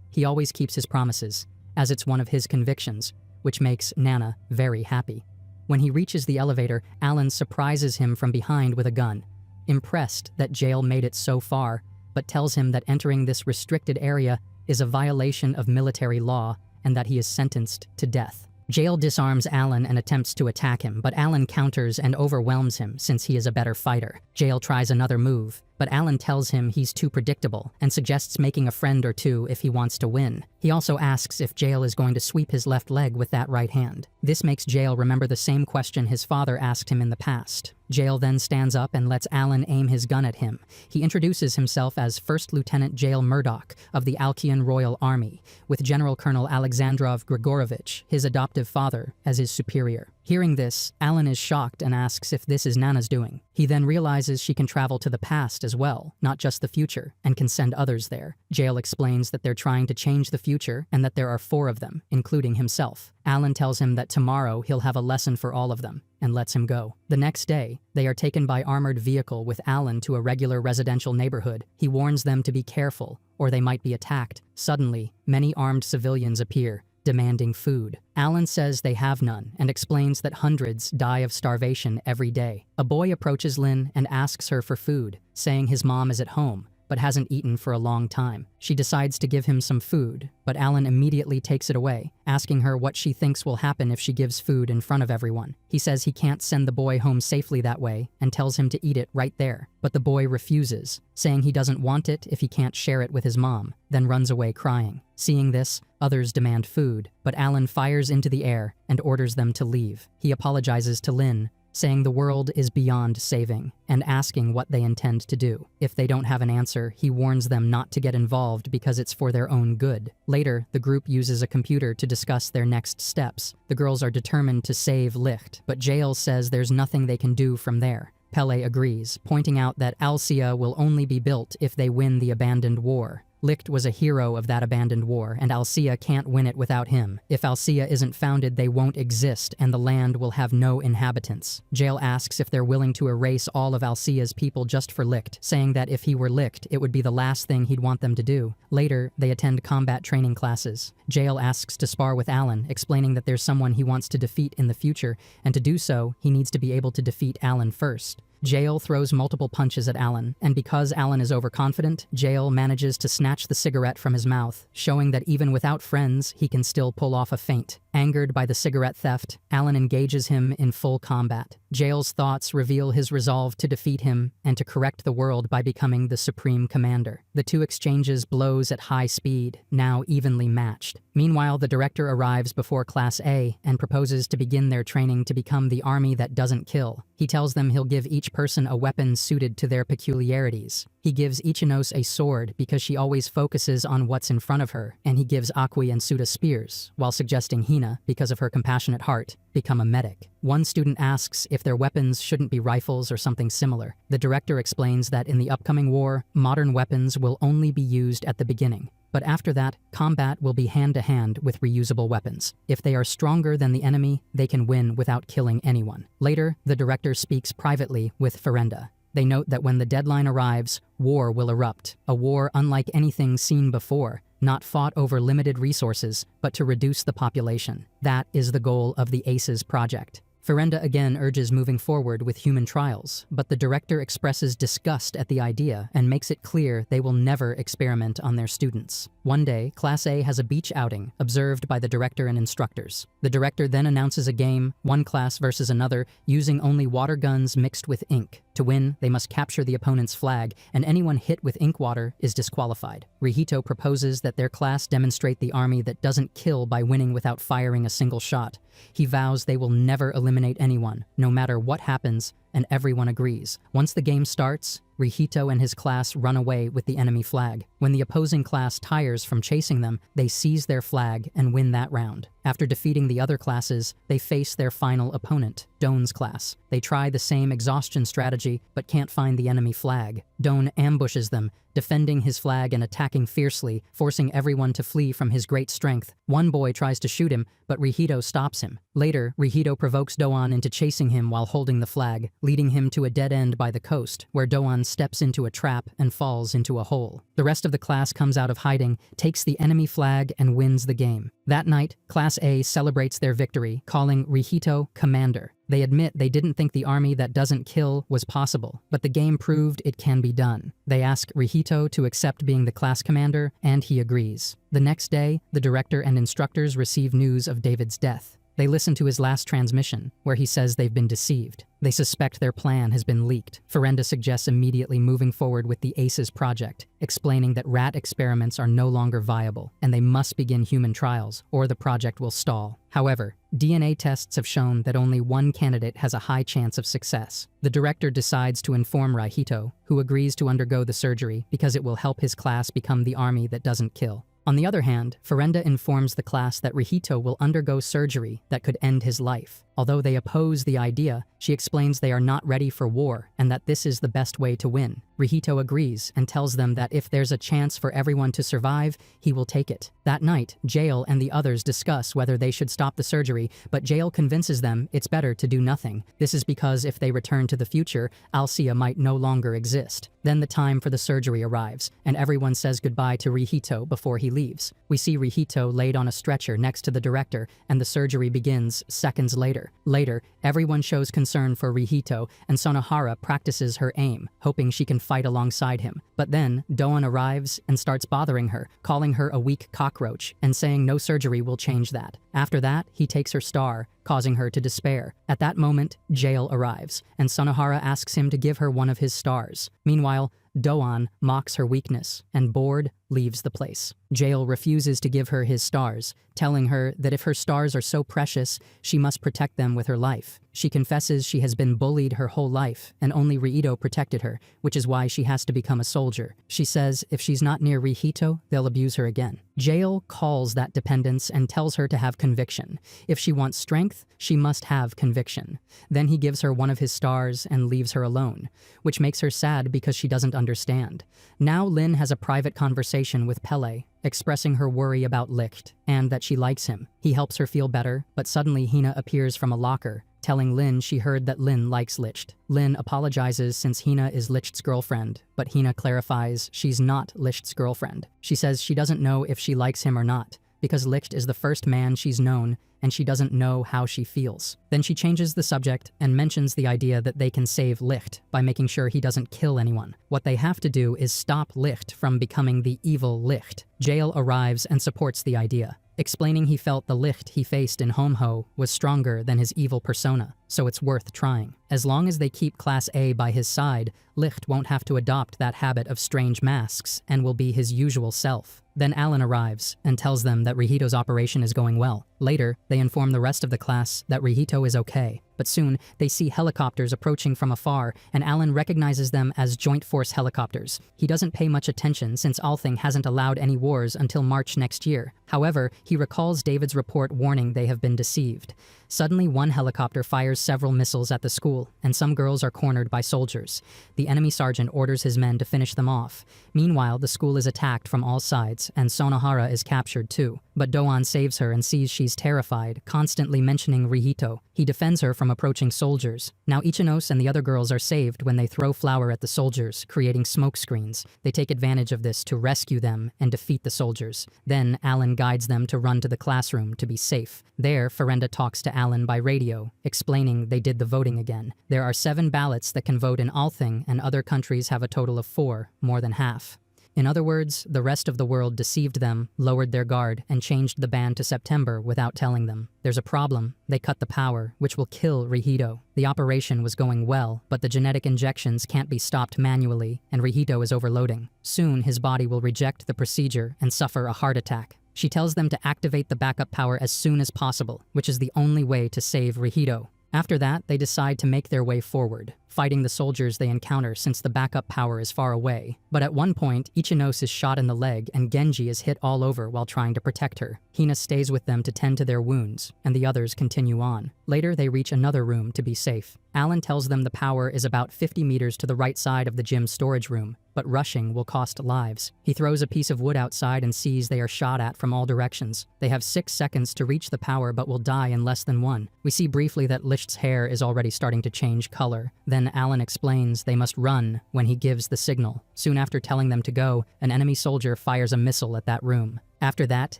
He always keeps his promises, as it's one of his convictions, which makes Nana very happy. When he reaches the elevator, Alan surprises him from behind with a gun, impressed that Jael made it so far, but tells him that entering this restricted area is a violation of military law and that he is sentenced to death. Jael disarms Alan and attempts to attack him, but Alan counters and overwhelms him since he is a better fighter. Jael tries another move, but Alan tells him he's too predictable and suggests making a friend or two if he wants to win. He also asks if Jael is going to sweep his left leg with that right hand. This makes Jael remember the same question his father asked him in the past. Jael then stands up and lets Alan aim his gun at him. He introduces himself as First Lieutenant Jael Murdoch of the Alkian Royal Army, with General Colonel Alexandrov Grigorovich, his adoptive father, as his superior. Hearing this, Alan is shocked and asks if this is Nana's doing. He then realizes she can travel to the past as well, not just the future, and can send others there. Jael explains that they're trying to change the future and that there are 4 of them, including himself. Alan tells him that tomorrow he'll have a lesson for all of them, and lets him go. The next day, they are taken by armored vehicle with Alan to a regular residential neighborhood. He warns them to be careful, or they might be attacked. Suddenly, many armed civilians appear, demanding food. Alan says they have none and explains that hundreds die of starvation every day. A boy approaches Lynn and asks her for food, saying his mom is at home, but hasn't eaten for a long time. She decides to give him some food, but Alan immediately takes it away, asking her what she thinks will happen if she gives food in front of everyone. He says he can't send the boy home safely that way and tells him to eat it right there, but the boy refuses, saying he doesn't want it if he can't share it with his mom, then runs away crying. Seeing this, others demand food, but Alan fires into the air and orders them to leave. He apologizes to Lynn, saying the world is beyond saving, and asking what they intend to do. If they don't have an answer, he warns them not to get involved because it's for their own good. Later, the group uses a computer to discuss their next steps. The girls are determined to save Licht, but Jael says there's nothing they can do from there. Pele agrees, pointing out that Alcia will only be built if they win the abandoned war. Licht was a hero of that abandoned war, and Alcia can't win it without him. If Alcia isn't founded, they won't exist, and the land will have no inhabitants. Jael asks if they're willing to erase all of Alcia's people just for Licht, saying that if he were Licht, it would be the last thing he'd want them to do. Later, they attend combat training classes. Jael asks to spar with Alan, explaining that there's someone he wants to defeat in the future, and to do so, he needs to be able to defeat Alan first. Jael throws multiple punches at Alan, and because Alan is overconfident, Jael manages to snatch the cigarette from his mouth, showing that even without friends, he can still pull off a feint. Angered by the cigarette theft, Alan engages him in full combat. Jael's thoughts reveal his resolve to defeat him and to correct the world by becoming the Supreme Commander. The two exchanges blows at high speed, now evenly matched. Meanwhile, the director arrives before Class A and proposes to begin their training to become the army that doesn't kill. He tells them he'll give each each person a weapon suited to their peculiarities. He gives Ichinos a sword because she always focuses on what's in front of her, and he gives Akui and Suda spears, while suggesting Hina, because of her compassionate heart, become a medic. One student asks if their weapons shouldn't be rifles or something similar. The director explains that in the upcoming war, modern weapons will only be used at the beginning. But after that, combat will be hand-to-hand with reusable weapons. If they are stronger than the enemy, they can win without killing anyone. Later, the director speaks privately with Ferenda. They note that when the deadline arrives, war will erupt, a war unlike anything seen before, not fought over limited resources, but to reduce the population. That is the goal of the ACES project. Ferenda again urges moving forward with human trials, but the director expresses disgust at the idea and makes it clear they will never experiment on their students. One day, Class A has a beach outing, observed by the director and instructors. The director then announces a game, one class versus another, using only water guns mixed with ink. To win, they must capture the opponent's flag, and anyone hit with ink water is disqualified. Rihito proposes that their class demonstrate the army that doesn't kill by winning without firing a single shot. He vows they will never eliminate anyone, no matter what happens, and everyone agrees. Once the game starts, Rihito and his class run away with the enemy flag. When the opposing class tires from chasing them, they seize their flag and win that round. After defeating the other classes, they face their final opponent, Doan's class. They try the same exhaustion strategy, but can't find the enemy flag. Doan ambushes them, defending his flag and attacking fiercely, forcing everyone to flee from his great strength. One boy tries to shoot him, but Rihito stops him. Later, Rihito provokes Doan into chasing him while holding the flag, leading him to a dead end by the coast, where Doan steps into a trap and falls into a hole. The rest of the class comes out of hiding, takes the enemy flag, and wins the game. That night, Class A celebrates their victory, calling Rihito Commander. They admit they didn't think the army that doesn't kill was possible, but the game proved it can be done. They ask Rihito to accept being the class commander, and he agrees. The next day, the director and instructors receive news of David's death. They listen to his last transmission, where he says they've been deceived. They suspect their plan has been leaked. Ferenda suggests immediately moving forward with the ACES project, explaining that rat experiments are no longer viable, and they must begin human trials, or the project will stall. However, DNA tests have shown that only one candidate has a high chance of success. The director decides to inform Rihito, who agrees to undergo the surgery because it will help his class become the army that doesn't kill. On the other hand, Ferenda informs the class that Rihito will undergo surgery that could end his life. Although they oppose the idea, she explains they are not ready for war and that this is the best way to win. Rihito agrees and tells them that if there's a chance for everyone to survive, he will take it. That night, Jail and the others discuss whether they should stop the surgery, but Jail convinces them it's better to do nothing. This is because if they return to the future, Alcia might no longer exist. Then the time for the surgery arrives, and everyone says goodbye to Rihito before he leaves. We see Rihito laid on a stretcher next to the director, and the surgery begins seconds later. Later, everyone shows concern for Rihito, and Sonohara practices her aim, hoping she can fight alongside him. But then, Doan arrives and starts bothering her, calling her a weak cockroach, and saying no surgery will change that. After that, he takes her star, causing her to despair. At that moment, Jail arrives, and Sonohara asks him to give her one of his stars. Meanwhile, Doan mocks her weakness, and bored, leaves the place. Jail refuses to give her his stars, telling her that if her stars are so precious, she must protect them with her life. She confesses she has been bullied her whole life, and only Rihito protected her, which is why she has to become a soldier. She says if she's not near Rihito, they'll abuse her again. Jail calls that dependence and tells her to have conviction. If she wants strength, she must have conviction. Then he gives her one of his stars and leaves her alone, which makes her sad because she doesn't understand. Now Lin has a private conversation with Pele, expressing her worry about Licht, and that she likes him. He helps her feel better, but suddenly Hina appears from a locker, telling Lin she heard that Lin likes Licht. Lin apologizes since Hina is Licht's girlfriend, but Hina clarifies she's not Licht's girlfriend. She says she doesn't know if she likes him or not, because Licht is the first man she's known, and she doesn't know how she feels. Then she changes the subject and mentions the idea that they can save Licht by making sure he doesn't kill anyone. What they have to do is stop Licht from becoming the evil Licht. Jail arrives and supports the idea, explaining he felt the Licht he faced in Homeho was stronger than his evil persona. so it's worth trying. As long as they keep Class A by his side, Licht won't have to adopt that habit of strange masks and will be his usual self. Then Alan arrives and tells them that Rihito's operation is going well. Later, they inform the rest of the class that Rihito is okay. But soon, they see helicopters approaching from afar, and Alan recognizes them as Joint Force helicopters. He doesn't pay much attention since Althing hasn't allowed any wars until March next year. However, he recalls David's report warning they have been deceived. Suddenly, one helicopter fires several missiles at the school, and some girls are cornered by soldiers. The enemy sergeant orders his men to finish them off. Meanwhile, the school is attacked from all sides, and Sonohara is captured too. But Doan saves her and sees she's terrified, constantly mentioning Rihito. He defends her from approaching soldiers. Now Ichinos and the other girls are saved when they throw flour at the soldiers, creating smoke screens. They take advantage of this to rescue them and defeat the soldiers. Then Alan guides them to run to the classroom to be safe. There, Ferenda talks to Alan by radio, explaining they did the voting again. There are 7 ballots that can vote in Althing, and other countries have a total of 4, more than half. In other words, the rest of the world deceived them, lowered their guard, and changed the ban to September without telling them. There's a problem. They cut the power, which will kill Rihito. The operation was going well, but the genetic injections can't be stopped manually, and Rihito is overloading. Soon, his body will reject the procedure and suffer a heart attack. She tells them to activate the backup power as soon as possible, which is the only way to save Rihito. After that, they decide to make their way forward, fighting the soldiers they encounter since the backup power is far away. But at one point, Ichinos is shot in the leg and Genji is hit all over while trying to protect her. Hina stays with them to tend to their wounds, and the others continue on. Later, they reach another room to be safe. Alan tells them the power is about 50 meters to the right side of the gym storage room, but rushing will cost lives. He throws a piece of wood outside and sees they are shot at from all directions. They have 6 seconds to reach the power but will die in less than 1. We see briefly that Licht's hair is already starting to change color. Then Alan explains they must run when he gives the signal. Soon after telling them to go, an enemy soldier fires a missile at that room. After that,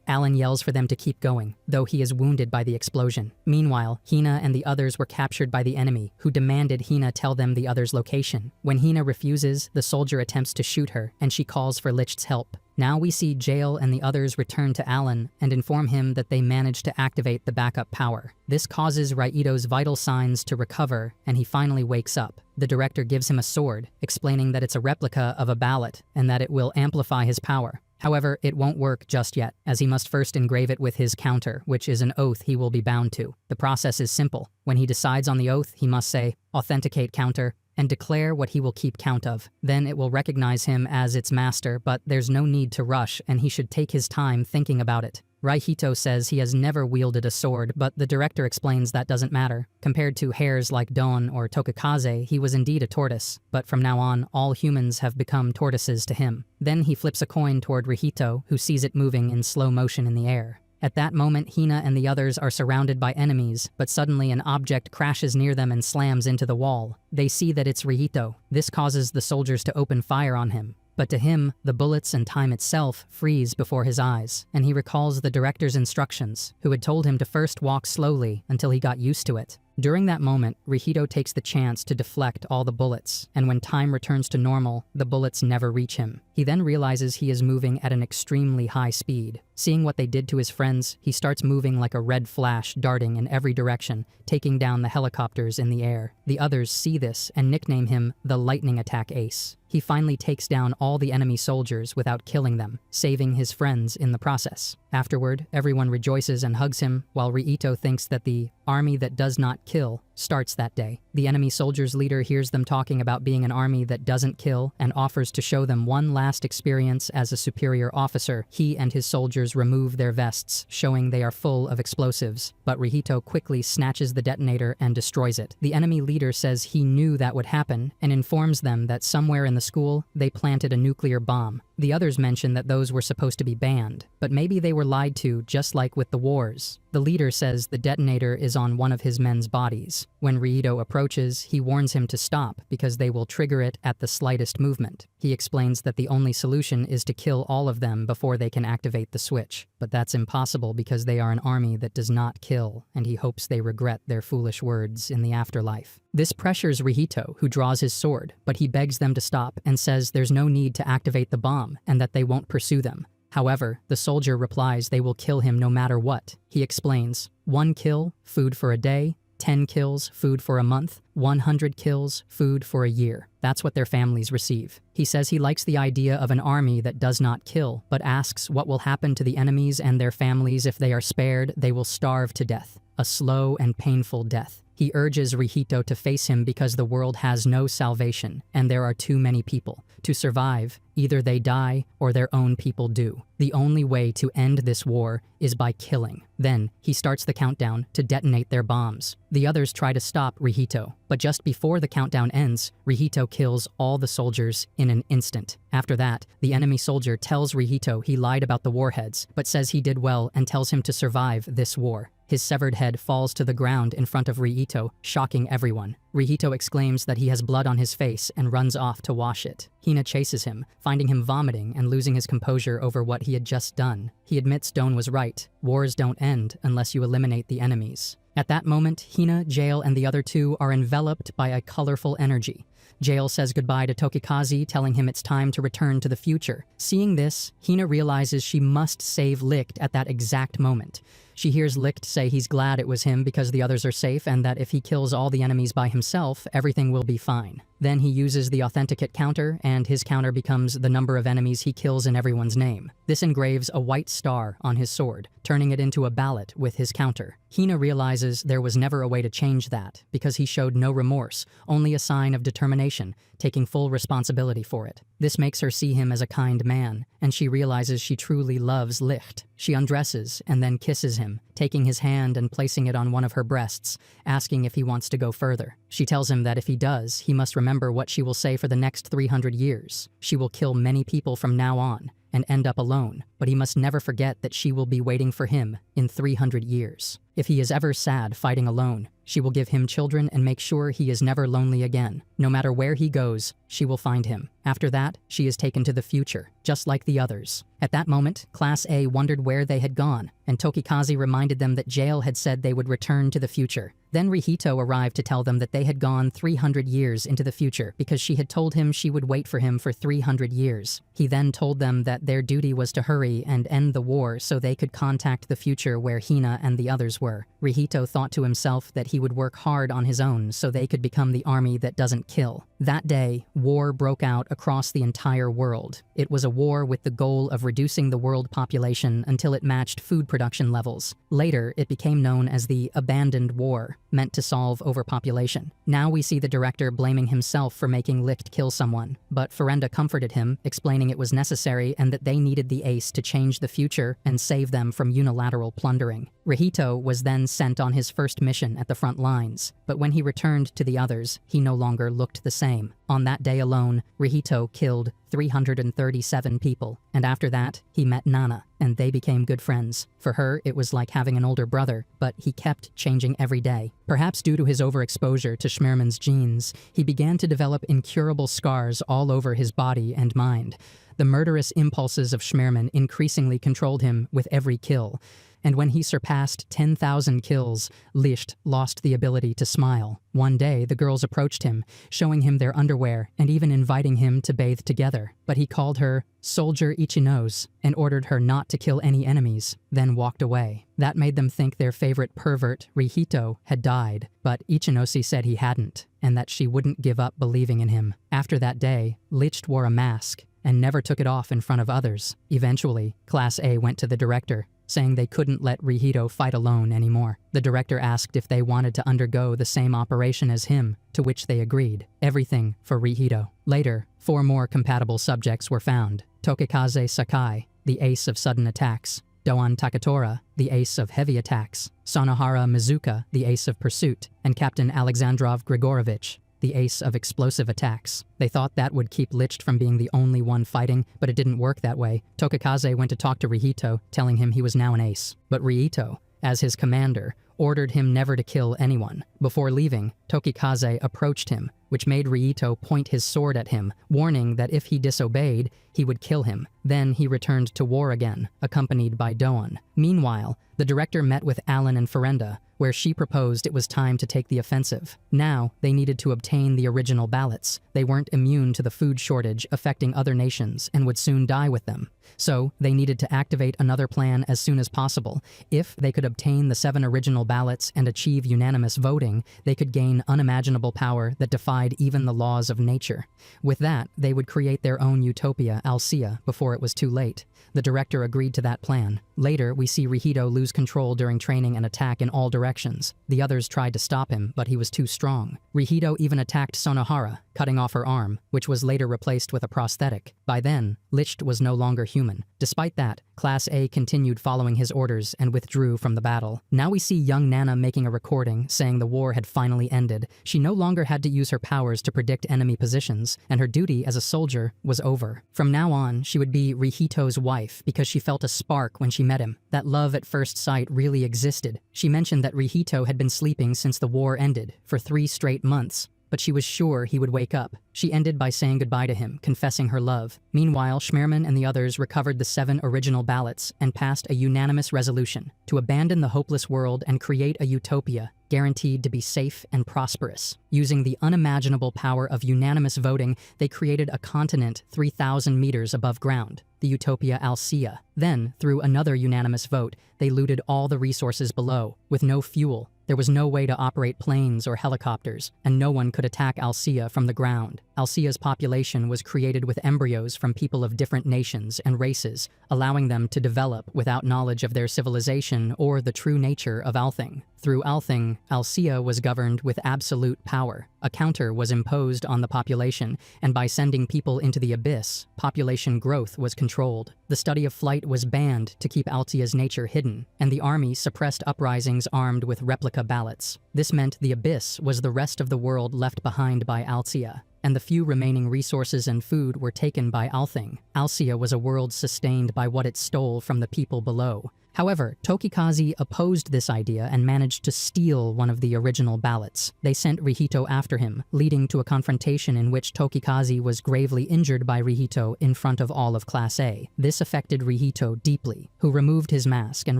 Alan yells for them to keep going, though he is wounded by the explosion. Meanwhile, Hina and the others were captured by the enemy, who demanded Hina tell them the other's location. When Hina refuses, the soldier attempts to shoot her, and she calls for Licht's help. Now we see Jail and the others return to Alan and inform him that they managed to activate the backup power. This causes Raito's vital signs to recover, and he finally wakes up. The director gives him a sword, explaining that it's a replica of a ballot and that it will amplify his power. However, it won't work just yet, as he must first engrave it with his counter, which is an oath he will be bound to. The process is simple. When he decides on the oath, he must say, "Authenticate counter," and declare what he will keep count of. Then it will recognize him as its master, but there's no need to rush, and he should take his time thinking about it. Raihito says he has never wielded a sword, but the director explains that doesn't matter. Compared to hares like Don or Tokakaze, he was indeed a tortoise, but from now on, all humans have become tortoises to him. Then he flips a coin toward Rihito, who sees it moving in slow motion in the air. At that moment, Hina and the others are surrounded by enemies, but suddenly an object crashes near them and slams into the wall. They see that it's Rihito. This causes the soldiers to open fire on him. But to him, the bullets and time itself freeze before his eyes, and he recalls the director's instructions, who had told him to first walk slowly until he got used to it. During that moment, Rihito takes the chance to deflect all the bullets, and when time returns to normal, the bullets never reach him. He then realizes he is moving at an extremely high speed. Seeing what they did to his friends, he starts moving like a red flash, darting in every direction, taking down the helicopters in the air. The others see this and nickname him the Lightning Attack Ace. He finally takes down all the enemy soldiers without killing them, saving his friends in the process. Afterward, everyone rejoices and hugs him, while Rihito thinks that the army that does not kill starts that day. The enemy soldiers' leader hears them talking about being an army that doesn't kill and offers to show them one last experience as a superior officer. He and his soldiers remove their vests, showing they are full of explosives, but Rihito quickly snatches the detonator and destroys it. The enemy leader says he knew that would happen and informs them that somewhere in the school, they planted a nuclear bomb. The others mention that those were supposed to be banned, but maybe they were lied to, just like with the wars. The leader says the detonator is on one of his men's bodies. When Rihito approaches, he warns him to stop because they will trigger it at the slightest movement. He explains that the only solution is to kill all of them before they can activate the switch. But that's impossible because they are an army that does not kill, and he hopes they regret their foolish words in the afterlife. This pressures Rihito, who draws his sword, but he begs them to stop and says there's no need to activate the bomb and that they won't pursue them. However, the soldier replies they will kill him no matter what. He explains, 1 kill, food for a day, 10 kills, food for a month. 100 kills, food for a year. That's what their families receive. He says he likes the idea of an army that does not kill, but asks what will happen to the enemies and their families if they are spared. They will starve to death. A slow and painful death. He urges Rihito to face him because the world has no salvation, and there are too many people. To survive, either they die or their own people do. The only way to end this war is by killing. Then, he starts the countdown to detonate their bombs. The others try to stop Rihito, but just before the countdown ends, Rihito kills all the soldiers in an instant. After that, the enemy soldier tells Rihito he lied about the warheads, but says he did well and tells him to survive this war. His severed head falls to the ground in front of Rihito, shocking everyone. Rihito exclaims that he has blood on his face and runs off to wash it. Hina chases him, finding him vomiting and losing his composure over what he had just done. He admits Doan was right. Wars don't end unless you eliminate the enemies. At that moment, Hina, Jail, and the other two are enveloped by a colorful energy. Jail says goodbye to Tokikaze, telling him it's time to return to the future. Seeing this, Hina realizes she must save Licht at that exact moment. She hears Licht say he's glad it was him because the others are safe and that if he kills all the enemies by himself, everything will be fine. Then he uses the authenticate counter, and his counter becomes the number of enemies he kills in everyone's name. This engraves a white star on his sword, turning it into a ballot with his counter. Hina realizes there was never a way to change that, because he showed no remorse, only a sign of determination, taking full responsibility for it. This makes her see him as a kind man, and she realizes she truly loves Licht. She undresses and then kisses him, taking his hand and placing it on one of her breasts, asking if he wants to go further. She tells him that if he does, he must remember what she will say for the next 300 years. She will kill many people from now on and end up alone, but he must never forget that she will be waiting for him in 300 years. If he is ever sad fighting alone, she will give him children and make sure he is never lonely again. No matter where he goes, she will find him. After that, she is taken to the future, just like the others. At that moment, Class A wondered where they had gone, and Tokikaze reminded them that Jail had said they would return to the future. Then Rihito arrived to tell them that they had gone 300 years into the future because she had told him she would wait for him for 300 years. He then told them that their duty was to hurry and end the war so they could contact the future where Hina and the others were. Rihito thought to himself that he would work hard on his own so they could become the army that doesn't kill. That day, war broke out across the entire world. It was a war with the goal of reducing the world population until it matched food production levels. Later, it became known as the Abandoned War, meant to solve overpopulation. Now we see the director blaming himself for making Licht kill someone, but Ferenda comforted him, explaining it was necessary and that they needed the ace to change the future and save them from unilateral plundering. Rihito was then sent on his first mission at the front lines, but when he returned to the others, he no longer looked the same. On that day alone, Rihito killed 337 people, and after that, he met Nana, and they became good friends. For her, it was like having an older brother, but he kept changing every day. Perhaps due to his overexposure to Schmerman's genes, he began to develop incurable scars all over his body and mind. The murderous impulses of Schmerman increasingly controlled him with every kill. And when he surpassed 10,000 kills, Licht lost the ability to smile. One day, the girls approached him, showing him their underwear and even inviting him to bathe together. But he called her Soldier Ichinose and ordered her not to kill any enemies, then walked away. That made them think their favorite pervert, Rihito, had died, but Ichinose said he hadn't, and that she wouldn't give up believing in him. After that day, Licht wore a mask and never took it off in front of others. Eventually, Class A went to the director, saying they couldn't let Rihito fight alone anymore. The director asked if they wanted to undergo the same operation as him, to which they agreed. Everything for Rihito. Later, 4 more compatible subjects were found. Tokikaze Sakai, the ace of sudden attacks. Doan Takatora, the ace of heavy attacks. Sonohara Mizuka, the ace of pursuit. And Captain Alexandrov Grigorovich, the ace of explosive attacks. They thought that would keep Licht from being the only one fighting, but it didn't work that way. Tokikaze went to talk to Rihito, telling him he was now an ace. But Rihito, as his commander, ordered him never to kill anyone. Before leaving, Tokikaze approached him, which made Rihito point his sword at him, warning that if he disobeyed, he would kill him. Then he returned to war again, accompanied by Doan. Meanwhile, the The director met with Alan and Ferenda, where she proposed it was time to take the offensive. Now, they needed to obtain the original ballots. They weren't immune to the food shortage affecting other nations and would soon die with them. So, they needed to activate another plan as soon as possible. If they could obtain the 7 original ballots and achieve unanimous voting, they could gain unimaginable power that defied even the laws of nature. With that, they would create their own utopia, Alcea, before it was too late. The director agreed to that plan. Later, we see Rihito lose control during training and attack in all directions. The others tried to stop him, but he was too strong. Rihito even attacked Sonohara, cutting off her arm, which was later replaced with a prosthetic. By then, Licht was no longer human. Despite that, Class A continued following his orders and withdrew from the battle. Now we see young Nana making a recording saying the war had finally ended. She no longer had to use her powers to predict enemy positions, and her duty as a soldier was over. From now on, she would be Rihito's wife because she felt a spark when she met him. That love at first sight really existed. She mentioned that Rihito had been sleeping since the war ended, for 3 straight months. But she was sure he would wake up. She ended by saying goodbye to him, confessing her love. Meanwhile, Schmerman and the others recovered the 7 original ballots and passed a unanimous resolution to abandon the hopeless world and create a utopia guaranteed to be safe and prosperous. Using the unimaginable power of unanimous voting, they created a continent 3,000 meters above ground, the Utopia Alcea. Then, through another unanimous vote, they looted all the resources below. With no fuel, there was no way to operate planes or helicopters, and no one could attack Alcea from the ground. Alcea's population was created with embryos from people of different nations and races, allowing them to develop without knowledge of their civilization or the true nature of Althing. Through Althing, Alcea was governed with absolute power. A counter was imposed on the population, and by sending people into the abyss, population growth was controlled. The study of flight was banned to keep Alcea's nature hidden, and the army suppressed uprisings armed with replica ballots. This meant the abyss was the rest of the world left behind by Alcea, and the few remaining resources and food were taken by Althing. Alcea was a world sustained by what it stole from the people below. However, Tokikaze opposed this idea and managed to steal one of the original ballots. They sent Rihito after him, leading to a confrontation in which Tokikaze was gravely injured by Rihito in front of all of Class A. This affected Rihito deeply, who removed his mask and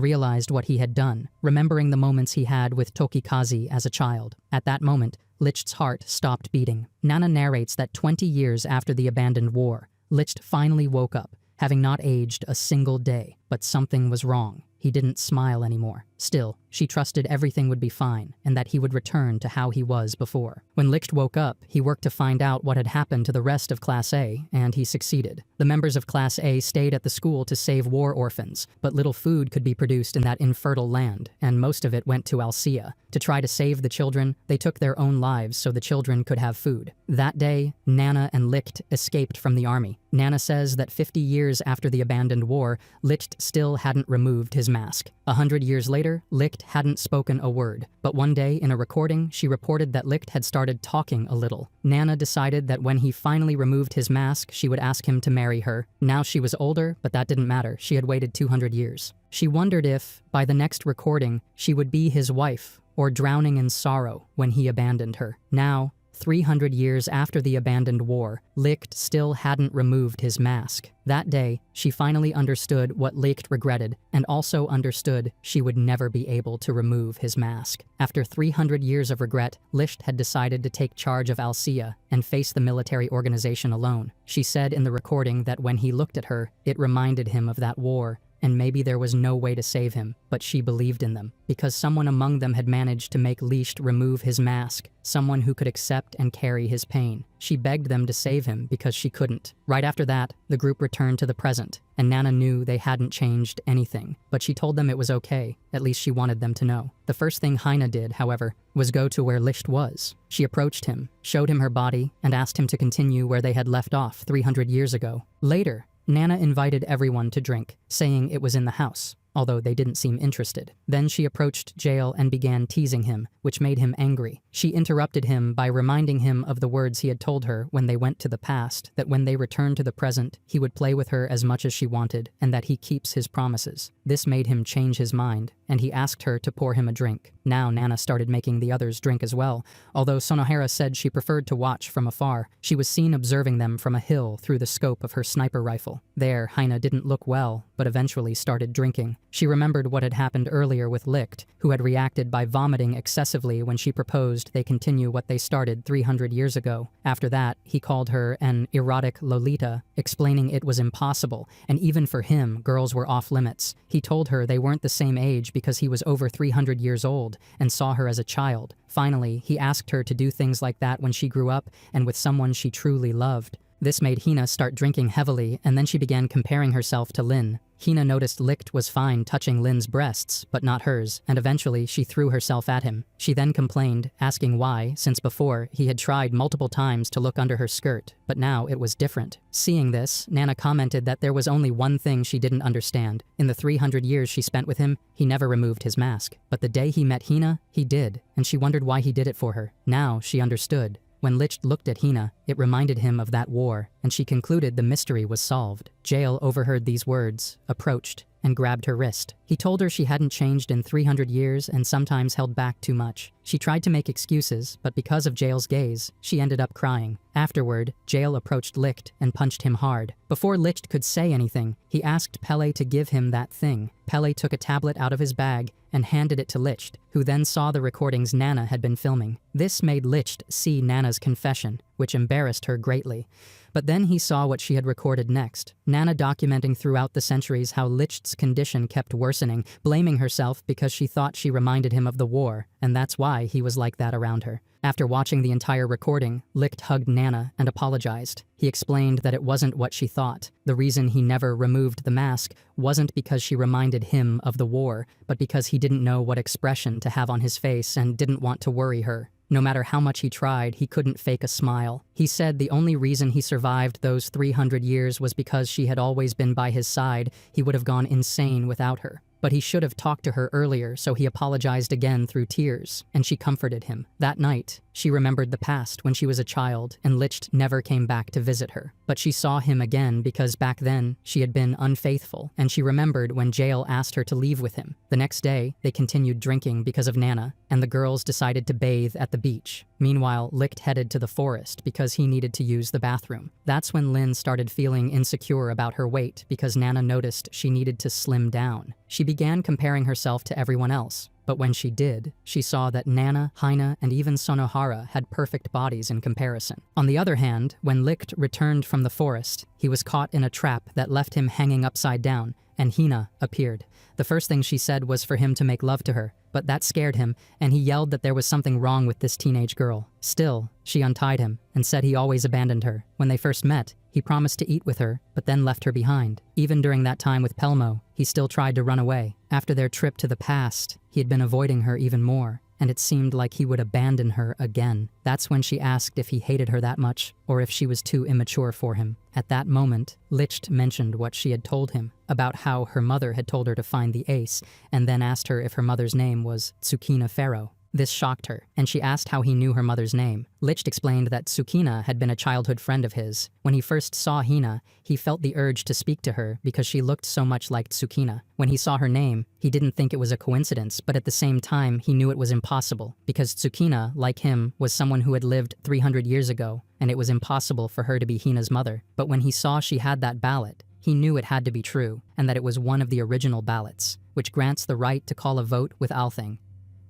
realized what he had done, remembering the moments he had with Tokikaze as a child. At that moment, Licht's heart stopped beating. Nana narrates that 20 years after the abandoned war, Licht finally woke up, having not aged a single day. But something was wrong. He didn't smile anymore. Still, she trusted everything would be fine, and that he would return to how he was before. When Licht woke up, he worked to find out what had happened to the rest of Class A, and he succeeded. The members of Class A stayed at the school to save war orphans, but little food could be produced in that infertile land, and most of it went to Alcea. To try to save the children, they took their own lives so the children could have food. That day, Nana and Licht escaped from the army. Nana says that 50 years after the abandoned war, Licht still hadn't removed his mask. 100 years later, Licht hadn't spoken a word, but one day in a recording, she reported that Licht had started talking a little. Nana decided that when he finally removed his mask, she would ask him to marry her. Now she was older, but that didn't matter. She had waited 200 years. She wondered if, by the next recording, she would be his wife, or drowning in sorrow when he abandoned her. Now, 300 years after the abandoned war, Licht still hadn't removed his mask. That day, she finally understood what Licht regretted, and also understood she would never be able to remove his mask. After 300 years of regret, Licht had decided to take charge of Alcea and face the military organization alone. She said in the recording that when he looked at her, it reminded him of that war, and maybe there was no way to save him, but she believed in them, because someone among them had managed to make Licht remove his mask, someone who could accept and carry his pain. She begged them to save him because she couldn't. Right after that, the group returned to the present, and Nana knew they hadn't changed anything, but she told them it was okay. At least she wanted them to know. The first thing Heine did, however, was go to where Licht was. She approached him, showed him her body, and asked him to continue where they had left off 300 years ago. Later, Nana invited everyone to drink, saying it was in the house, although they didn't seem interested. Then she approached Jael and began teasing him, which made him angry. She interrupted him by reminding him of the words he had told her when they went to the past, that when they returned to the present, he would play with her as much as she wanted, and that he keeps his promises. This made him change his mind, and he asked her to pour him a drink. Now Nana started making the others drink as well. Although Sonohara said she preferred to watch from afar, she was seen observing them from a hill through the scope of her sniper rifle. There, Heine didn't look well, but eventually started drinking. She remembered what had happened earlier with Licht, who had reacted by vomiting excessively when she proposed they continue what they started 300 years ago. After that, he called her an erotic Lolita, explaining it was impossible, and even for him, girls were off limits. He told her they weren't the same age because he was over 300 years old and saw her as a child. Finally, he asked her to do things like that when she grew up and with someone she truly loved. This made Hina start drinking heavily, and then she began comparing herself to Lin. Hina noticed Licht was fine touching Lin's breasts, but not hers, and eventually she threw herself at him. She then complained, asking why, since before, he had tried multiple times to look under her skirt, but now it was different. Seeing this, Nana commented that there was only one thing she didn't understand. In the 300 years she spent with him, he never removed his mask. But the day he met Hina, he did, and she wondered why he did it for her. Now she understood. When Licht looked at Hina, it reminded him of that war, and she concluded the mystery was solved. Jael overheard these words, approached, and grabbed her wrist. He told her she hadn't changed in 300 years and sometimes held back too much. She tried to make excuses, but because of Jael's gaze, she ended up crying. Afterward, Jael approached Licht and punched him hard. Before Licht could say anything, he asked Pele to give him that thing. Pele took a tablet out of his bag and handed it to Licht, who then saw the recordings Nana had been filming. This made Licht see Nana's confession, which embarrassed her greatly. But then he saw what she had recorded next. Nana documenting throughout the centuries how Licht's condition kept worsening, blaming herself because she thought she reminded him of the war, and that's why he was like that around her. After watching the entire recording, Licht hugged Nana and apologized. He explained that it wasn't what she thought. The reason he never removed the mask wasn't because she reminded him of the war, but because he didn't know what expression to have on his face and didn't want to worry her. No matter how much he tried, he couldn't fake a smile. He said the only reason he survived those 300 years was because she had always been by his side. He would have gone insane without her. But he should have talked to her earlier, so he apologized again through tears, and she comforted him. That night, she remembered the past when she was a child, and Licht never came back to visit her. But she saw him again because back then, she had been unfaithful, and she remembered when Jael asked her to leave with him. The next day, they continued drinking because of Nana, and the girls decided to bathe at the beach. Meanwhile, Licht headed to the forest because he needed to use the bathroom. That's when Lin started feeling insecure about her weight because Nana noticed she needed to slim down. She began comparing herself to everyone else. But when she did, she saw that Nana, Hina, and even Sonohara had perfect bodies in comparison. On the other hand, when Licht returned from the forest, he was caught in a trap that left him hanging upside down, and Hina appeared. The first thing she said was for him to make love to her, but that scared him, and he yelled that there was something wrong with this teenage girl. Still, she untied him and said he always abandoned her. When they first met, he promised to eat with her, but then left her behind. Even during that time with Pelmo, he still tried to run away. After their trip to the past, he had been avoiding her even more, and it seemed like he would abandon her again. That's when she asked if he hated her that much, or if she was too immature for him. At that moment, Licht mentioned what she had told him, about how her mother had told her to find the ace, and then asked her if her mother's name was Tsukina Pharaoh. This shocked her, and she asked how he knew her mother's name. Licht explained that Tsukina had been a childhood friend of his. When he first saw Hina, he felt the urge to speak to her because she looked so much like Tsukina. When he saw her name, he didn't think it was a coincidence, but at the same time, he knew it was impossible, because Tsukina, like him, was someone who had lived 300 years ago, and it was impossible for her to be Hina's mother. But when he saw she had that ballot, he knew it had to be true, and that it was one of the original ballots, which grants the right to call a vote with Althing.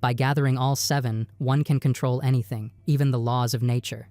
By gathering all 7, one can control anything, even the laws of nature.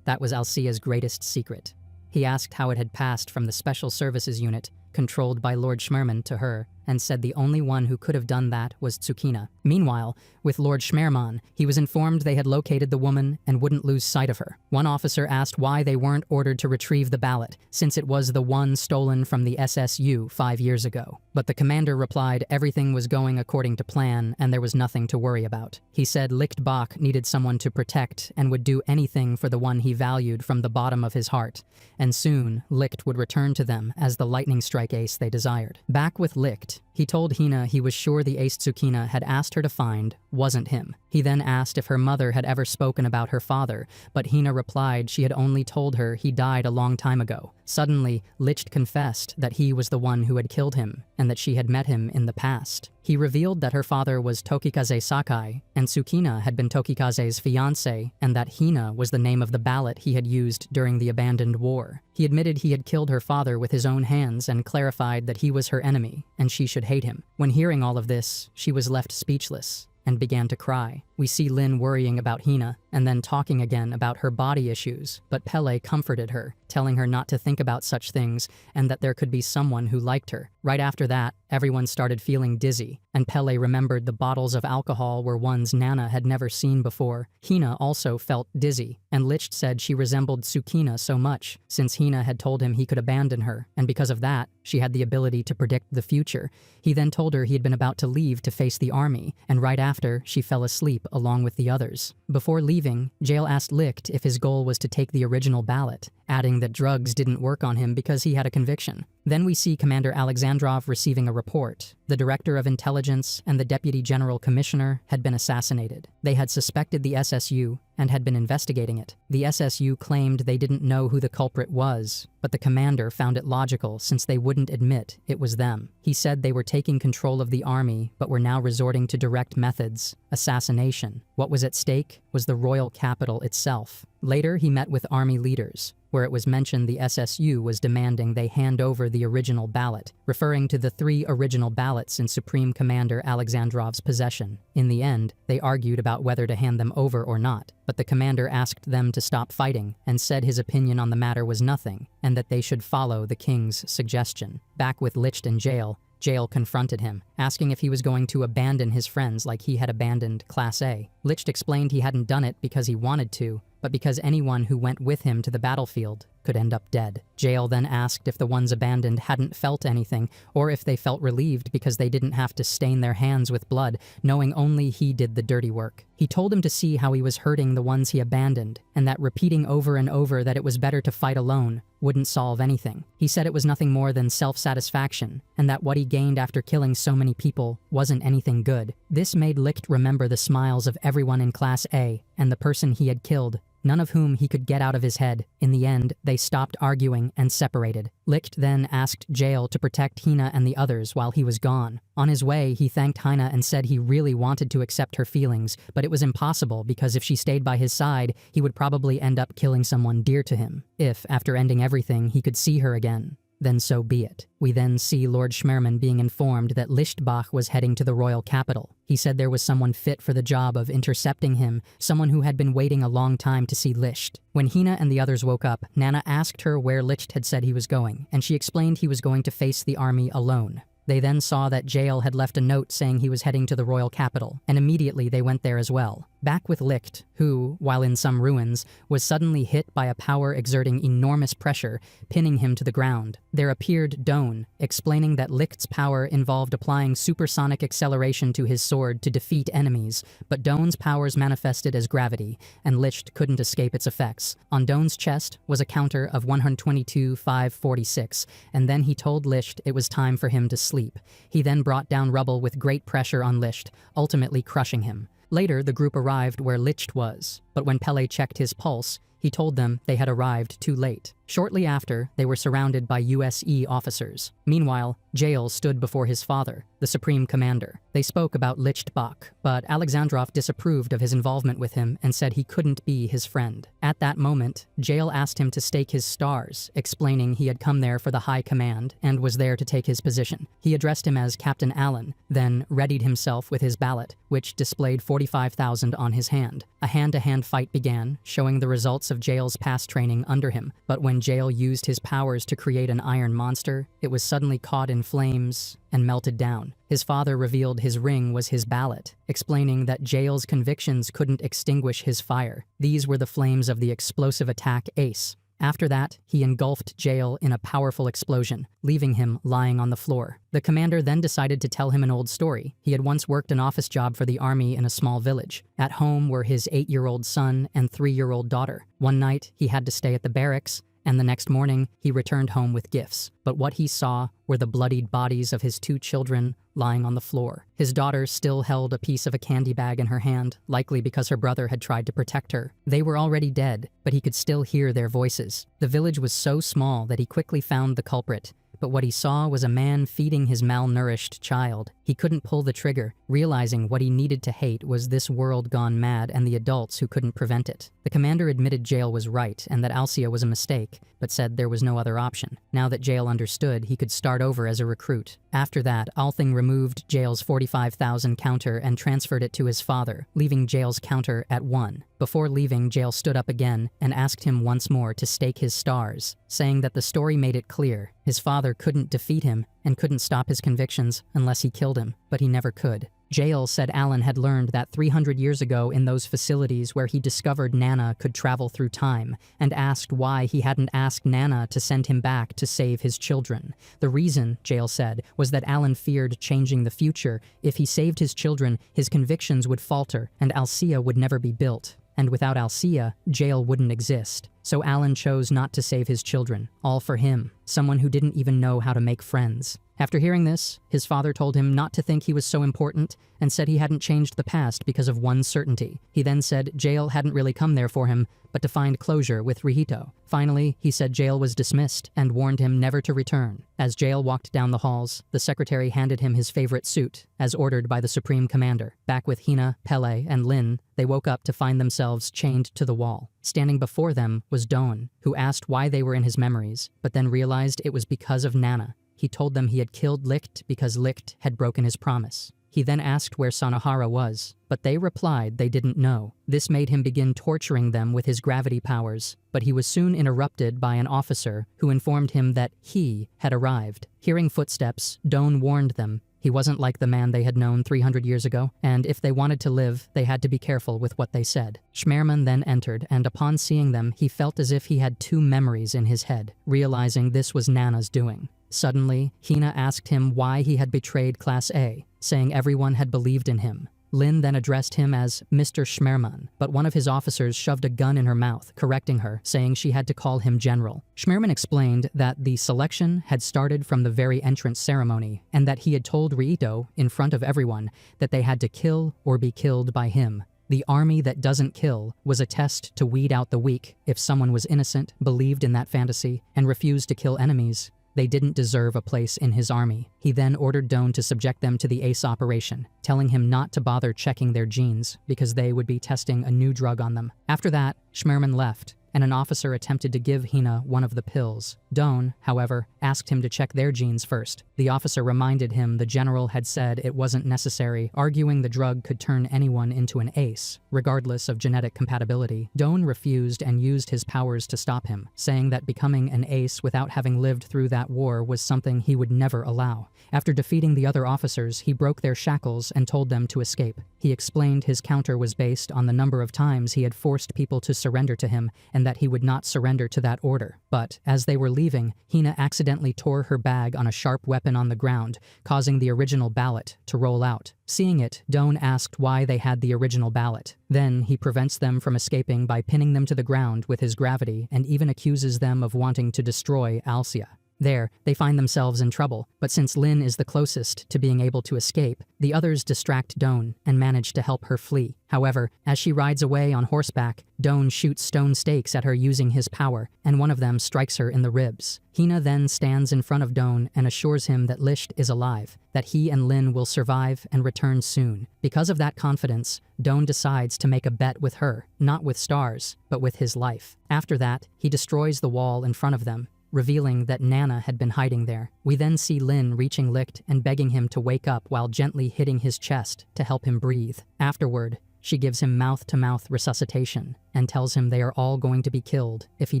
That was Alcia's greatest secret. He asked how it had passed from the Special Services Unit, controlled by Lord Schmerman, to her, and said the only one who could have done that was Tsukina. Meanwhile, with Lord Schmerman, he was informed they had located the woman and wouldn't lose sight of her. One officer asked why they weren't ordered to retrieve the ballot, since it was the one stolen from the SSU 5 years ago. But the commander replied everything was going according to plan and there was nothing to worry about. He said Lichtbach needed someone to protect and would do anything for the one he valued from the bottom of his heart. And soon, Licht would return to them as the lightning strike ace they desired. Back with Licht, he told Hina he was sure the ace Tsukina had asked her to find wasn't him. He then asked if her mother had ever spoken about her father, but Hina replied she had only told her he died a long time ago. Suddenly, Licht confessed that he was the one who had killed him, and that she had met him in the past. He revealed that her father was Tokikaze Sakai, and Tsukina had been Tokikaze's fiancé, and that Hina was the name of the ballot he had used during the abandoned war. He admitted he had killed her father with his own hands and clarified that he was her enemy, and she should hate him. When hearing all of this, she was left speechless and began to cry. We see Lin worrying about Hina and then talking again about her body issues, but Pele comforted her, telling her not to think about such things and that there could be someone who liked her. Right after that, everyone started feeling dizzy, and Pele remembered the bottles of alcohol were ones Nana had never seen before. Hina also felt dizzy, and Licht said she resembled Tsukina so much, since Hina had told him he could abandon her, and because of that, she had the ability to predict the future. He then told her he had been about to leave to face the army, and right after, she fell asleep along with the others. Before leaving, Jael asked Licht if his goal was to take the original ballot, adding that drugs didn't work on him because he had a conviction. Then we see Commander Alexandrov receiving a report. The Director of Intelligence and the Deputy General Commissioner had been assassinated. They had suspected the SSU and had been investigating it. The SSU claimed they didn't know who the culprit was, but the commander found it logical since they wouldn't admit it was them. He said they were taking control of the army, but were now resorting to direct methods, assassination. What was at stake was the royal capital itself. Later, he met with army leaders, where it was mentioned the SSU was demanding they hand over the original ballot, referring to the 3 original ballots in Supreme Commander Alexandrov's possession. In the end, they argued about whether to hand them over or not, but the commander asked them to stop fighting and said his opinion on the matter was nothing, and that they should follow the king's suggestion. Back with Licht in jail, Jael confronted him, asking if he was going to abandon his friends like he had abandoned Class A. Licht explained he hadn't done it because he wanted to, but because anyone who went with him to the battlefield could end up dead. Jael then asked if the ones abandoned hadn't felt anything, or if they felt relieved because they didn't have to stain their hands with blood, knowing only he did the dirty work. He told him to see how he was hurting the ones he abandoned, and that repeating over and over that it was better to fight alone wouldn't solve anything. He said it was nothing more than self-satisfaction, and that what he gained after killing so many people wasn't anything good. This made Licht remember the smiles of everyone in Class A and the person he had killed, none of whom he could get out of his head. In the end, they stopped arguing and separated. Licht then asked Jael to protect Hina and the others while he was gone. On his way, he thanked Hina and said he really wanted to accept her feelings, but it was impossible because if she stayed by his side, he would probably end up killing someone dear to him. If, after ending everything, he could see her again, then so be it. We then see Lord Schmerman being informed that Lichtbach was heading to the royal capital. He said there was someone fit for the job of intercepting him, someone who had been waiting a long time to see Licht. When Hina and the others woke up, Nana asked her where Licht had said he was going, and she explained he was going to face the army alone. They then saw that Jael had left a note saying he was heading to the royal capital, and immediately they went there as well. Back with Licht, who, while in some ruins, was suddenly hit by a power exerting enormous pressure, pinning him to the ground. There appeared Doan, explaining that Licht's power involved applying supersonic acceleration to his sword to defeat enemies, but Doan's powers manifested as gravity, and Licht couldn't escape its effects. On Doan's chest was a counter of 122,546, and then he told Licht it was time for him to sleep. He then brought down rubble with great pressure on Licht, ultimately crushing him. Later, the group arrived where Licht was, but when Pele checked his pulse, he told them they had arrived too late. Shortly after, they were surrounded by USE officers. Meanwhile, Jael stood before his father, the Supreme Commander. They spoke about Lichtbach, but Alexandrov disapproved of his involvement with him and said he couldn't be his friend. At that moment, Jael asked him to stake his stars, explaining he had come there for the high command and was there to take his position. He addressed him as Captain Allen, then readied himself with his ballot, which displayed 45,000 on his hand. A hand-to-hand fight began, showing the results of Jael's past training under him, but when Jael used his powers to create an iron monster, it was suddenly caught in flames and melted down. His father revealed his ring was his ballot, explaining that Jael's convictions couldn't extinguish his fire. These were the flames of the explosive attack Ace. After that, he engulfed Jael in a powerful explosion, leaving him lying on the floor. The commander then decided to tell him an old story. He had once worked an office job for the army in a small village. At home were his 8-year-old son and 3-year-old daughter. One night, he had to stay at the barracks, and the next morning, he returned home with gifts. But what he saw were the bloodied bodies of his 2 children lying on the floor. His daughter still held a piece of a candy bag in her hand, likely because her brother had tried to protect her. They were already dead, but he could still hear their voices. The village was so small that he quickly found the culprit, but what he saw was a man feeding his malnourished child. He couldn't pull the trigger, realizing what he needed to hate was this world gone mad and the adults who couldn't prevent it. The commander admitted Jael was right and that Alcia was a mistake, but said there was no other option. Now that Jael understood, he could start over as a recruit. After that, Althing removed Jael's 45,000 counter and transferred it to his father, leaving Jael's counter at 1. Before leaving, Jael stood up again and asked him once more to stake his stars, saying that the story made it clear his father couldn't defeat him and couldn't stop his convictions unless he killed him, but he never could. Jael said Alan had learned that 300 years ago in those facilities where he discovered Nana could travel through time, and asked why he hadn't asked Nana to send him back to save his children. The reason, Jael said, was that Alan feared changing the future. If he saved his children, his convictions would falter, and Alcea would never be built. And without Alcea, Jael wouldn't exist. So Alan chose not to save his children, all for him, someone who didn't even know how to make friends. After hearing this, his father told him not to think he was so important and said he hadn't changed the past because of one certainty. He then said Jael hadn't really come there for him, but to find closure with Rihito. Finally, he said Jael was dismissed and warned him never to return. As Jael walked down the halls, the secretary handed him his favorite suit, as ordered by the Supreme Commander. Back with Hina, Pele, and Lin, they woke up to find themselves chained to the wall. Standing before them was Doan, who asked why they were in his memories, but then realized it was because of Nana. He told them he had killed Licht because Licht had broken his promise. He then asked where Sanohara was, but they replied they didn't know. This made him begin torturing them with his gravity powers, but he was soon interrupted by an officer who informed him that he had arrived. Hearing footsteps, Doan warned them he wasn't like the man they had known 300 years ago, and if they wanted to live, they had to be careful with what they said. Schmerman then entered, and upon seeing them, he felt as if he had two memories in his head, realizing this was Nana's doing. Suddenly, Hina asked him why he had betrayed Class A, saying everyone had believed in him. Lin then addressed him as Mr. Schmerman, but one of his officers shoved a gun in her mouth, correcting her, saying she had to call him General. Schmerman explained that the selection had started from the very entrance ceremony, and that he had told Rihito, in front of everyone, that they had to kill or be killed by him. The army that doesn't kill was a test to weed out the weak. If someone was innocent, believed in that fantasy, and refused to kill enemies, they didn't deserve a place in his army. He then ordered Doan to subject them to the ACE operation, telling him not to bother checking their genes because they would be testing a new drug on them. After that, Schmerman left, and an officer attempted to give Hina one of the pills. Doan, however, asked him to check their genes first. The officer reminded him the general had said it wasn't necessary, arguing the drug could turn anyone into an ace, regardless of genetic compatibility. Doan refused and used his powers to stop him, saying that becoming an ace without having lived through that war was something he would never allow. After defeating the other officers, he broke their shackles and told them to escape. He explained his counter was based on the number of times he had forced people to surrender to him and that he would not surrender to that order. But, as they were leaving, Hina accidentally tore her bag on a sharp weapon on the ground, causing the original ballot to roll out. Seeing it, Doan asked why they had the original ballot. Then, he prevents them from escaping by pinning them to the ground with his gravity and even accuses them of wanting to destroy Alcea. There, they find themselves in trouble, but since Lin is the closest to being able to escape, the others distract Doan and manage to help her flee. However, as she rides away on horseback, Doan shoots stone stakes at her using his power, and one of them strikes her in the ribs. Hina then stands in front of Doan and assures him that Licht is alive, that he and Lin will survive and return soon. Because of that confidence, Doan decides to make a bet with her, not with stars, but with his life. After that, he destroys the wall in front of them, revealing that Nana had been hiding there. We then see Lin reaching Licht and begging him to wake up while gently hitting his chest to help him breathe. Afterward, she gives him mouth-to-mouth resuscitation and tells him they are all going to be killed if he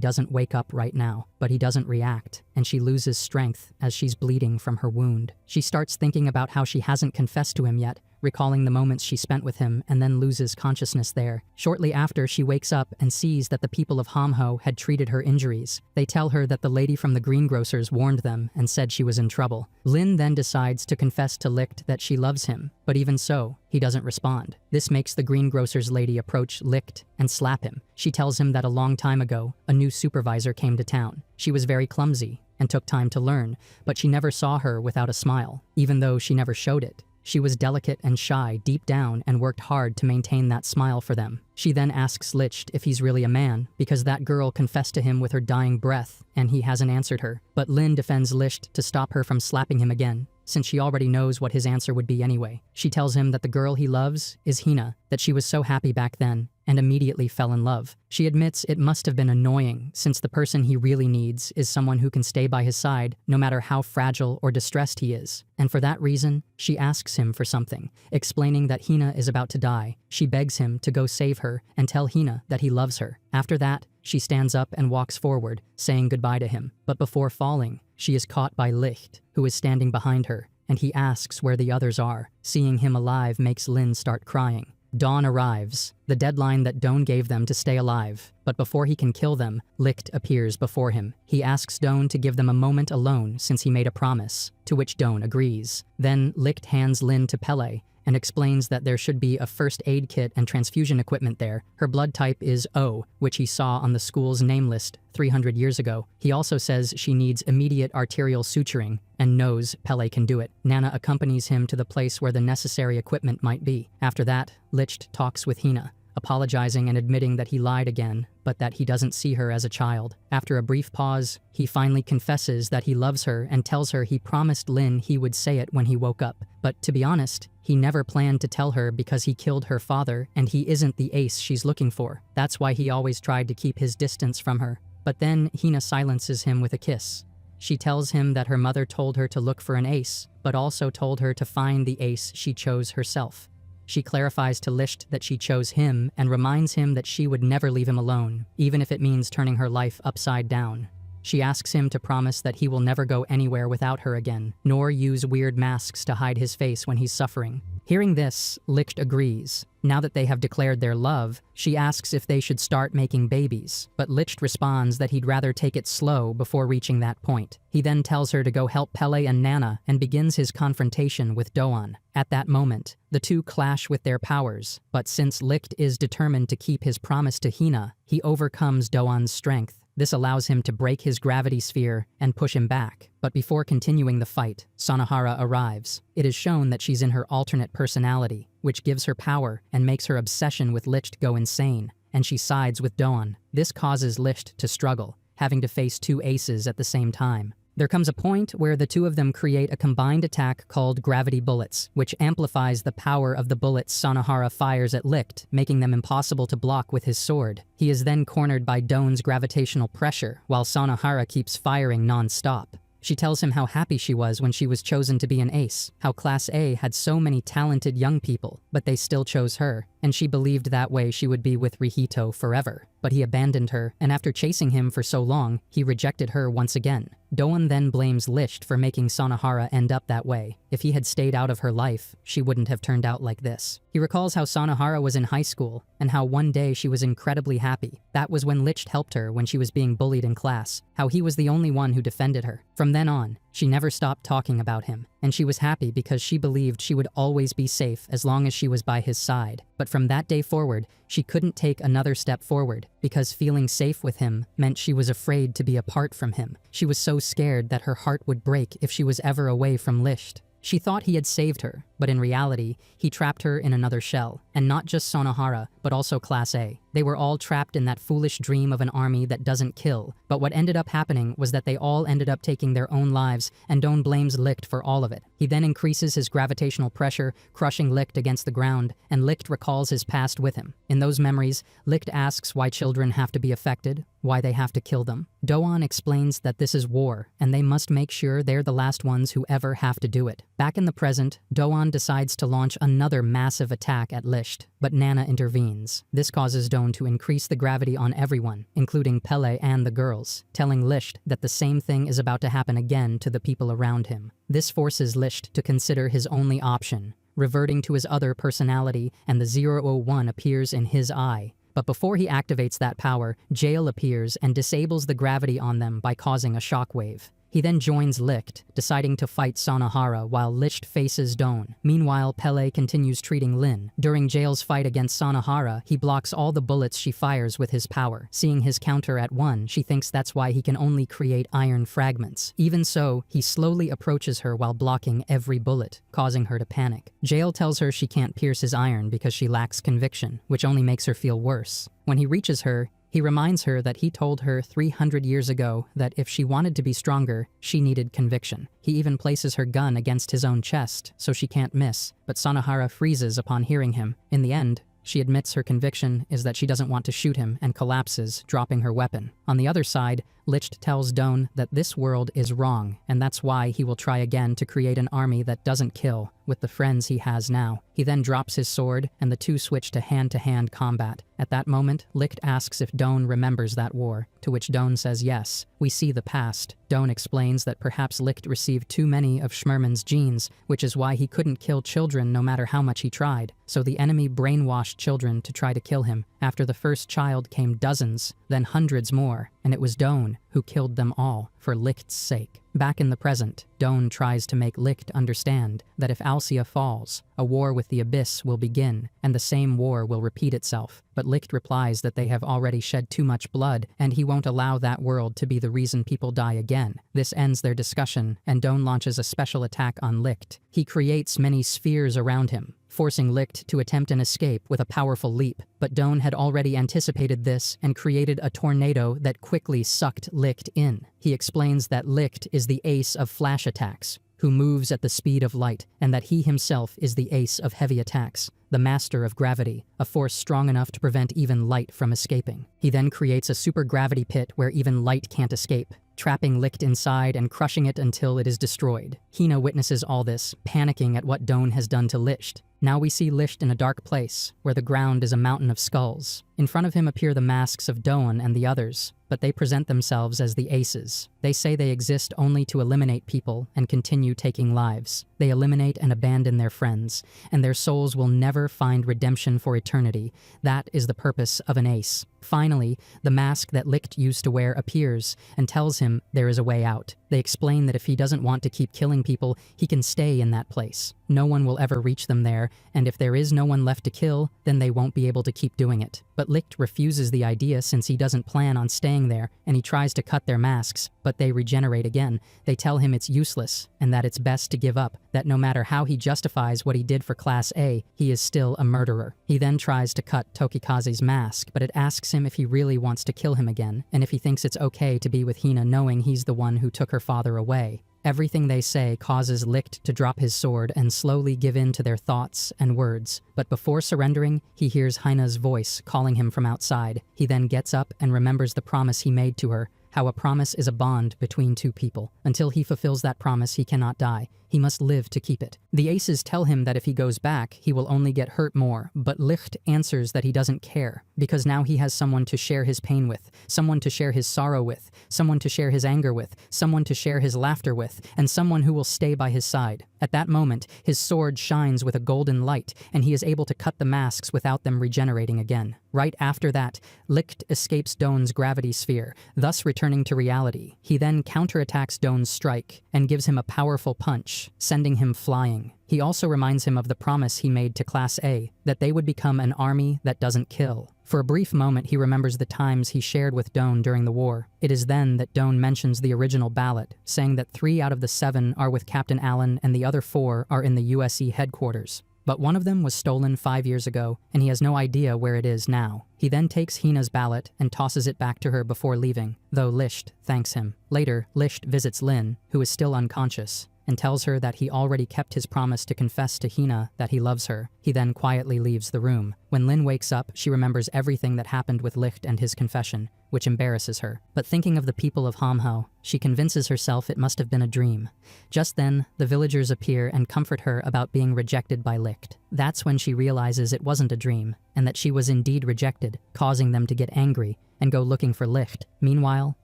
doesn't wake up right now. But he doesn't react, and she loses strength as she's bleeding from her wound. She starts thinking about how she hasn't confessed to him yet, recalling the moments she spent with him, and then loses consciousness there. Shortly after, she wakes up and sees that the people of Hamho had treated her injuries. They tell her that the lady from the greengrocers warned them and said she was in trouble. Lin then decides to confess to Licht that she loves him, but even so, he doesn't respond. This makes the greengrocer's lady approach Licht and slap him. She tells him that a long time ago, a new supervisor came to town. She was very clumsy and took time to learn, but she never saw her without a smile, even though she never showed it. She was delicate and shy deep down and worked hard to maintain that smile for them. She then asks Licht if he's really a man, because that girl confessed to him with her dying breath, and he hasn't answered her. But Lin defends Licht to stop her from slapping him again. since she already knows what his answer would be anyway. She tells him that the girl he loves is Hina, that she was so happy back then, and immediately fell in love. She admits it must have been annoying, since the person he really needs is someone who can stay by his side no matter how fragile or distressed he is. And for that reason, she asks him for something, explaining that Hina is about to die. She begs him to go save her and tell Hina that he loves her. After that, she stands up and walks forward, saying goodbye to him. But before falling, she is caught by Licht, who is standing behind her, and he asks where the others are. Seeing him alive makes Lynn start crying. Dawn arrives, the deadline that Doan gave them to stay alive. But before he can kill them, Licht appears before him. He asks Doan to give them a moment alone since he made a promise, to which Doan agrees. Then Licht hands Lynn to Pele and explains that there should be a first aid kit and transfusion equipment there. Her blood type is O, which he saw on the school's name list 300 years ago. He also says she needs immediate arterial suturing and knows Pele can do it. Nana accompanies him to the place where the necessary equipment might be. After that, Licht talks with Hina, apologizing and admitting that he lied again, but that he doesn't see her as a child. After a brief pause, he finally confesses that he loves her and tells her he promised Lynn he would say it when he woke up. But to be honest, he never planned to tell her because he killed her father and he isn't the ace she's looking for. That's why he always tried to keep his distance from her. But then Hina silences him with a kiss. She tells him that her mother told her to look for an ace, but also told her to find the ace she chose herself. She clarifies to Licht that she chose him and reminds him that she would never leave him alone, even if it means turning her life upside down. She asks him to promise that he will never go anywhere without her again, nor use weird masks to hide his face when he's suffering. Hearing this, Licht agrees. Now that they have declared their love, she asks if they should start making babies, but Licht responds that he'd rather take it slow before reaching that point. He then tells her to go help Pele and Nana and begins his confrontation with Doan. At that moment, the two clash with their powers, but since Licht is determined to keep his promise to Hina, he overcomes Doan's strength. This allows him to break his gravity sphere and push him back. But before continuing the fight, Sanahara arrives. It is shown that she's in her alternate personality, which gives her power and makes her obsession with Licht go insane, and she sides with Doan. This causes Licht to struggle, having to face two aces at the same time. There comes a point where the two of them create a combined attack called Gravity Bullets, which amplifies the power of the bullets Sanahara fires at Licht, making them impossible to block with his sword. He is then cornered by Doan's gravitational pressure, while Sanahara keeps firing non-stop. She tells him how happy she was when she was chosen to be an ace, how Class A had so many talented young people, but they still chose her, and she believed that way she would be with Rihito forever. But he abandoned her, and after chasing him for so long, he rejected her once again. Doan then blames Licht for making Sanahara end up that way. If he had stayed out of her life, she wouldn't have turned out like this. He recalls how Sanahara was in high school, and how one day she was incredibly happy. That was when Licht helped her when she was being bullied in class, how he was the only one who defended her. From then on, she never stopped talking about him, and she was happy because she believed she would always be safe as long as she was by his side. But from that day forward, she couldn't take another step forward, because feeling safe with him meant she was afraid to be apart from him. She was so scared that her heart would break if she was ever away from Licht. She thought he had saved her, but in reality, he trapped her in another shell, and not just Sanahara, but also Class A. They were all trapped in that foolish dream of an army that doesn't kill, but what ended up happening was that they all ended up taking their own lives, and Doan blames Licht for all of it. He then increases his gravitational pressure, crushing Licht against the ground, and Licht recalls his past with him. In those memories, Licht asks why children have to be affected, why they have to kill them. Doan explains that this is war, and they must make sure they're the last ones who ever have to do it. Back in the present, Doan decides to launch another massive attack at Licht, but Nana intervenes. This causes Doan to increase the gravity on everyone, including Pele and the girls, telling Licht that the same thing is about to happen again to the people around him. This forces Licht to consider his only option, reverting to his other personality, and the 001 appears in his eye. But before he activates that power, Jail appears and disables the gravity on them by causing a shockwave. He then joins Licht, deciding to fight Sanahara while Licht faces Doan. Meanwhile, Pele continues treating Lin. During Jail's fight against Sanahara, he blocks all the bullets she fires with his power. Seeing his counter at 1, she thinks that's why he can only create iron fragments. Even so, he slowly approaches her while blocking every bullet, causing her to panic. Jail tells her she can't pierce his iron because she lacks conviction, which only makes her feel worse. When he reaches her, He reminds her that he told her 300 years ago that if she wanted to be stronger, she needed conviction. He even places her gun against his own chest so she can't miss, but Sanohara freezes upon hearing him. In the end, she admits her conviction is that she doesn't want to shoot him and collapses, dropping her weapon. On the other side, Licht tells Doan that this world is wrong, and that's why he will try again to create an army that doesn't kill, with the friends he has now. He then drops his sword, and the two switch to hand-to-hand combat. At that moment, Licht asks if Doan remembers that war, to which Doan says yes. We see the past. Doan explains that perhaps Licht received too many of Schmerman's genes, which is why he couldn't kill children no matter how much he tried. So the enemy brainwashed children to try to kill him. After the first child came dozens, then hundreds more, and it was Doan who killed them all for Licht's sake. Back in the present, Doan tries to make Licht understand that if Alcia falls, a war with the Abyss will begin, and the same war will repeat itself. But Licht replies that they have already shed too much blood, and he won't allow that world to be the reason people die again. This ends their discussion, and Doan launches a special attack on Licht. He creates many spheres around him, forcing Licht to attempt an escape with a powerful leap. But Doan had already anticipated this and created a tornado that quickly sucked Licht in. He explains that Licht is the ace of flash attacks, who moves at the speed of light, and that he himself is the ace of heavy attacks, the master of gravity, a force strong enough to prevent even light from escaping. He then creates a supergravity pit where even light can't escape, trapping Licht inside and crushing it until it is destroyed. Hina witnesses all this, panicking at what Doan has done to Licht. Now we see Licht in a dark place, where the ground is a mountain of skulls. In front of him appear the masks of Doan and the others, but they present themselves as the aces. They say they exist only to eliminate people and continue taking lives. They eliminate and abandon their friends, and their souls will never find redemption for eternity. That is the purpose of an ace. Finally, the mask that Licht used to wear appears and tells him there is a way out. They explain that if he doesn't want to keep killing people, he can stay in that place. No one will ever reach them there, and if there is no one left to kill, then they won't be able to keep doing it. But Licht refuses the idea since he doesn't plan on staying there, and he tries to cut their masks, but they regenerate again. They tell him it's useless, and that it's best to give up, that no matter how he justifies what he did for Class A, he is still a murderer. He then tries to cut Tokikaze's mask, but it asks him if he really wants to kill him again, and if he thinks it's okay to be with Hina knowing he's the one who took her father away. Everything they say causes Licht to drop his sword and slowly give in to their thoughts and words. But before surrendering, he hears Hina's voice calling him from outside. He then gets up and remembers the promise he made to her, how a promise is a bond between two people. Until he fulfills that promise, he cannot die. He must live to keep it. The aces tell him that if he goes back, he will only get hurt more, but Licht answers that he doesn't care, because now he has someone to share his pain with, someone to share his sorrow with, someone to share his anger with, someone to share his laughter with, and someone who will stay by his side. At that moment, his sword shines with a golden light, and he is able to cut the masks without them regenerating again. Right after that, Licht escapes Doan's gravity sphere, thus returning to reality. He then counterattacks Doan's strike, and gives him a powerful punch, sending him flying. He also reminds him of the promise he made to Class A, that they would become an army that doesn't kill. For a brief moment, he remembers the times he shared with Doan during the war. It is then that Doan mentions the original ballot, saying that 3 out of the 7 are with Captain Allen and the other 4 are in the USE headquarters. But one of them was stolen 5 years ago, and he has no idea where it is now. He then takes Hina's ballot and tosses it back to her before leaving, though Licht thanks him. Later, Licht visits Lin, who is still unconscious, and tells her that he already kept his promise to confess to Hina that he loves her. He then quietly leaves the room. When Lin wakes up, she remembers everything that happened with Licht and his confession, which embarrasses her. But thinking of the people of Hamhau, she convinces herself it must have been a dream. Just then, the villagers appear and comfort her about being rejected by Licht. That's when she realizes it wasn't a dream, and that she was indeed rejected, causing them to get angry and go looking for Licht. Meanwhile,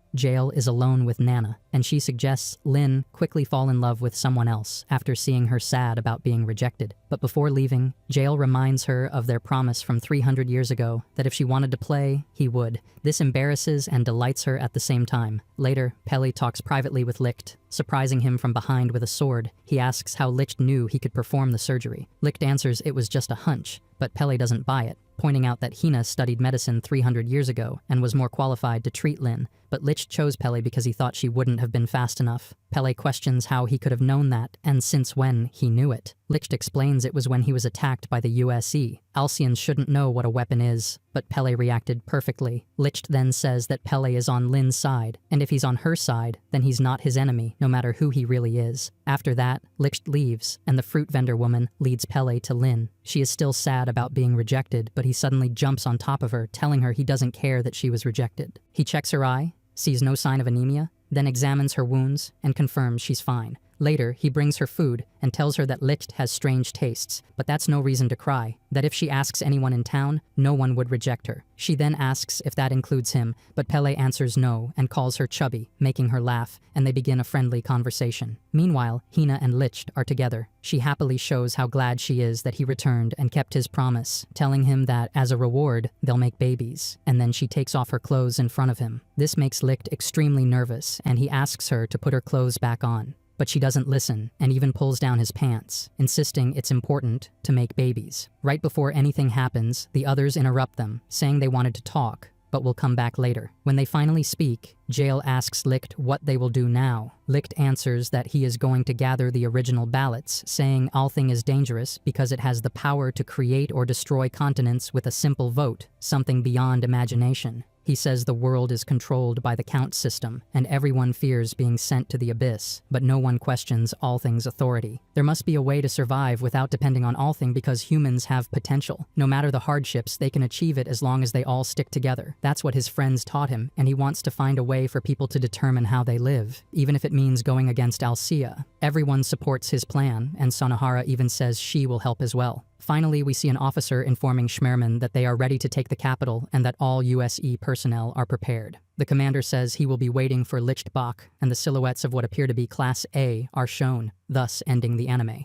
Jael is alone with Nana, and she suggests Lin quickly fall in love with someone else after seeing her sad about being rejected. But before leaving, Jael reminds her of their promise from 300 years ago that if she wanted to play, he would. This embarrasses and delights her at the same time. Later, Pelle talks privately with Licht, surprising him from behind with a sword. He asks how Licht knew he could perform the surgery. Licht answers it was just a hunch, but Pelle doesn't buy it, pointing out that Hina studied medicine 300 years ago and was more qualified to treat Lin, but Licht chose Pelle because he thought she wouldn't have been fast enough. Pelle questions how he could have known that, and since when he knew it. Licht explains it was when he was attacked by the USE. Alcyons shouldn't know what a weapon is, but Pele reacted perfectly. Licht then says that Pele is on Lin's side, and if he's on her side, then he's not his enemy, no matter who he really is. After that, Licht leaves, and the fruit vendor woman leads Pele to Lin. She is still sad about being rejected, but he suddenly jumps on top of her, telling her he doesn't care that she was rejected. He checks her eye, sees no sign of anemia, then examines her wounds and confirms she's fine. Later, he brings her food and tells her that Licht has strange tastes, but that's no reason to cry, that if she asks anyone in town, no one would reject her. She then asks if that includes him, but Pele answers no and calls her chubby, making her laugh, and they begin a friendly conversation. Meanwhile, Hina and Licht are together. She happily shows how glad she is that he returned and kept his promise, telling him that, as a reward, they'll make babies, and then she takes off her clothes in front of him. This makes Licht extremely nervous, and he asks her to put her clothes back on. But she doesn't listen and even pulls down his pants, insisting it's important to make babies. Right before anything happens, the others interrupt them, saying they wanted to talk, but will come back later. When they finally speak, Jael asks Licht what they will do now. Licht answers that he is going to gather the original ballots, saying Althing is dangerous because it has the power to create or destroy continents with a simple vote, something beyond imagination. He says the world is controlled by the count system, and everyone fears being sent to the abyss, but no one questions Althing's authority. There must be a way to survive without depending on Althing because humans have potential. No matter the hardships, they can achieve it as long as they all stick together. That's what his friends taught him, and he wants to find a way for people to determine how they live, even if it means going against Alcea. Everyone supports his plan, and Sonohara even says she will help as well. Finally, we see an officer informing Schmerman that they are ready to take the capital and that all USE personnel are prepared. The commander says he will be waiting for Lichtbach, and the silhouettes of what appear to be Class A are shown, thus ending the anime.